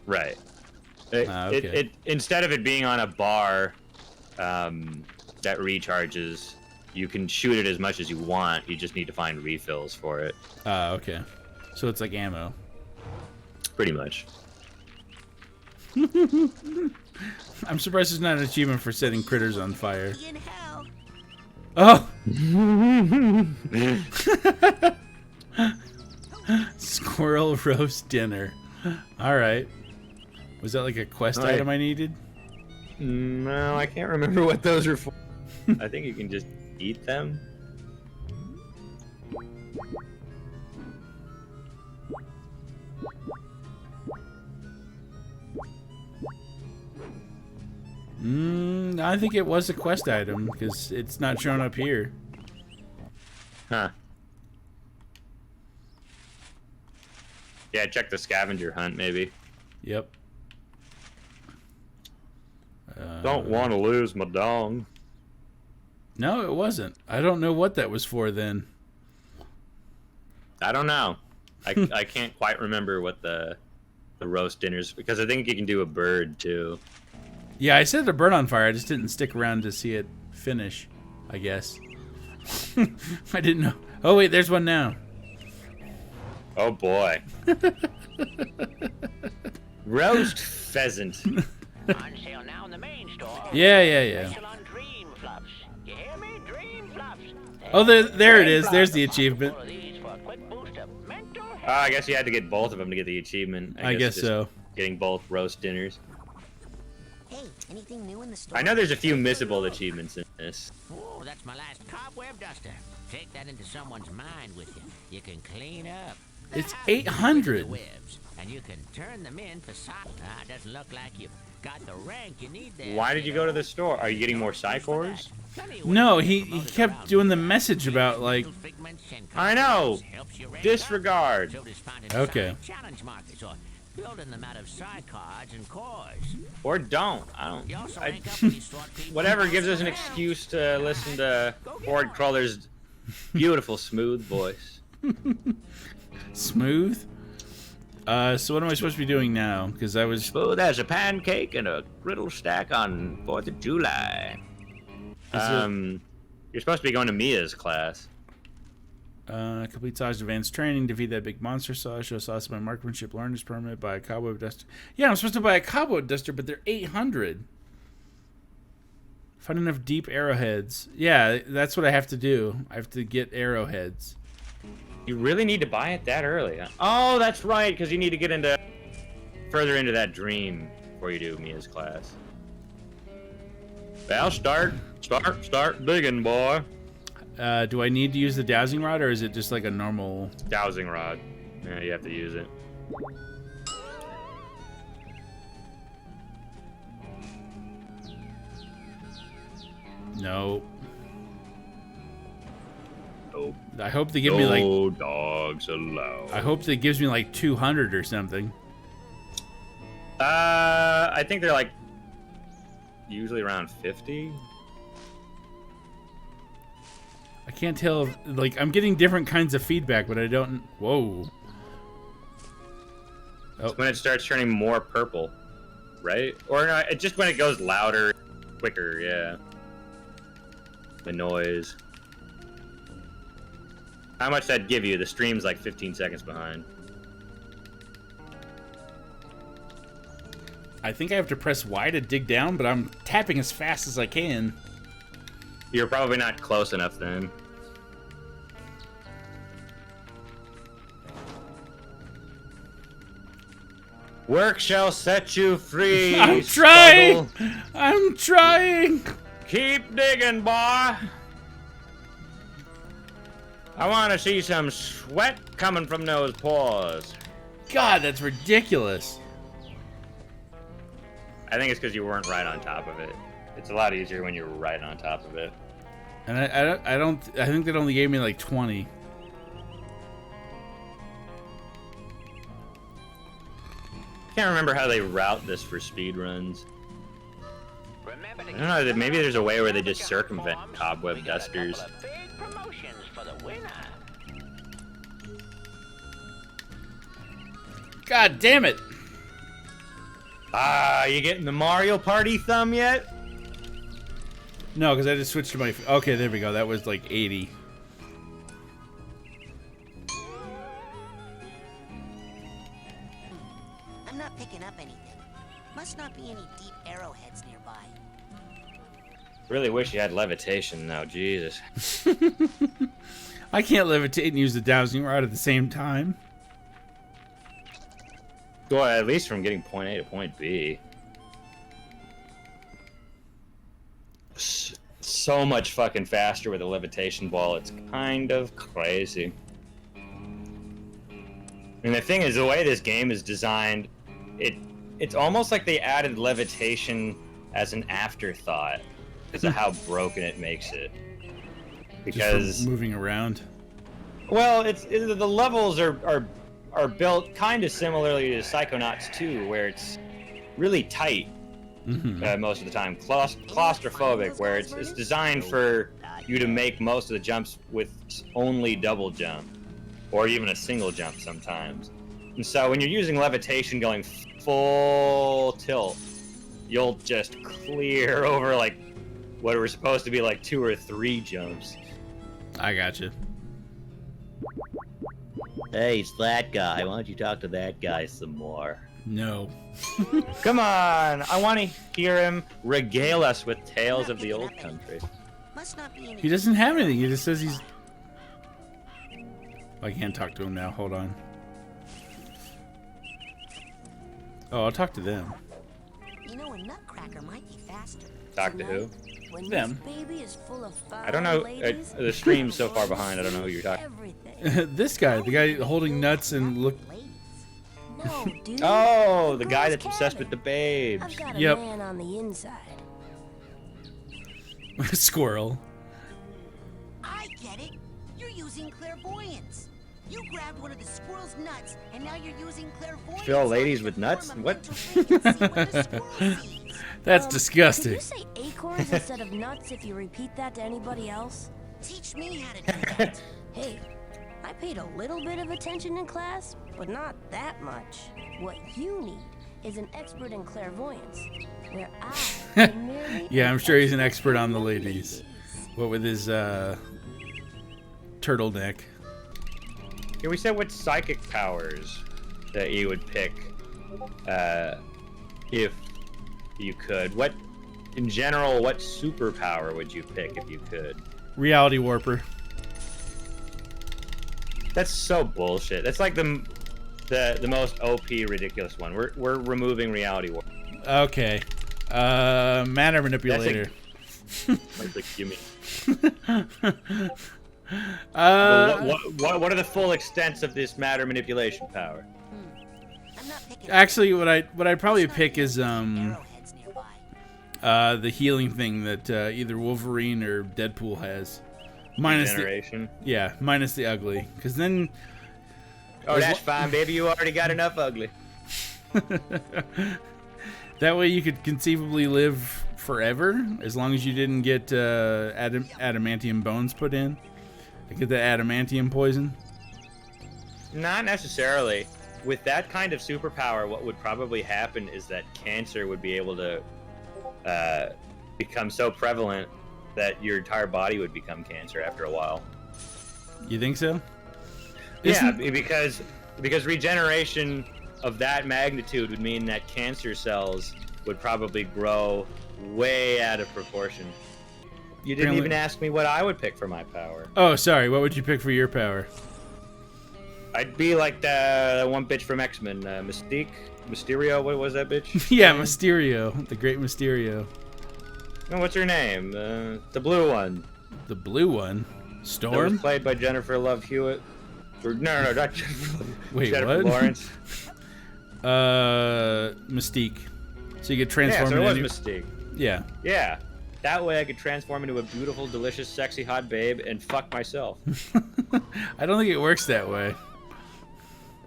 Right. Okay. Instead of it being on a bar that recharges, you can shoot it as much as you want. You just need to find refills for it. Okay. So it's like ammo. Pretty much. I'm surprised there's not an achievement for setting critters on fire. Oh! Squirrel roast dinner. Alright. Was that like a quest item I needed? No, I can't remember what those are for. I think you can just eat them. I think it was a quest item because it's not shown up here. Huh. Yeah, check the scavenger hunt, maybe. Yep. Don't want to lose my dong. No, it wasn't. I don't know what that was for then. I don't know. I can't quite remember what the roast dinners, because I think you can do a bird too. Yeah, I set a bird on fire. I just didn't stick around to see it finish, I guess. I didn't know. Oh wait, there's one now. Oh boy. Roast pheasant. On sale now in the main store. Yeah. Special on dream fluffs. You hear me? Dream fluffs. Oh, there it is. There's the achievement. I guess you had to get both of them to get the achievement. I guess so. Getting both roast dinners. Hey, anything new in the store? I know there's a few missable achievements in this. Oh, that's my last cobweb duster. Take that into someone's mind with you. You can clean up. It's 800. Webs, and you can turn them in for it doesn't look like you've got the rank you need there. Why did you go to the store? Are you getting more psychors? No, he kept doing the message about like. I know. Disregard. Okay. Building them out of side cards and cores. Or don't. Whatever gives us an excuse to listen to Ford Crawler's beautiful, smooth voice. Smooth? So what am I supposed to be doing now? Because I was... Smooth as a pancake and a griddle stack on 4th of July. You're supposed to be going to Mia's class. Complete Saw's advanced training, defeat that big monster saw, show Sauce my marksmanship, learner's permit, buy a cobweb duster. Yeah, I'm supposed to buy a cobweb duster, but they're 800. Find enough deep arrowheads. Yeah, that's what I have to do. I have to get arrowheads. You really need to buy it that early, huh? Oh, that's right, because you need to get into further into that dream before you do Mia's class. Well, start digging, boy. Do I need to use the dowsing rod, or is it just like a normal... Dowsing rod. Yeah, you have to use it. No. Nope. I hope they give me like... No dogs allowed. I hope that gives me like 200 or something. I think they're like... usually around 50. I can't tell if, like, I'm getting different kinds of feedback, but I don't... Whoa. Oh. It's when it starts turning more purple, right? Or no, just when it goes louder, quicker, yeah. The noise. How much that'd give you? The stream's like 15 seconds behind. I think I have to press Y to dig down, but I'm tapping as fast as I can. You're probably not close enough then. Work shall set you free. I'm trying. Struggle. I'm trying. Keep digging, boy. I want to see some sweat coming from those pores. God, that's ridiculous. I think it's because you weren't right on top of it. It's a lot easier when you're right on top of it. And I think that only gave me like 20. Can't remember how they route this for speed runs. I don't know, maybe there's a way where they just circumvent cobweb dusters. God damn it. Ah, you getting the Mario Party thumb yet? No, because I just switched to my... Okay, there we go. That was like 80. I'm not picking up anything. Must not be any deep arrowheads nearby. Really wish you had levitation, though. Jesus. I can't levitate and use the dowsing rod at the same time. Well, at least from getting point A to point B. So much fucking faster with a levitation ball. It's kind of crazy. And the thing is, the way this game is designed, it's almost like they added levitation as an afterthought because of how broken it makes it. Because just for moving around. Well, the levels are built kind of similarly to Psychonauts 2, where it's really tight most of the time, claustrophobic, where it's designed for you to make most of the jumps with only double jump, or even a single jump sometimes. And so when you're using levitation going full tilt, you'll just clear over like what were supposed to be like 2 or 3 jumps. I gotcha. Hey, it's that guy. Why don't you talk to that guy some more? No. Come on! I want to hear him regale us with tales of the old country. He doesn't have anything. He just says he's... I can't talk to him now. Hold on. Oh, I'll talk to them. You know, a nutcracker might be faster. Talk to who? When Them. this baby is full of I don't know. ladies, The stream's so far behind. I don't know who you're talking. This guy, the guy holding nuts and look... No, dude. Oh, the guy that's obsessed with the babes. I've got a Yep. man on the inside. Squirrel. I get it. You're using clairvoyance. You grabbed one of the squirrel's nuts, and now you're using clairvoyance. Fill ladies with nuts? What? That's disgusting. Did you say acorns instead of nuts if you repeat that to anybody else? Teach me how to do that. Hey, I paid a little bit of attention in class, but not that much. What you need is an expert in clairvoyance, where I am merely Yeah, I'm sure he's an expert on the ladies. What with his turtleneck. Yeah, we said what psychic powers that you would pick if you could. What, in general, what superpower would you pick if you could? Reality warper. That's so bullshit. That's like the most OP ridiculous one. We're removing reality warp. Okay. Matter manipulator. Like, you mean? What are the full extents of this matter manipulation power? Actually, what I'd probably pick is the healing thing that either Wolverine or Deadpool has. Minus Regeneration? Minus the ugly. Because then... Oh, that's fine, baby. You already got enough ugly. That way you could conceivably live forever, as long as you didn't get adamantium bones put in. Get the adamantium poison. Not necessarily. With that kind of superpower, what would probably happen is that cancer would be able to become so prevalent that your entire body would become cancer after a while. You think so? Yeah, because regeneration of that magnitude would mean that cancer cells would probably grow way out of proportion. You didn't even ask me what I would pick for my power. Oh, sorry. What would you pick for your power? I'd be like the one bitch from X-Men, Mystique. Mysterio? What was that bitch? Yeah, Mysterio, the Great Mysterio. No, what's her name? The blue one. The blue one? That Storm? was played by Jennifer Love Hewitt. Or, no, not Jennifer. Wait, Jennifer what? Lawrence. Mystique. So you could transform Yeah, so it into was Mystique. Yeah. Yeah. That way I could transform into a beautiful, delicious, sexy, hot babe and fuck myself. I don't think it works that way.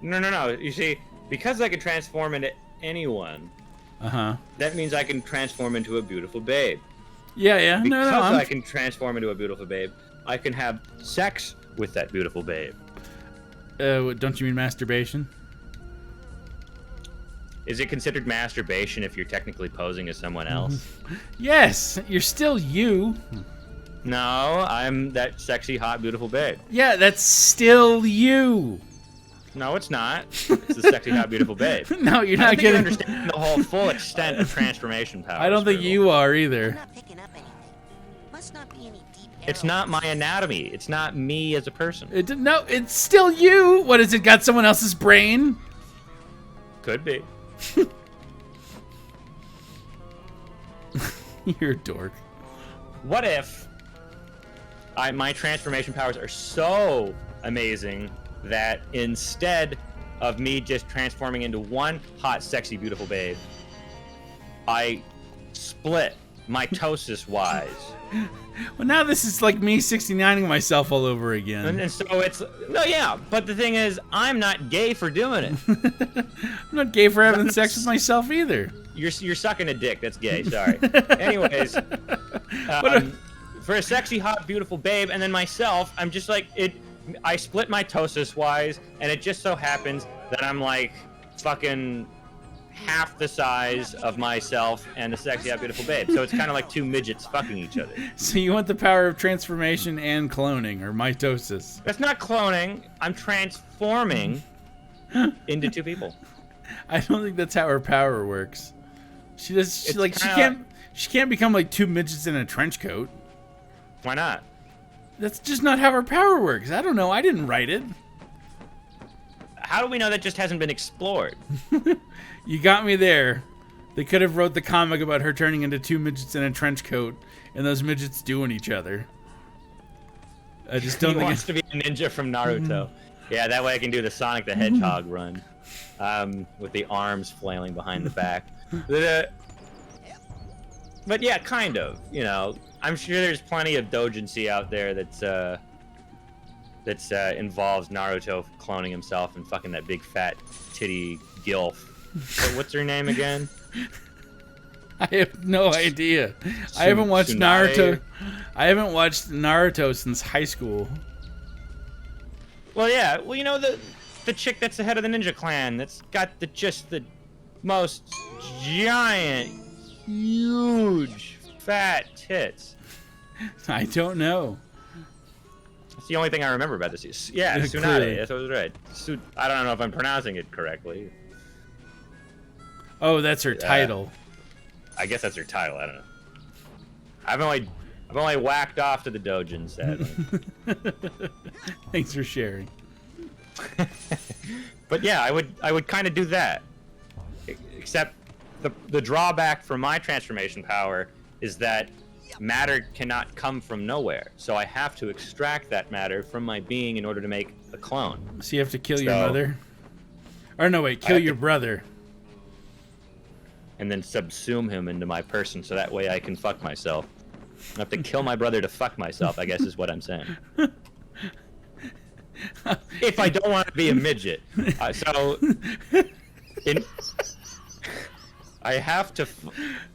No. You see, because I can transform into anyone, that means I can transform into a beautiful babe. Yeah. Because No, I can transform into a beautiful babe, I can have sex with that beautiful babe. Don't you mean masturbation? Is it considered masturbation if you're technically posing as someone else? Yes, you're still you. No, I'm that sexy, hot, beautiful babe. Yeah, that's still you. No, it's not. It's the sexy, hot, beautiful babe. No, you're I not don't think you getting. understand the whole full extent of transformation powers. I don't think you are either. Must not be any deep It's not my anatomy. It's not me as a person. No, it's still you. What is it? Got someone else's brain? Could be. You're a dork. What if my transformation powers are so amazing that instead of me just transforming into one hot, sexy, beautiful babe, I split mitosis-wise. Well, now this is like me 69ing myself all over again. And so it's... No, yeah, but the thing is, I'm not gay for doing it. I'm not gay for having sex with myself either. You're sucking a dick. That's gay. Sorry. Anyways, for a sexy, hot, beautiful babe, and then myself, I'm just like it. I split mitosis-wise, and it just so happens that I'm like fucking half the size of myself and a sexy, hot, beautiful babe. So it's kind of like two midgets fucking each other. So you want the power of transformation and cloning, or mitosis? That's not cloning. I'm transforming into two people. I don't think that's how her power works. She can't become like two midgets in a trench coat. Why not? That's just not how her power works. I don't know. I didn't write it. How do we know that just hasn't been explored? You got me there. They could have wrote the comic about her turning into two midgets in a trench coat and those midgets doing each other. I just don't he think wants to be a ninja from Naruto. Yeah, that way I can do the Sonic the Hedgehog run. With the arms flailing behind the back. But yeah, kind of. You know, I'm sure there's plenty of doujinshi out there that's involves Naruto cloning himself and fucking that big fat titty gilf. What's her name again? I have no idea. I haven't watched Naruto. I haven't watched Naruto since high school. Well, yeah. Well, you know the chick that's the head of the ninja clan that's got the most giant, huge, fat tits. I don't know. That's the only thing I remember about this. Yeah, Tsunade. That's what I was right. I don't know if I'm pronouncing it correctly. Oh, that's her title. I guess that's her title. I don't know. I've only whacked off to the doujin, sadly. Thanks for sharing. But yeah, I would kind of do that. Except the drawback for my transformation power is that matter cannot come from nowhere. So I have to extract that matter from my being in order to make a clone. So you have to kill your mother? Or no, wait, kill your brother. And then subsume him into my person so that way I can fuck myself. I have to kill my brother to fuck myself, I guess is what I'm saying. If I don't want to be a midget. I have to...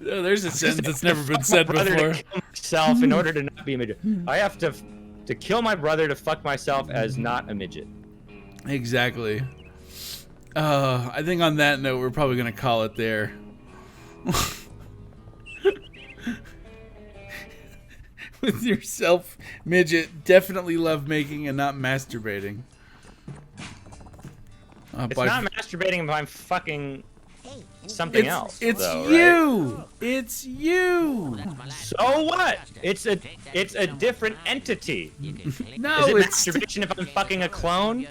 there's a sentence that's never been said before. To kill myself in order to not be a midget. I have to kill my brother to fuck myself as not a midget. Exactly. I think on that note, we're probably going to call it there. With yourself, midget, definitely love making and not masturbating. It's not masturbating if I'm fucking something else. It's though, you. Right? It's you. So what? It's a different entity. No, is it it's masturbation if I'm fucking a clone?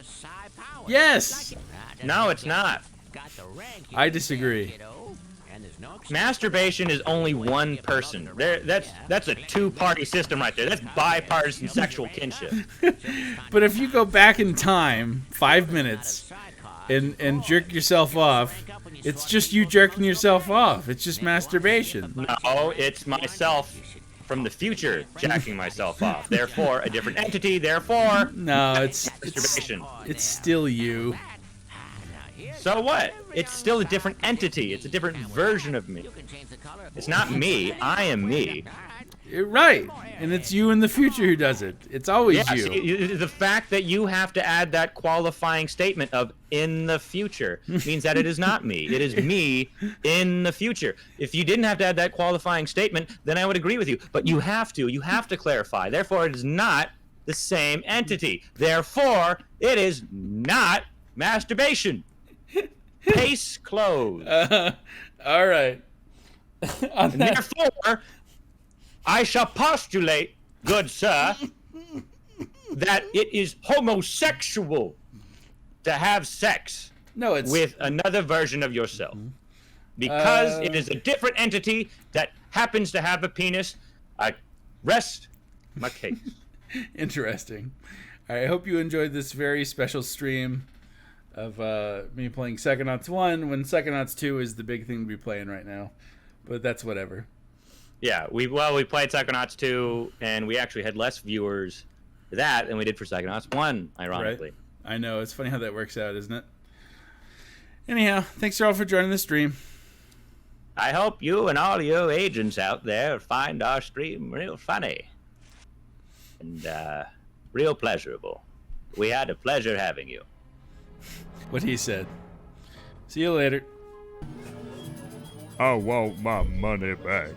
Yes. No, it's not. got the rank. I disagree. Masturbation is only one person. That's a two-party system right there. That's bipartisan sexual kinship. But if you go back in time 5 minutes and jerk yourself off, it's just you jerking yourself off. It's just masturbation. No, it's myself from the future jacking myself off. Therefore, a different entity. Therefore, no, it's masturbation. It's still you. So what? It's still a different entity. It's a different version of me. It's not me. I am me. Right. And it's you in the future who does it. It's always you. See, the fact that you have to add that qualifying statement of "in the future" means that it is not me. It is me in the future. If you didn't have to add that qualifying statement, then I would agree with you. But you have to. You have to clarify. Therefore, it is not the same entity. Therefore, it is not masturbation. Case closed. All right. And therefore, I shall postulate, good sir, that it is homosexual to have sex with another version of yourself. Because it is a different entity that happens to have a penis. I rest my case. Interesting. All right, I hope you enjoyed this very special stream of me playing Psychonauts 1 when Psychonauts 2 is the big thing to be playing right now. But that's whatever. Yeah, we played Psychonauts 2, and we actually had less viewers for that than we did for Psychonauts 1, ironically. Right. I know. It's funny how that works out, isn't it? Anyhow, thanks all for joining the stream. I hope you and all you agents out there find our stream real funny and real pleasurable. We had a pleasure having you. What he said. See you later. I want my money back.